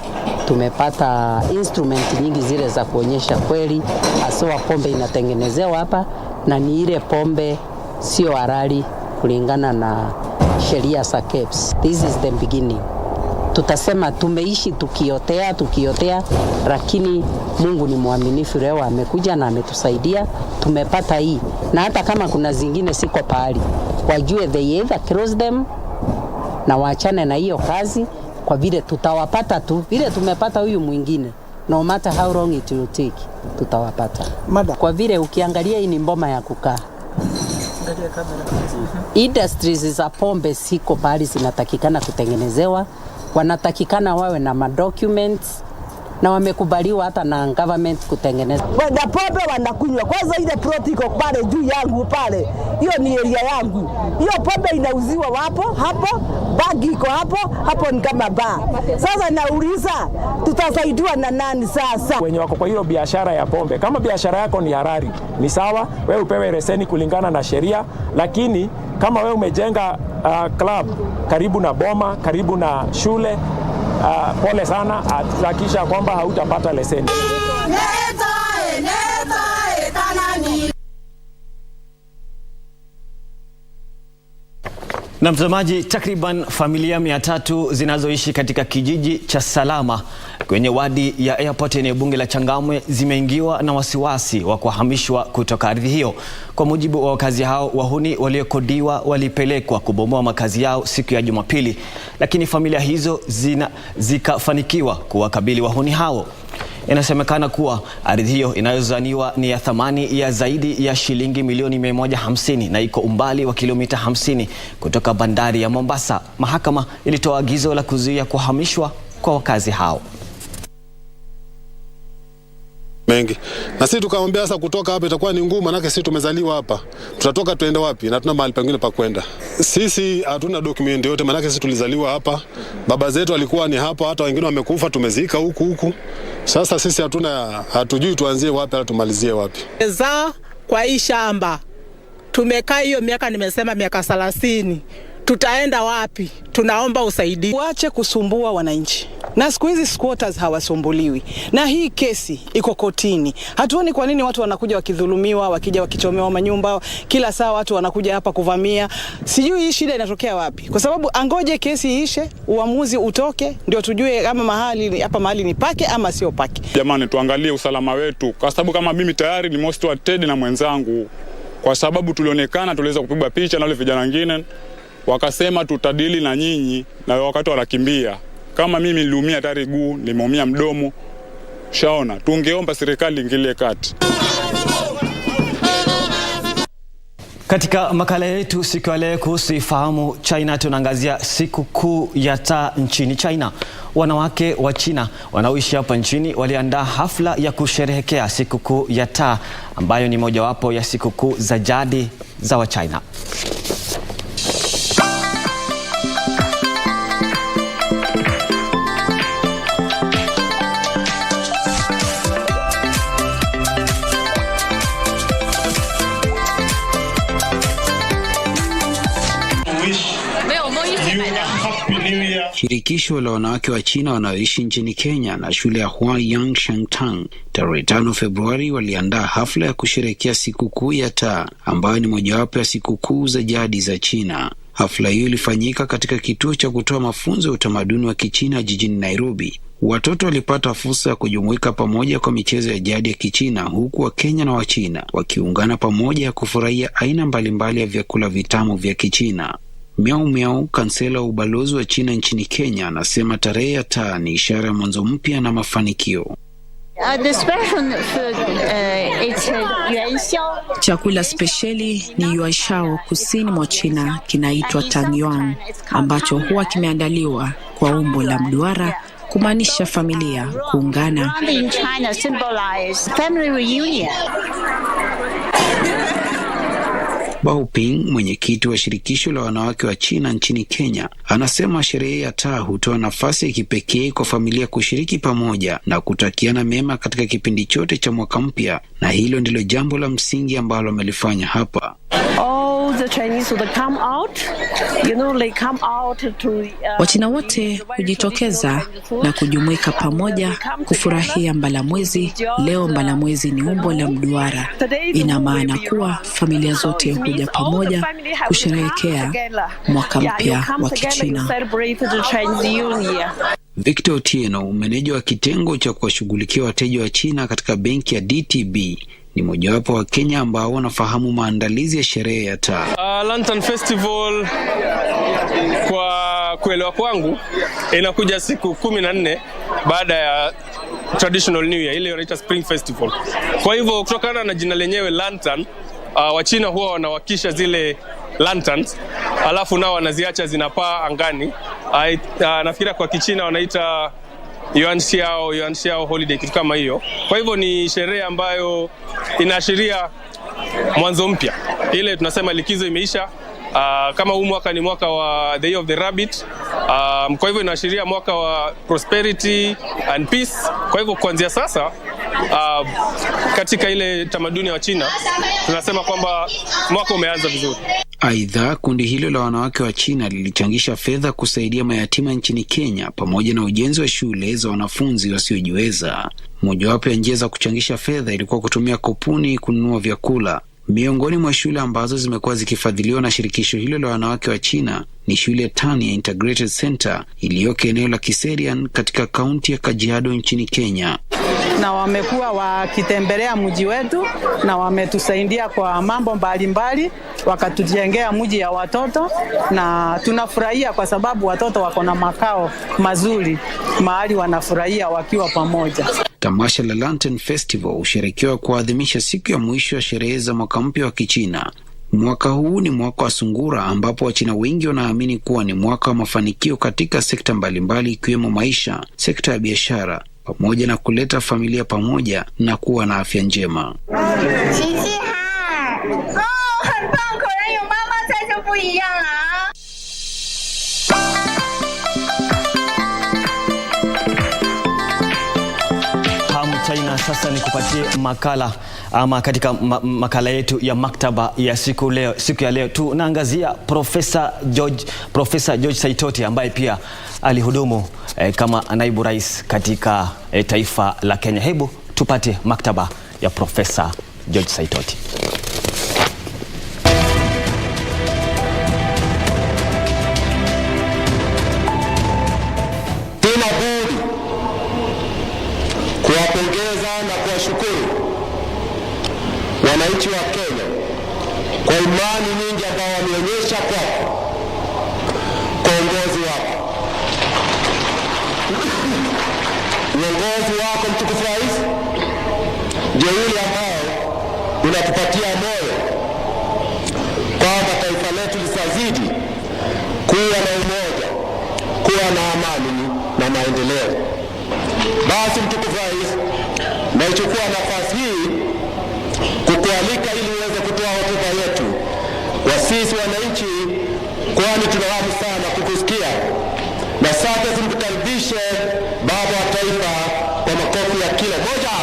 tumepata instrument nyingi zile za kuonyesha kweli haswa pombe inatengenezewa hapa na ni ile pombe sio halali kulingana na sheria za KBC. This is the beginning. Tutasema tumeishi tukiotea, lakini Mungu ni mwaminifu, leo amekuja na ametusaidia, tumepata hii. Na hata kama kuna zingine siko pahali, wajue they either close them na waachane na hiyo kazi, kwa vile tutawapata tu vile tumepata huyu mwingine. No matter how long it will take, tutawapata. Kwa vile ukiangalia hii ni mboma ya kukaa. Industries za pombe siko pahali zinatakikana kutengenezewa, wanatakikana wawe na madocuments na wamekubaliwa hata na government kutengeneza. Wenda pombe wanakunywa, kwanza ile plot iko pale juu yangu pale, hiyo ni area yangu. Hiyo pombe inauziwa hapo, bagi iko hapo ni kama bar. Sasa nauliza tutasaidiwa na nani sasa? Wenye wako kwa hiyo biashara ya pombe, kama biashara yako ni halali, ni sawa, wewe upewe leseni kulingana na sheria, lakini kama wewe umejenga club karibu na boma, karibu na shule, pole sana, hakikisha kwamba hautapata leseni. Na mtazamaji, takriban familia 300 zinazoishi katika kijiji cha Salama kwenye wadi ya Airport eneo bunge la Changamwe zimeingiwa na wasiwasi wa kuhamishwa kutoka ardhi hiyo. Kwa mujibu wa wakazi hao, wahuni waliokodiwa walipelekwa kubomoa makazi yao siku ya Jumapili, lakini familia hizo zikafanikiwa kuwakabili wahuni hao. Inasemekana kuwa ardhi hiyo inayozaniwa ni ya thamani ya zaidi ya shilingi milioni 150 na iko umbali wa kilomita 50 kutoka bandari ya Mombasa. Mahakama ilitoa agizo la kuzuia kuhamishwa kwa wakazi hao. Mengi. Na sisi tukamwambia sasa kutoka hapa itakuwa ni ngumu, manake sisi tumezaliwa hapa. Tutatoka tuende wapi? Na tuna mahali pengine pa kwenda. Sisi hatuna document yote, manake sisi tulizaliwa hapa. Baba zetu walikuwa ni hapa, hata wengine wamekufa, tumezika huku. Sasa sisi hatujui tuanzie wapi au tumalizie wapi. Kwa hii shamba tumekaa hiyo miaka, nimesema miaka 30. Tutaenda wapi? Tunaomba usaidizi. Waache kusumbua wananchi. Na siku hizi squatters hawasumbuliwi. Na hii kesi iko kotini. Hatuoni kwa nini watu wanakuja wakidhulumiwa, wakija wakichomewa manyumba, kila saa watu wanakuja hapa kuvamia. Sijui hii shida inatokea wapi. Kwa sababu angoje kesi iishe, uamuzi utoke, ndio tujue kama mahali ni pake ama sio pake. Jamani, tuangalie usalama wetu. Kwa sababu kama mimi tayari ni most wanted na mwenzangu. Kwa sababu tulionekana tuliweza kupigwa picha na wale vijana wengine. Wakasema tutadili na nyinyi, na wakati wanakimbia. Kama mimi niliumia tayari guu, nimeumia mdomo. Shaona, tungeomba serikali ingilie kati. Katika makala yetu siku ya leo kuhusu Ifahamu China, tunaangazia siku kuu ya taa nchini China. Wanawake wa China wanaoishi hapa nchini waliandaa hafla ya kusherehekea siku kuu ya taa, ambayo ni mojawapo ya siku kuu za jadi za Wachina. Shirikisho la wanawake wa China wanaoishi nchini Kenya na shule ya Huaiyang Shangtang tarehe 5 Februari waliandaa hafla ya kusherehekea sikukuu ya taa, ambayo ni mojawapo ya sikukuu za jadi za China. Hafla hiyo ilifanyika katika kituo cha kutoa mafunzo ya utamaduni wa Kichina jijini Nairobi. Watoto walipata fursa ya kujumuika pamoja kwa michezo ya jadi ya Kichina, huku Wakenya na Wachina wakiungana pamoja kufurahia aina mbalimbali ya vyakula vitamu vya Kichina. Miao Miao, kansela wa ubalozi wa China nchini Kenya, anasema tarehe ya taa ni ishara ya mwanzo mpya na mafanikio. Chakula spesheli ni yuanxiao kusini mwa China, kinaitwa tangyuan, ambacho huwa kimeandaliwa kwa umbo la mduara kumaanisha familia kuungana. Bao Ping, mwenyekiti wa shirikisho la wanawake wa China nchini Kenya, anasema sherehe ya taa hutoa nafasi ya kipekee kwa familia kushiriki pamoja na kutakiana mema katika kipindi chote cha mwaka mpya, na hilo ndilo jambo la msingi ambalo amelifanya hapa. Wachina wote hujitokeza na kujumuika pamoja kufurahia mbalamwezi. Leo mbalamwezi ni umbo la mduara. Ina maana kuwa familia zote huja pamoja kusherehekea mwaka mpya wa Kichina. Victor Otieno, meneja wa kitengo cha kuwashughulikia wateja wa China katika benki ya DTB, ni mojawapo wa Kenya ambao wanafahamu maandalizi ya sherehe ya taa. Lantern Festival kwa kuelewa kwangu inakuja siku 14 baada ya traditional new year, ile inaitwa Spring Festival. Kwa hivyo kutokana na jina lenyewe lantern, Wachina huwa wanawakisha zile lanterns, alafu nao wanaziacha zinapaa angani. Nafikiri kwa Kichina wanaita yuanxiao holiday, kitu kama hiyo. Kwa hivyo ni sherehe ambayo inaashiria mwanzo mpya. Ile tunasema likizo imeisha. Kama huu mwaka ni mwaka wa the year of the rabbit, kwa hivyo inaashiria mwaka wa prosperity and peace. Kwa hivyo kuanzia sasa, katika ile tamaduni wa China tunasema kwamba mwaka umeanza vizuri. Aidha, kundi hilo la wanawake wa China lilichangisha fedha kusaidia mayatima nchini Kenya pamoja na ujenzi wa shule za wanafunzi wasiojiweza. Mojawapo ya njia za kuchangisha fedha ilikuwa kutumia kupuni kununua vyakula. Miongoni mwa shule ambazo zimekuwa zikifadhiliwa na shirikisho hilo la wanawake wa China ni shule Tania Integrated Center iliyoko eneo la Kiserian katika kaunti ya Kajiado nchini Kenya. Na wamekuwa wakitembelea mji wetu na wametusaidia kwa mambo mbalimbali, wakatujengea mji ya watoto, na tunafurahia kwa sababu watoto wako na makao mazuri mahali wanafurahia wakiwa pamoja. Tamasha la Lantern Festival husherekewa kuadhimisha siku ya mwisho ya sherehe za mwaka mpya wa Kichina. Mwaka huu ni mwaka wa sungura, ambapo Wachina wengi wanaamini kuwa ni mwaka wa mafanikio katika sekta mbalimbali ikiwemo maisha, sekta ya biashara, pamoja na kuleta familia pamoja na kuwa na afya njema. China, sasa ni kupatie makala ama katika makala yetu ya maktaba ya siku ya leo tunaangazia Profesa George Saitoti ambaye pia alihudumu kama naibu rais katika taifa la Kenya. Hebu tupate maktaba ya Profesa George Saitoti. Kuwapongeza na kuwashukuru wananchi wa Kenya kwa imani nyingi ambao wameonyesha kwako, kwa uongozi wako. Uongozi wako mtukufu rais ndio ule ambao unatupatia moyo kwamba taifa letu litazidi kuwa na umoja, kuwa na amani na maendeleo. Basi mtukufu rais, naichukua nafasi hii kukualika ili uweze kutoa hotuba yetu wa sisi wananchi, kwani tuna hamu sana kukusikia. Na sasa tumkaribishe baba wa taifa kwa makofi ya kila moja.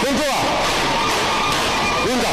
Fungua. Funga.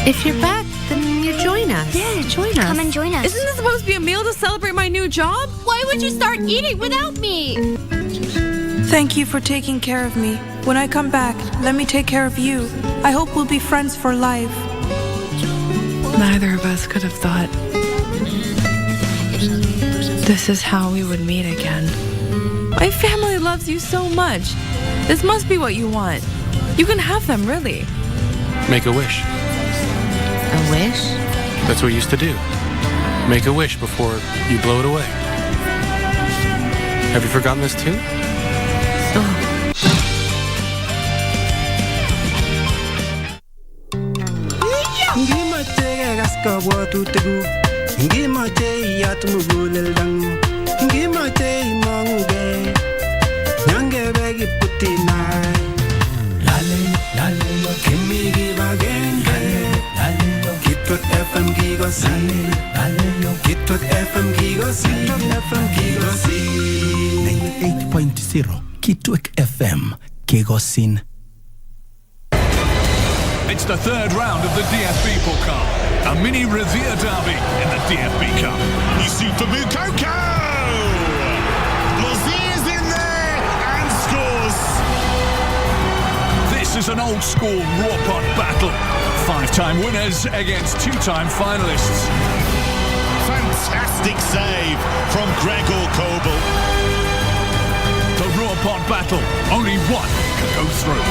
If you're back, then you join us. Yeah, join us. Come and join us. Isn't this supposed to be a meal to celebrate my new job? Why would you start eating without me? Thank you for taking care of me. When I come back, let me take care of you. I hope we'll be friends for life. Neither of us could have thought this is how we would meet again. My family loves you so much. This must be what you want. You can have them, really. Make a wish. A wish? That's what we used to do. Make a wish before you blow it away. Have you forgotten this too? Kitwek FM, Kegosin. It's the third round of the DFB Pokal, a mini Revere derby in the DFB Cup. Ici for Mukoko! Lozier's in there and scores! This is an old-school raw-pot battle. 5-time winners against 2-time finalists. Fantastic save from Gregor Kobel. The raw pot battle, only one can go through.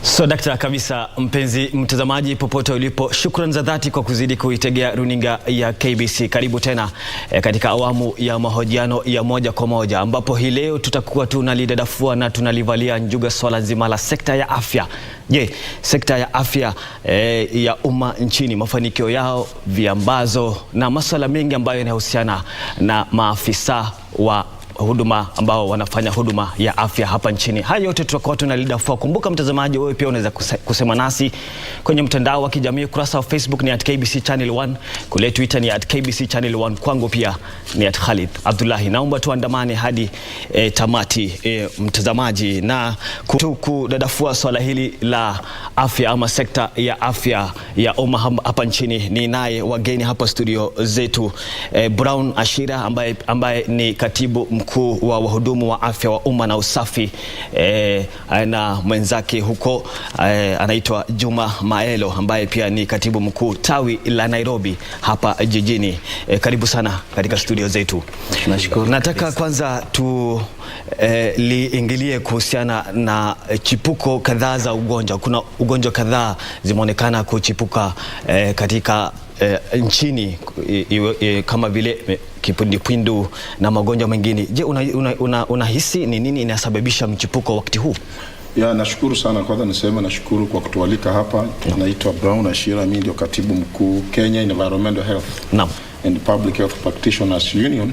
So dakta kabisa, mpenzi mtazamaji popote ulipo, shukrani za dhati kwa kuzidi kuitegea runinga ya KBC. Karibu tena katika awamu ya mahojiano ya moja kwa moja, ambapo hii leo tutakuwa tunalidadafua na tunalivalia njuga swala nzima la sekta ya afya. Je, sekta ya afya ya umma nchini, mafanikio yao, viambazo na masuala mengi ambayo yanahusiana na maafisa wa huduma ambao wanafanya huduma ya afya hapa nchini. Haya yote tutakuwa tunalidafua. Kumbuka mtazamaji, wewe pia unaweza kusema nasi kwenye mtandao wa kijamii. Kurasa wa Facebook ni @KBC Channel 1, kule Twitter ni @KBC Channel 1, kwangu pia ni @Khalid Abdullahi. Naomba tuandamane hadi tamati mtazamaji, na kudadafua swala hili la afya ama sekta ya afya ya umma hapa nchini. Ni naye wageni hapa studio zetu, Brown Ashira ambaye ni katibu mkuu wa wahudumu wa afya wa umma na usafi, na mwenzake huko anaitwa Juma Maelo ambaye pia ni katibu mkuu tawi la Nairobi hapa jijini. Karibu sana katika studio zetu. Nashukuru. Nataka kwanza liingilie kuhusiana na chipuko kadhaa za ugonjwa. Kuna ugonjwa kadhaa zimeonekana kuchipuka katika nchini, kama vile kipindupindu na magonjwa mengine. Je, unahisi ni nini inasababisha mchipuko wakati huu? Ya, nashukuru sana. Kwanza niseme nashukuru kwa kutualika hapa. Naitwa Brown Ashira, mimi ndio katibu mkuu Kenya Environmental Health and Public Health Practitioners Union.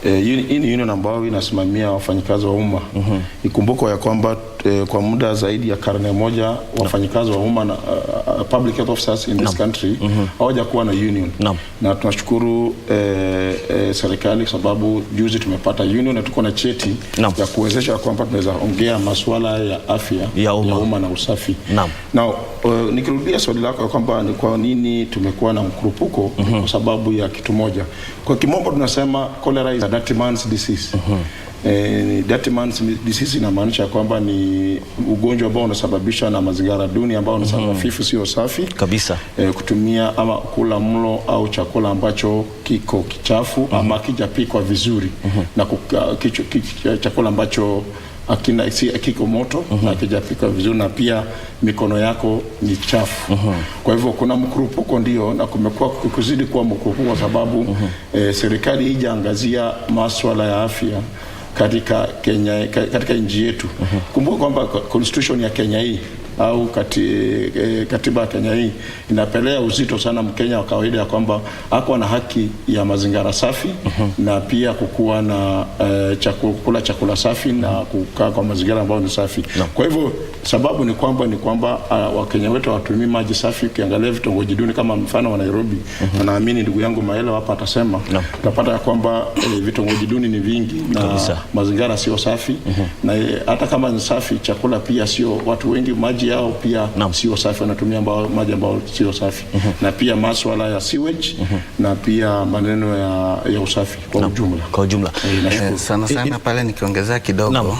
Hii ni union ambayo inasimamia wafanyikazi wa umma. Ikumbuko ya kwamba kwa muda zaidi ya karne moja wafanyikazi wa umma na public health officers in this country hawajakuwa na union. Na tunashukuru serikali sababu juzi tumepata union na tuko na cheti ya kuwezesha kwamba tunaweza ongea masuala ya afya ya umma na usafi. Na nikirudia swali lako kwamba ni kwa nini tumekuwa na mkurupuko, kwa sababu ya kitu moja. Kwa kimombo tunasema cholera is a dirty man's disease. Dirty man's disease inamaanisha kwamba ni ugonjwa ambao unasababishwa na mazingira duni ambao unasababisha sio safi kabisa, kutumia ama kula mlo au chakula ambacho kiko kichafu ama kijapikwa vizuri na chakula ambacho kiko moto na kijapikwa vizuri, na pia mikono yako ni chafu. Kwa hivyo kuna mkurupuko ndio, na kumekuwa kuzidi kuwa mkurupuko kwa sababu serikali haijaangazia masuala ya afya katika Kenya, katika nchi yetu. Kumbuka kwamba constitution ya Kenya hii au katiba ya Kenya hii inapelea uzito sana Mkenya wa kawaida ya kwamba hakuwa na haki ya mazingira safi na pia kukuwa na chakula safi na kukaa kwa mazingira ambayo ni safi. Kwa hivyo sababu ni kwamba Wakenya wetu hawatumii maji safi. Ukiangalia vitongoji duni kama mfano wa Nairobi, naamini ndugu yangu Maela hapa atasema, tutapata ya kwamba vitongoji duni ni vingi na mazingira sio safi, na hata kama ni safi chakula pia sio, watu wengi maji yao pia sio safi, wanatumia maji ambayo sio safi. Na pia masuala ya sewage na pia maneno ya usafi kwa ujumla. Sana pale nikiongezea kidogo,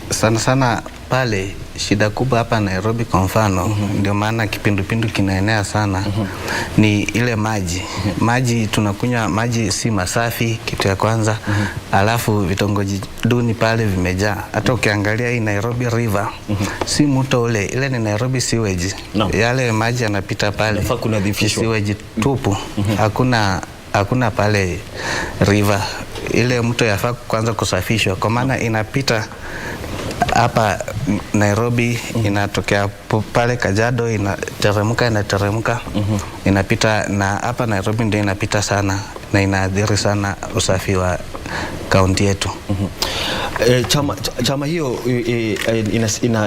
sana pale shida kubwa hapa Nairobi kwa mfano, ndio maana kipindupindu kinaenea sana, ni ile maji. Maji tunakunywa maji si masafi, kitu ya kwanza. Alafu vitongoji duni pale vimejaa. Hata ukiangalia hii Nairobi River, si mto ile ni Nairobi sewage. Yale maji yanapita pale, sewage tupu. Hakuna pale river. Ile mto yafaa kwanza kusafishwa, kwa maana inapita hapa Nairobi, inatokea pale Kajiado, inateremka inapita, na hapa Nairobi ndio inapita sana na inaathiri sana usafi wa kaunti yetu. Chama hiyo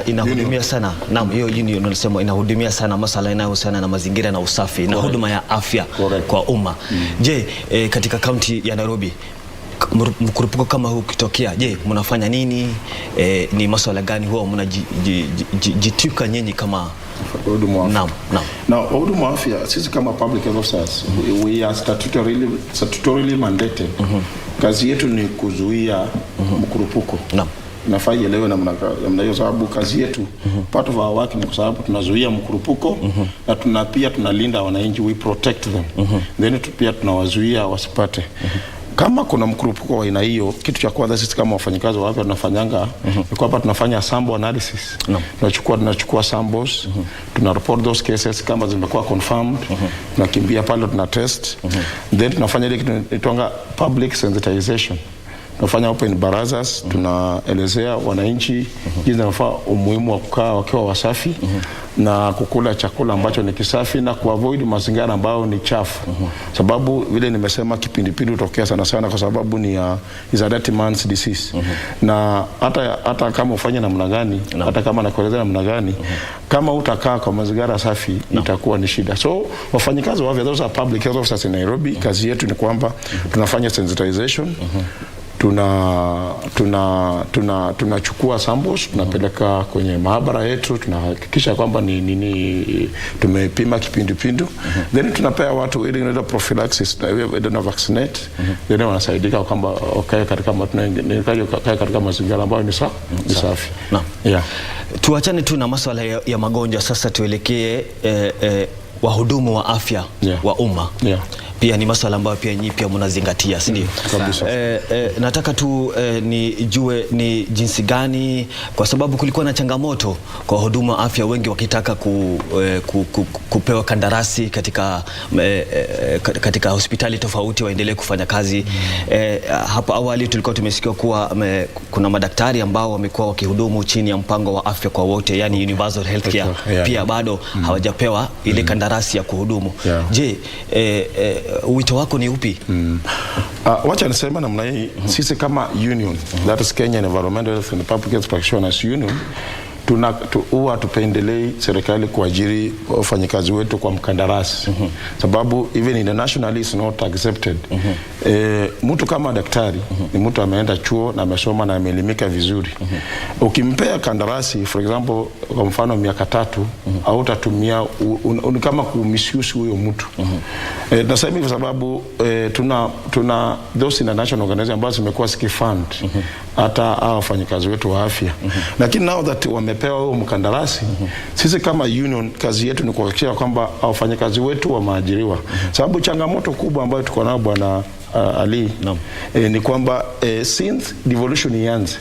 inahudumia sana. Naam, hiyo union unasema inahudumia sana masuala yanayohusiana na mazingira na usafi na huduma ya afya kwa umma. Je, katika kaunti ya Nairobi mkurupuko kama huu kitokea, je, mnafanya nini? Ni masuala gani huwa mnajituka nyinyi kama wahudumu wa afya? Na wahudumu wa afya sisi kama public health officers, we are statutorily mandated. Kazi yetu ni kuzuia mkurupuko. Nafaa ielewe namna hiyo, sababu kazi yetu part of our work ni kwa sababu tunazuia mkurupuko na pia tunalinda wananchi, we protect them. Then pia tunawazuia wasipate. Kama kuna mkurupuko wa aina hiyo, kitu cha kwanza sisi kama wafanyikazi wa afya tunafanyanga ni kwamba tunafanya sample analysis. Tunachukua samples, tuna report those cases kama zimekuwa confirmed, tunakimbia pale tuna test, then tunafanya ile kitu inaitwa public sensitization. Tunafanya open barazas, tunaelezea wananchi jinsi wanafaa umuhimu wa kukaa wakiwa wasafi na kukula chakula ambacho ni kisafi na kuavoid mazingira ambayo ni chafu. Sababu vile nimesema kipindupindu hutokea sana kwa sababu ni is a dirty man's disease. Na hata kama ufanye namna gani, hata kama nakueleza namna gani, kama utakaa kwa mazingira safi itakuwa ni shida. So wafanyikazi wa afya, those are public health officers in Nairobi, kazi yetu ni kwamba tunafanya sensitization. Tunachukua samples, tunapeleka kwenye maabara yetu, tunahakikisha kwamba ni tumepima kipindupindu, then tunapea watu ile inaitwa prophylaxis, na vaccinate, then wanasaidika kwamba katika mazingira ambayo ni safi. Tuachane tu na masuala ya magonjwa sasa, tuelekee wahudumu wa afya wa umma. Pia ni masuala ambayo pia nyinyi pia mnazingatia, si ndio? Nataka tu nijue ni jinsi gani, kwa sababu kulikuwa na changamoto kwa wahudumu wa afya wengi wakitaka kupewa kandarasi katika hospitali tofauti waendelee kufanya kazi. Hapo awali tulikuwa tumesikia kuwa kuna madaktari ambao wamekuwa wakihudumu chini ya mpango wa afya kwa wote, yani universal healthcare, pia bado hawajapewa ile kandarasi ya kuhudumu. Je, wito wako ni upi? Wacha nisema namna hii, sisi kama union, that is Kenya Environmental Health and Public Health Practitioners Union, huwa tupendelei serikali kuajiri wafanyikazi wetu kwa mkandarasi. Sababu even internationally is not accepted. Mtu kama daktari ni mtu ameenda chuo na amesoma na ameelimika vizuri. Ukimpea kandarasi for example kwa mfano miaka 3 au utatumia kama kumisuse huyo mtu. Nasema hivi sababu tuna those international organizations ambazo zimekuwa zikifund hata wafanyikazi wetu wa afya. Lakini now that wamepewa huo mkandarasi, sisi kama union kazi yetu ni kuhakikisha kwamba wafanyikazi wetu wameajiriwa. Sababu changamoto kubwa ambayo tuko nayo bwana Ali ni kwamba since devolution ianze,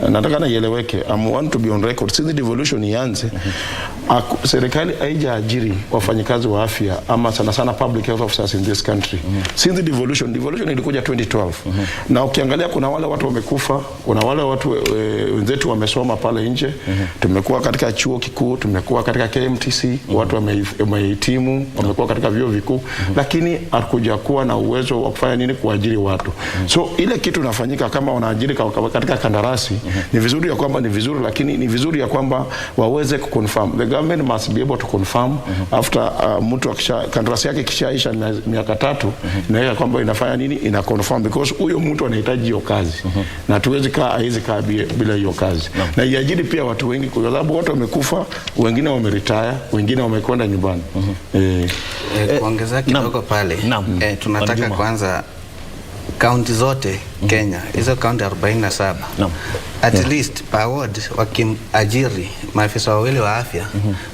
nataka nieleweke, I want to be on record, since devolution ianze, serikali haijaajiri wafanyikazi wa afya ama sana public health officers in this country. Since devolution ilikuja 2012. Na ukiangalia kuna wale watu wamekufa, kuna wale watu wenzetu wamesoma pale nje. Tumekuwa katika chuo kikuu, tumekuwa katika KMTC, watu wamehitimu, wamekuwa katika vyuo vikuu, lakini hakuja kuwa na uwezo wa kufanya nini kuajiri watu. So ile kitu inafanyika kama wanaajiri katika kandarasi, ni vizuri ya kwamba ni vizuri, lakini ni vizuri ya kwamba waweze kuconfirm. The government must be able to confirm after mtu kandarasi yake kishaisha miaka 3, na kwamba inafanya nini, ina confirm, because huyo mtu anahitaji hiyo kazi. Na tuwezi kaa bila hiyo kazi. Na iajiri pia watu wengi kwa sababu watu wamekufa, wengine wameretire, wengine wamekwenda nyumbani. Kuongeza kidogo pale. Tunataka kwanza kaunti zote Kenya, hizo kaunti 47. At least per ward wakiajiri maafisa wawili wa afya,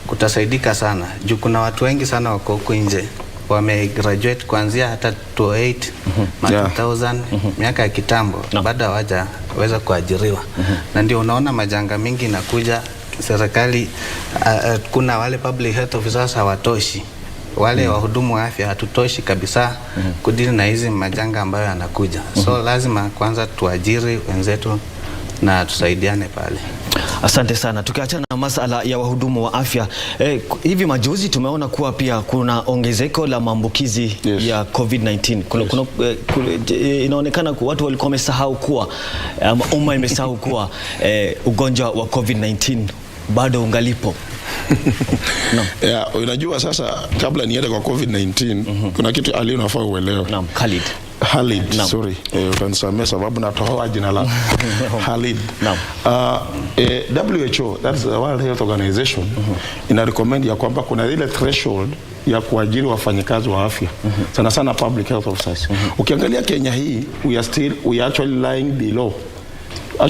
kutasaidika sana. Juu kuna watu wengi sana wako huko nje wamegraduate kuanzia hata 2008 2000 miaka ya kitambo, baada hawajaweza kuajiriwa. Na ndio unaona majanga mingi inakuja serikali. Kuna wale public health officers hawatoshi, wale wahudumu wa afya hatutoshi kabisa kudili na hizi majanga ambayo yanakuja. So lazima kwanza tuajiri wenzetu na tusaidiane pale. Asante sana. Tukiachana na masala ya wahudumu wa afya, hivi majuzi tumeona kuwa pia kuna ongezeko la maambukizi ya COVID-19. Inaonekana kuwa watu walikuwa wamesahau kuwa umma imesahau kuwa ugonjwa wa COVID-19 bado ungalipo. Unajua sasa, kabla niende kwa COVID-19, kuna kitu Ali unafaa uelewe. Khalid, sorry, utanisamea sababu natoa jina la Khalid. WHO, that's the World Health Organization, ina recommend ya kwamba kuna ile threshold ya kuajiri wafanyikazi wa afya, sana public health officers. Ukiangalia Kenya hii, we are actually lying below. We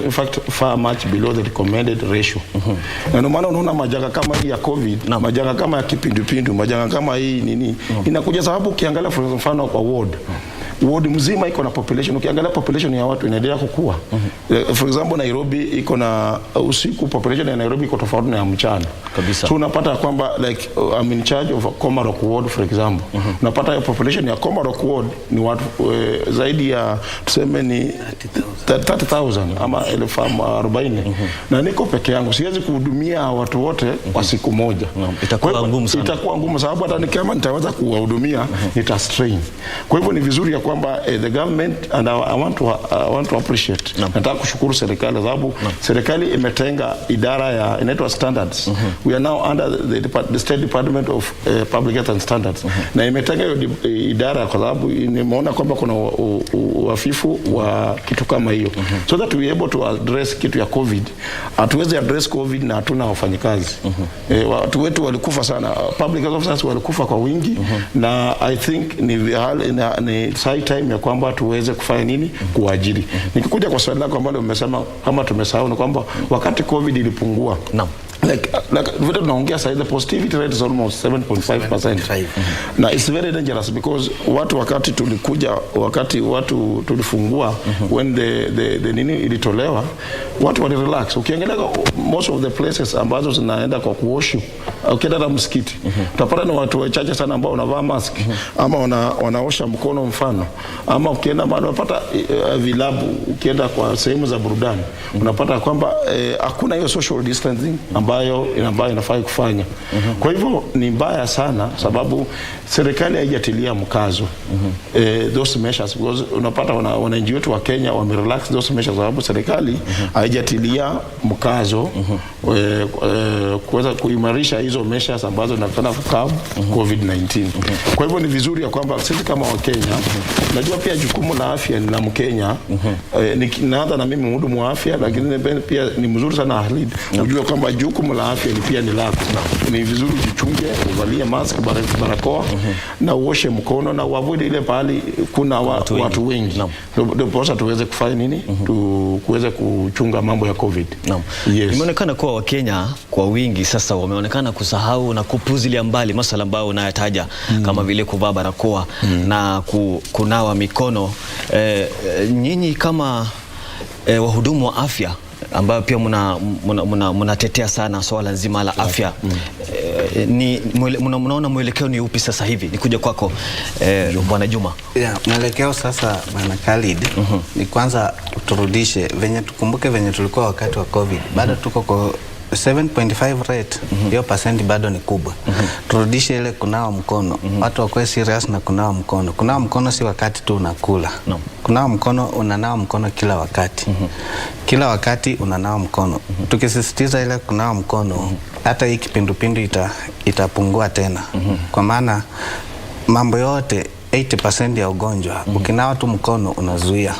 in fact far much below the recommended ratio. Na ndio maana unaona majanga kama hii ya COVID, majanga kama ya kipindupindu, majanga kama hii nini, inakuja sababu ukiangalia for mfano kwa ward mzima iko na population. Ukiangalia population ya watu inaendelea kukua. For example, Nairobi iko na usiku, population ya Nairobi iko tofauti na ya mchana kabisa. So unapata kwamba like I'm in charge of Komarok ward for example. Unapata ya population ya Komarok ward ni watu zaidi ya tuseme ni 30,000 ama 40,000. Na niko peke yangu, siwezi kuhudumia watu wote kwa siku moja. Itakuwa ngumu sana. Itakuwa ngumu sababu hata kama nitaweza kuwahudumia nitastrain. Kwa hivyo ni vizuri ya kwamba the government, and I want to appreciate. Nataka kushukuru serikali sababu serikali imetenga idara ya inaitwa standards. We are now under the State Department of Public Health and Standards. Na imetenga hiyo idara kwa sababu nimeona kwamba kuna wafifu wa kitu kama hiyo. So that we are able to address kitu ya COVID. Hatuwezi address COVID na hatuna wafanyikazi. Watu wetu walikufa sana. Public health officers walikufa kwa wingi, na I think ni high time ya kwamba tuweze kufanya nini, kuajiri. Nikikuja kwa swali lako ambalo umesema kama tumesahau, ni kwamba wakati COVID ilipungua, like vile tunaongea sasa, the positivity rate is almost 7.5%. Na it's very dangerous because wakati watu tulifungua, when the nini ilitolewa, watu wali relax. Ukiangalia most of the places ambazo zinaenda kwa kuoshu, ukienda na msikiti, utapata na watu wachache sana ambao wanavaa mask ama wanaosha mkono mfano, ama ukienda mahali unapata vilabu, ukienda kwa sehemu za burudani unapata kwamba hakuna hiyo social distancing ambayo ambayo inafaa kufanya. Kwa hivyo ni mbaya sana sababu serikali haijatilia mkazo those measures, because unapata wananchi wetu wa Kenya wamerelax those measures sababu serikali haijatilia mkazo kuweza kuimarisha hizo measures ambazo zinafanya kukab COVID-19. Kwa hivyo ni vizuri ya kwamba sisi kama wa Kenya, najua pia jukumu la afya ni la Mkenya, ninaanza na mimi mhudumu wa afya, lakini pia ni mzuri sana Halid unajua kwamba jukumu la afya ni pia ni lako. Ni vizuri ujichunge, uvalie mask, barakoa na uoshe mkono na uavoid ile pahali kuna watu wengi. Ndio posa tuweze kufanya nini? Tuweze kuchunga mambo ya COVID. Yes. Imeonekana kuwa Wakenya kwa wingi sasa wameonekana kusahau na kupuzilia mbali masuala ambayo unayataja kama vile kuvaa barakoa na kunawa mikono. Nyinyi kama wahudumu wa afya ambayo pia mnatetea sana swala nzima la afya, mnaona mwelekeo ni upi sasa hivi? Nikuja kwako Bwana Juma. Mwelekeo sasa Bwana Khalid ni kwanza turudishe tukumbuke venye tulikuwa wakati wa COVID, bado tuko kwa 7.5 rate, hiyo percent bado ni kubwa. Turudishe ile kunawa mkono. Watu wakuwe serious na kunawa mkono. Kunawa mkono si wakati tu unakula. Kunawa mkono, unanawa mkono kila wakati. Kila wakati unanawa mkono. Tukisisitiza ile kunawa mkono, hata hii kipindupindu itapungua tena. Kwa maana mambo yote 80% ya ugonjwa ukinawa tu mkono unazuia.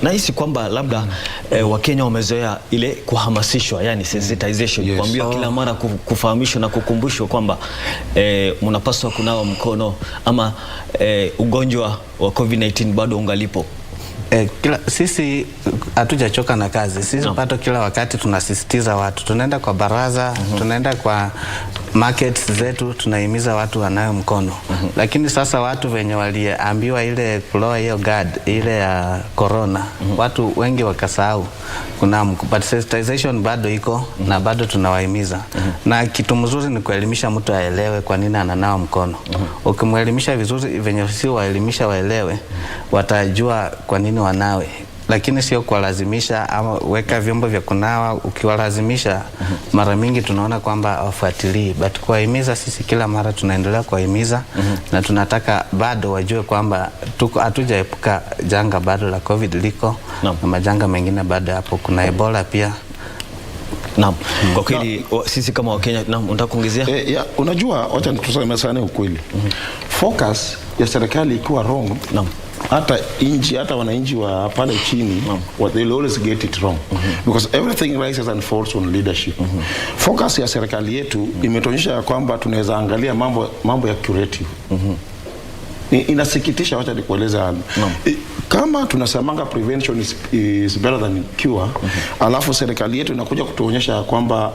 Nahisi kwamba labda Wakenya wamezoea ile kuhamasishwa, yani sensitization, kuambiwa kila mara, kufahamishwa na kukumbushwa kwamba mnapaswa kunawa mkono, ama ugonjwa wa COVID-19 bado ungalipo. Sisi hatujachoka na kazi. Sisi pato kila wakati tunasisitiza watu. Tunaenda kwa baraza, tunaenda kwa markets zetu, tunahimiza watu wanawe mkono. Lakini sasa watu wenye waliambiwa ile kuloa hiyo guard ile ya corona, watu wengi wakasahau kuna but sensitization bado iko na bado tunawahimiza. Na kitu mzuri ni kuelimisha mtu aelewe kwa nini ananawa mkono. Ukimwelimisha vizuri venye si waelimisha waelewe, watajua kwa nini wanawe. Lakini sio kuwalazimisha ama weka vyombo vya kunawa. Ukiwalazimisha mara mingi tunaona kwamba wafuatilii, but kuwahimiza sisi kila mara tunaendelea kuwahimiza na tunataka bado wajue kwamba hatujaepuka janga bado la COVID liko na majanga mengine bado hapo. Kuna Ebola pia. Kwa kweli sisi kama Wakenya unataka kuongezea? Unajua wacha tuseme sana ukweli. Focus ya serikali ikiwa wrong, hata wananchi wa pale chini they'll always get it wrong because everything rises and falls on leadership. Focus ya serikali yetu imetuonyesha kwamba tunaweza angalia mambo ya curative. Inasikitisha, wacha nikueleza. Kama tunasemanga prevention is better than cure, alafu serikali yetu inakuja kutuonyesha kwamba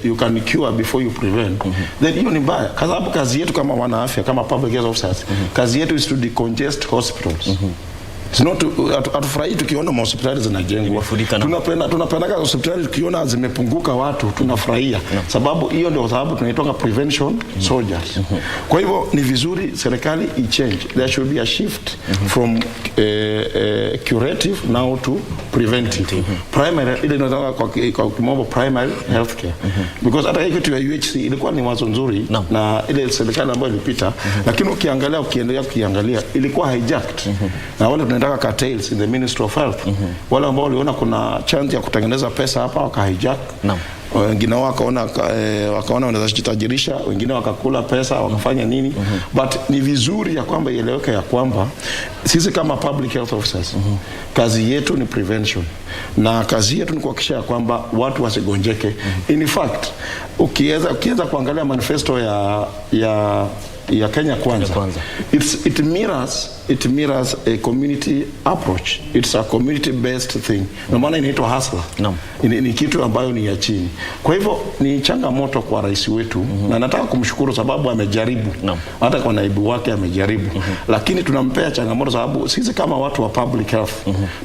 you can cure before you prevent, then hiyo ni mbaya. Kwa sababu kazi yetu kama wana afya, kama public health officers, kazi yetu is to decongest hospitals. Atufurahi tukiona hospitali zinajengwa. Tunapenda hospitali tukiona zimepunguka watu, tunafurahia. Sababu hiyo ndio sababu tunaitoka prevention soldiers. Kwa hivyo ni vizuri serikali i-change. There should be a shift from curative now to preventive. Primary, ile inataka kwa kimombo primary healthcare. Because hata hii kitu ya UHC ilikuwa ni wazo nzuri na ile serikali ambayo ilipita, lakini ukiendelea kuiangalia ilikuwa hijacked. Na wale tunataka cartels in the Ministry of Health. Wale ambao waliona kuna chance ya kutengeneza pesa hapa wakahijack. Wengine wakaona wanaweza kujitajirisha, wengine wakakula pesa, wakafanya nini. But ni vizuri ya kwamba ieleweke ya kwamba sisi kama public health officers kazi yetu ni prevention, na kazi yetu ni kuhakikisha kwamba watu wasigonjeke. In fact, ukiweza kuangalia manifesto ya Kenya Kwanza. It mirrors a community approach. It's a community based thing. Na maana inaitwa hustler. Ni kitu ambayo ni ya chini. Kwa hivyo ni changamoto kwa rais wetu na nataka kumshukuru sababu amejaribu. Hata kwa naibu wake amejaribu. Lakini tunampea changamoto sababu sisi kama watu wa public health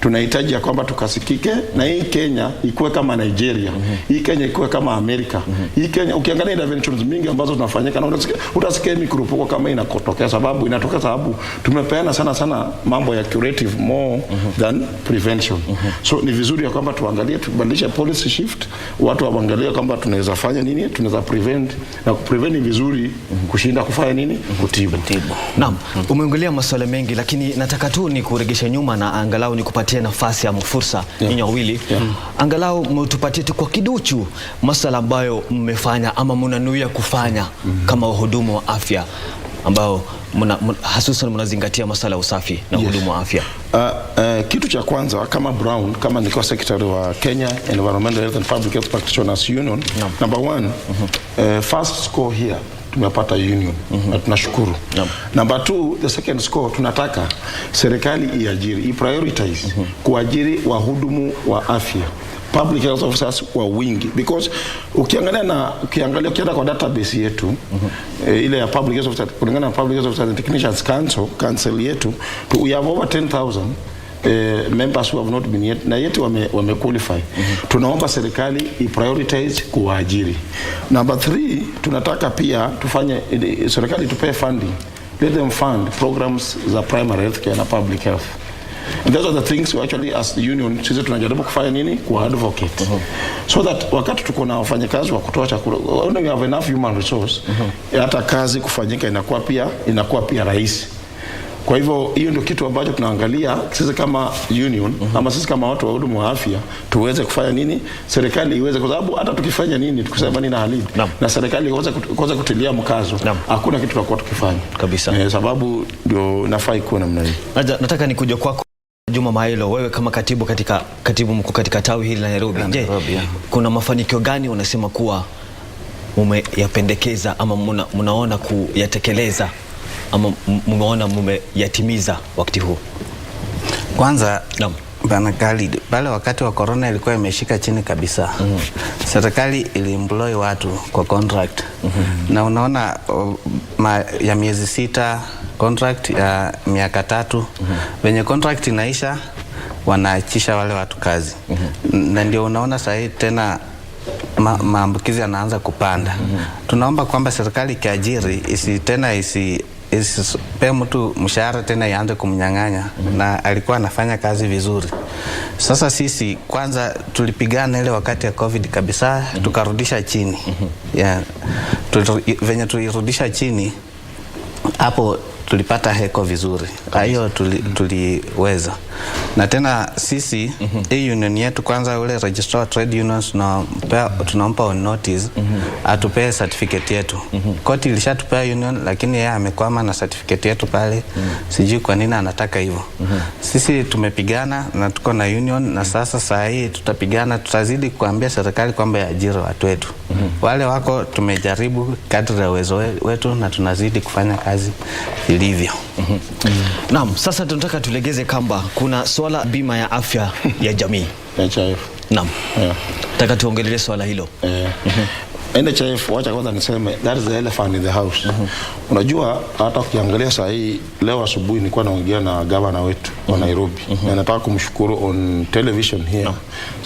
tunahitaji ya kwamba tukasikike na hii Kenya ikuwe kama Nigeria. Hii Kenya ikuwe kama Amerika. Hii Kenya ukiangalia interventions mingi ambazo tunafanyika na utasikia mikurupuko kama inatokea sababu tumepeana sana mambo ya curative more than prevention. So ni vizuri ya kwamba tuangalie, tubadilishe policy shift, watu waangalie kwamba tunaweza fanya nini, tunaweza prevent, na prevent ni vizuri kushinda kufanya nini, kutibu. Naam, umeongelea masuala mengi, lakini nataka tu ni kuregesha nyuma na angalau ni kupatia nafasi ya fursa nyinyi wawili. Angalau mtupatie tu kwa kiduchu masuala ambayo mmefanya ama mnanuia kufanya kama wahudumu wa afya ambao hasusan mnazingatia masuala ya usafi na hudumu wa afya. Kitu cha kwanza kama Brown, kama niko secretary wa Kenya Environmental Health and Public Health Practitioners Union, number one, first score here tumepata union na tunashukuru. Number two, the second score, tunataka serikali iajiri, prioritize kuajiri wahudumu wa afya, public health officers wa wingi, because ukienda kwa database yetu ile ya public health officers, kulingana na public health officers and technicians council yetu, we have over 10,000 members who have not been yet, na yet wame qualify. Tunaomba serikali i-prioritize kuwaajiri. Number 3, tunataka pia tufanye serikali tupe funding, let them fund programs za primary health care na public health. And those are the things we actually as the union sisi tunajaribu kufanya nini, ku advocate so that wakati tuko na wafanyakazi wa kutoa chakula, when we have enough human resource, hata kazi kufanyika inakuwa pia rahisi. Kwa hivyo hiyo ndio kitu ambacho tunaangalia sisi kama union ama sisi kama watu wa hudumu wa afya tuweze kufanya nini, serikali iweze, kwa sababu hata tukifanya nini, tukisema nini na Halid na serikali iweze kutilia mkazo, hakuna kitu tutakuwa tukifanya kabisa, sababu ndio nafaa ikuwe namna hii. Nataka nikuje kwako Juma Mailo, wewe kama katibu mkuu katika tawi hili la Nairobi. Je, kuna mafanikio gani unasema kuwa mmeyapendekeza ama mnaona kuyatekeleza ama mmeona mmeyatimiza wakati huu? Kwanza Bana Khalid, pale wakati wa corona ilikuwa imeshika chini kabisa. Serikali iliemploy watu kwa contract. Na unaona ya miezi 6 contract ya miaka 3, venye contract inaisha wanaachisha wale watu kazi. Na ndio unaona sasa tena maambukizi yanaanza kupanda. Tunaomba kwamba serikali kiajiri isipe mtu mshahara tena ianze kumnyang'anya, na alikuwa anafanya kazi vizuri. Sasa sisi kwanza tulipigana ile wakati ya COVID kabisa, tukarudisha chini. Venye tulirudisha chini, hapo tulipata heko vizuri. Hiyo tuliweza. Na tena sisi hii union yetu, kwanza ule registrar trade unions tunampa on notice atupee certificate yetu. Koti ilishatupea union, lakini yeye amekwama na certificate yetu pale. Sijui kwa nini anataka hivyo. Sisi tumepigana na tuko na union, na sasa saa hii tutapigana, tutazidi kuambia serikali kwamba yaajiri watu wetu. Wale wako tumejaribu kadri ya uwezo wetu na tunazidi kufanya kazi ilivyo. Naam, sasa tunataka tulegeze kamba. Kuna swala bima ya afya ya jamii. NHIF. Naam. Nataka tuongelee swala hilo. NHIF, wacha kwanza niseme that is the elephant in the house. Unajua hata ukiangalia saa hii, leo asubuhi nilikuwa naongea na gavana wetu wa Nairobi, na nataka kumshukuru on television here,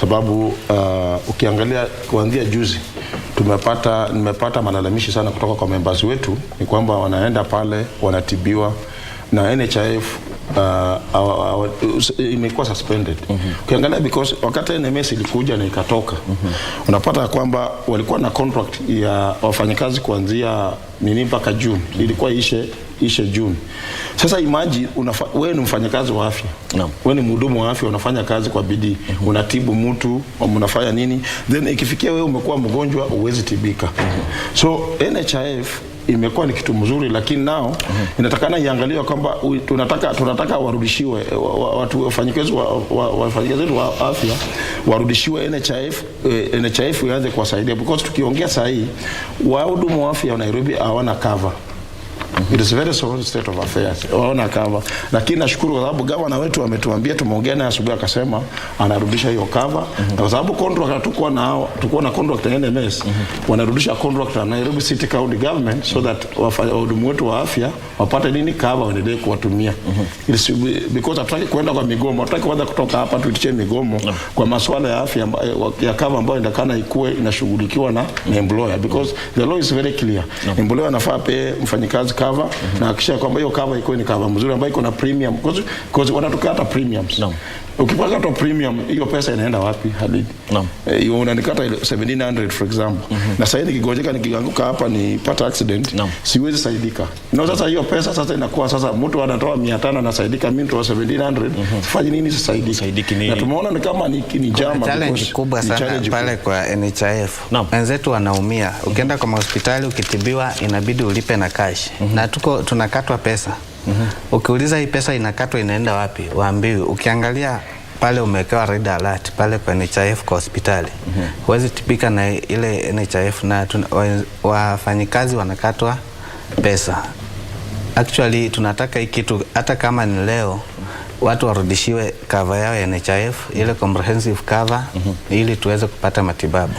sababu ukiangalia kuanzia juzi nimepata malalamishi sana kutoka kwa members wetu, ni kwamba wanaenda pale wanatibiwa na NHIF imekuwa suspended. Ukiangalia because wakati NMS ilikuja na ikatoka, unapata kwamba walikuwa na contract ya wafanyakazi kuanzia mpaka June, ilikuwa ishe June. Sasa imagine wewe ni mfanyakazi wa afya, wewe ni mhudumu wa afya, unafanya kazi kwa bidii, unatibu mtu, unafanya nini, then ikifikia wewe umekuwa mgonjwa uwezi tibika. So NHIF imekuwa ni kitu mzuri, lakini nao inatakana iangaliwe kwamba tunataka warudishiwe watu wafanyikazi wa afya, warudishiwe NHIF ianze kuwasaidia, because tukiongea saa hii wahudumu wa afya wa Nairobi hawana cover. It is a very sorry state of affairs. Waona cover. Lakini nashukuru kwa sababu gavana wetu ametuambia, tumeongea naye asubuhi akasema anarudisha hiyo cover. Na kwa sababu contract tuko na contract na NMS, wanarudisha contract na Nairobi City County Government so that wahudumu wetu wa afya wapate nini cover waendelee kuwatumia. Because hataki kwenda kwa migomo, hataki kwanza kutoka hapa tuitie migomo kwa masuala ya afya ya cover ambayo indakana ikuwe inashughulikiwa na employer, because the law is very clear. Employer anafaa pay mfanyikazi cover cover na hakikisha kwamba hiyo cover iko ni cover mzuri ambayo iko na premium because wanatukata premiums. Ukipata premium hiyo pesa inaenda wapi Halid? Unanikata 1700 for example. Na sasa nikigojeka nikianguka hapa nipata accident siwezi saidika. Na sasa hiyo pesa sasa inakuwa sasa mtu anatoa 500 na saidika, mimi nitoa 1700 fanye nini saidiki nini? Na tumeona ni kama ni jama challenge kubwa sana pale kwa NHIF. Wenzetu wanaumia. Ukienda kwa hospitali ukitibiwa inabidi ulipe na cash. Na tunakatwa pesa. Ukiuliza hii pesa inakatwa inaenda wapi? Waambiwi. Ukiangalia pale umewekewa red alert pale kwa NHIF kwa hospitali. Huwezi tibika na ile NHIF na wafanyikazi wanakatwa pesa. Actually tunataka hii kitu hata kama ni leo watu warudishiwe cover yao ya NHIF ile comprehensive cover ili tuweze kupata matibabu.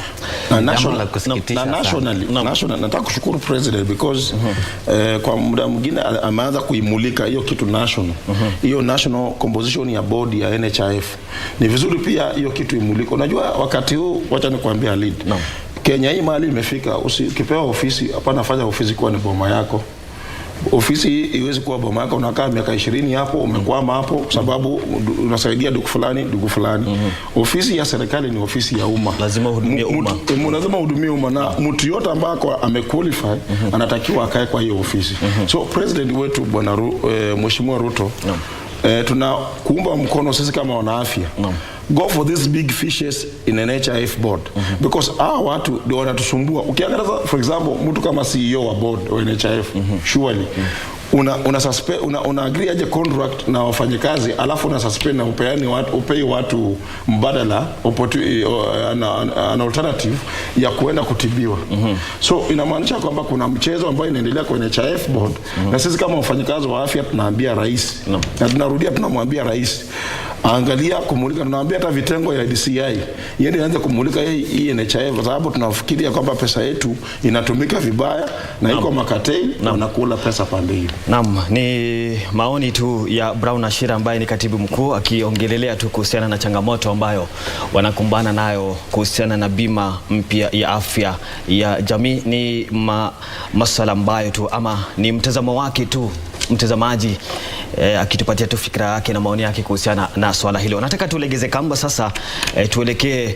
Na nationally nataka kushukuru president because kwa muda mwingine ameanza kuimulika hiyo kitu national. Hiyo national composition ya board ya NHIF. Ni vizuri pia hiyo kitu imulike. Unajua wakati huu wacha nikwambia lead. Kenya hii mahali imefika ukipewa ofisi hapana fanya ofisi kuwa ni boma yako. Ofisi iwezi kuwa boma yako unakaa miaka 20 hapo umekwama hapo sababu unasaidia dugu fulani. Ofisi ya serikali ni ofisi ya umma. Lazima uhudumie umma. Lazima uhudumie umma na mtu yote ambaye amequalify anatakiwa akae kwa hiyo ofisi. So president wetu bwana Mheshimiwa Ruto tunakuomba mkono sisi kama wanaafya. Go for these big fishes in an NHIF board because watu ndio wanatusumbua. Ukiangalia for example mtu kama CEO wa board wa NHIF surely una agree aje contract na wafanyikazi alafu una suspend na upei watu mbadala an alternative ya kuenda kutibiwa. So inamaanisha kwamba kuna mchezo ambao inaendelea kwenye NHIF board na sisi kama wafanyikazi wa afya tunaambia rais na tunarudia tunamwambia rais angalia kumulika, tunaambia hata vitengo ya DCI yeye anza kumulika hii NHIF kwa sababu tunafikiria kwamba pesa yetu inatumika vibaya na iko makatei na unakula pesa pande hiyo. Naam, ni maoni tu ya Brown Ashira ambaye ni katibu mkuu akiongelelea tu kuhusiana na changamoto ambayo wanakumbana nayo kuhusiana na bima mpya ya afya ya jamii. Ni masuala ambayo tu ama ni mtazamo wake tu mtazamaji akitupatia tu fikra yake na maoni yake kuhusiana na swala hilo. Nataka tulegeze kamba sasa, tuelekee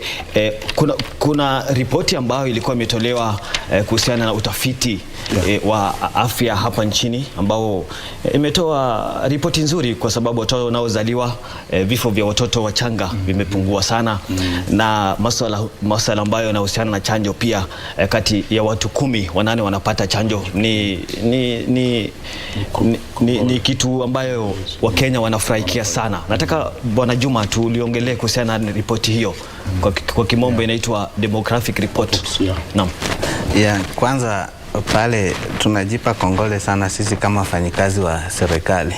kuna ripoti ambayo ilikuwa imetolewa kuhusiana na utafiti wa afya hapa nchini ambao imetoa ripoti nzuri kwa sababu watoto wanaozaliwa vifo vya watoto wachanga vimepungua sana na masuala ambayo yanahusiana na chanjo pia kati ya watu 10 8 wanapata chanjo ni kitu ambayo Wakenya wanafurahikia sana. Nataka Bwana Juma tuliongelee kuhusiana na ripoti hiyo kwa kimombo inaitwa demographic report. Naam. Kwanza pale tunajipa kongole sana sisi kama wafanyikazi wa serikali.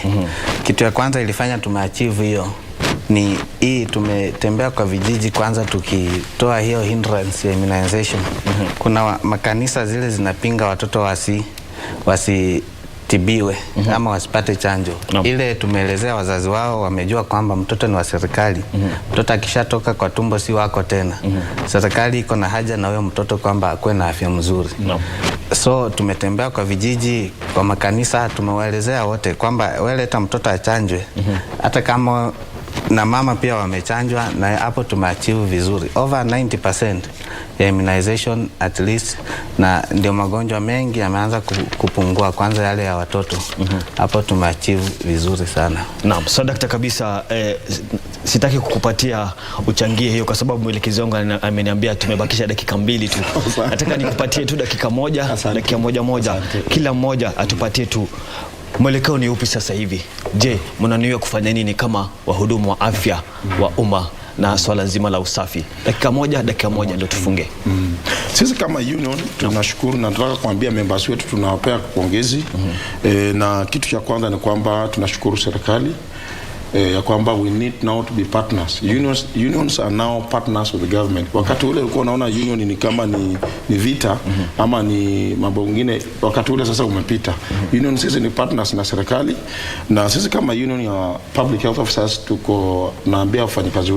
Kitu ya kwanza ilifanya tumeachieve hiyo ni hii tumetembea kwa vijiji kwanza tukitoa hiyo hindrance ya immunization. Kuna makanisa zile zinapinga watoto wasitibiwe ama wasipate chanjo. Ile tumeelezea wazazi wao wamejua kwamba mtoto ni wa serikali. Mtoto akishatoka kwa tumbo si wako tena. Serikali iko na haja na huyo mtoto kwamba akuwe na afya mzuri. So tumetembea kwa vijiji, kwa makanisa, tumewaelezea wote kwamba wewe leta mtoto achanjwe. Hata kama na mama pia wamechanjwa na hapo tumeachieve vizuri. Over 90% ya immunization at least na ndio magonjwa mengi yameanza kupungua kwanza yale ya watoto. Hapo tumeachieve vizuri sana. Naam, so daktari kabisa sitaki kukupatia uchangie hiyo kwa sababu mwelekezi wangu ameniambia tumebakisha dakika 2 tu. Nataka nikupatie tu dakika 1, dakika moja. Kila mmoja atupatie tu mwelekeo ni upi sasa hivi. Je, mnaniwe kufanya nini kama wahudumu wa afya wa umma na swala zima la usafi? Dakika moja ndio tufunge. Sisi kama union tunashukuru na tunataka kuambia members wetu tunawapea pongezi. Na kitu cha kwanza ni kwamba tunashukuru serikali ya kwamba we need now to be partners. Unions are now partners with the government. Wakati ule ulikuwa unaona union ni kama ni vita ama ni mambo mengine, wakati ule sasa umepita. Union sisi ni partners na serikali, na sisi kama union ya public health officers tuko naambia wafanyikazi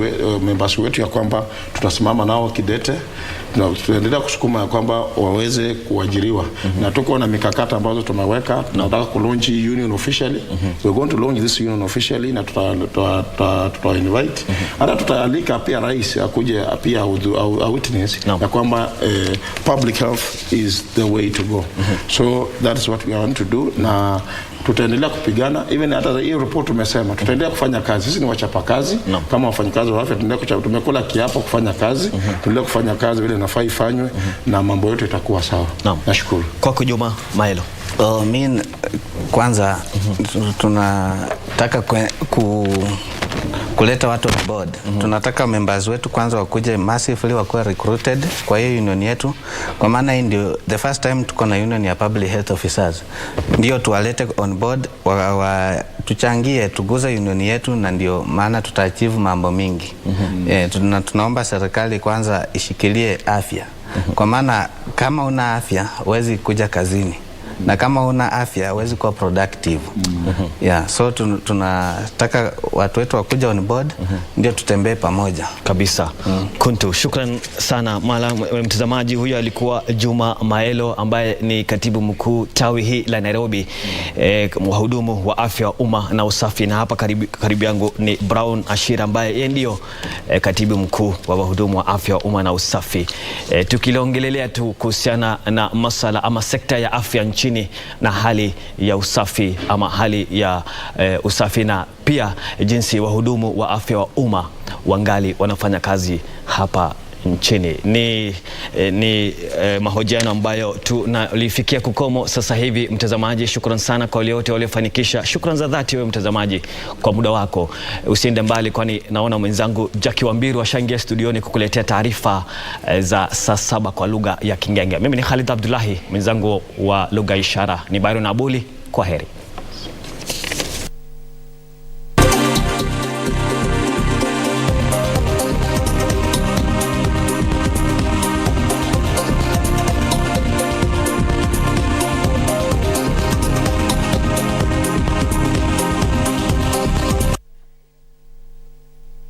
members wetu ya kwamba tutasimama nao kidete, na tunaendelea kusukuma ya kwamba waweze kuajiriwa. Na tuko na mikakati ambazo tumeweka, tunataka ku-launch union officially. We're going to launch this union officially, na tuta invite. Hata tutaalika pia rais akuje pia witness ya kwamba public health is the way to go. So that is what we want to do, na tutaendelea kupigana. Even hata hii report tumesema tutaendelea kufanya kazi. Sisi ni wachapa kazi kama wafanyikazi wa afya, tumekula kiapo kufanya kazi, tuendelee kufanya kazi vile inafaa ifanywe, na mambo yote itakuwa sawa. Nashukuru. Kwako Juma Maelo. Mimi kwanza tunataka kuleta watu on board. Tunataka members wetu kwanza wakuje massively, wakuwe recruited kwa hiyo union yetu, kwa maana hii ndio the first time tuko na union ya public health officers. Ndio tuwalete on board, tuchangie, tuguze union yetu, na ndio maana tutaachieve mambo mingi. Tunaomba serikali kwanza ishikilie afya, kwa maana kama una afya huwezi kuja kazini, na kama una afya huwezi kuwa productive. So tunataka watu wetu wakuja on board, ndio tutembee pamoja kabisa. Kuntu, shukran sana mala mtazamaji. Huyo alikuwa Juma Maelo ambaye ni katibu mkuu tawi hii la Nairobi, wahudumu wa afya wa umma na usafi, na hapa karibu yangu ni Brown Ashira ambaye yeye ndio katibu mkuu wa wahudumu wa afya wa umma na usafi. Tukiliongelelea tu kuhusiana na masala ama sekta ya afya nchini na hali ya usafi ama hali ya usafi, na pia jinsi wahudumu wa afya wa umma wangali wanafanya kazi hapa nchini. Ni mahojiano ambayo tunalifikia kukomo sasa hivi. Mtazamaji, shukran sana kwa wale wote waliofanikisha. Shukran za dhati wewe mtazamaji kwa muda wako. Usiende mbali, kwani naona mwenzangu Jackie Wambiru ashaingia studioni kukuletea taarifa za saa 7 kwa lugha ya Kingenge. Mimi ni Khalid Abdullahi, mwenzangu wa lugha ishara ni Byron Abuli. Kwa heri.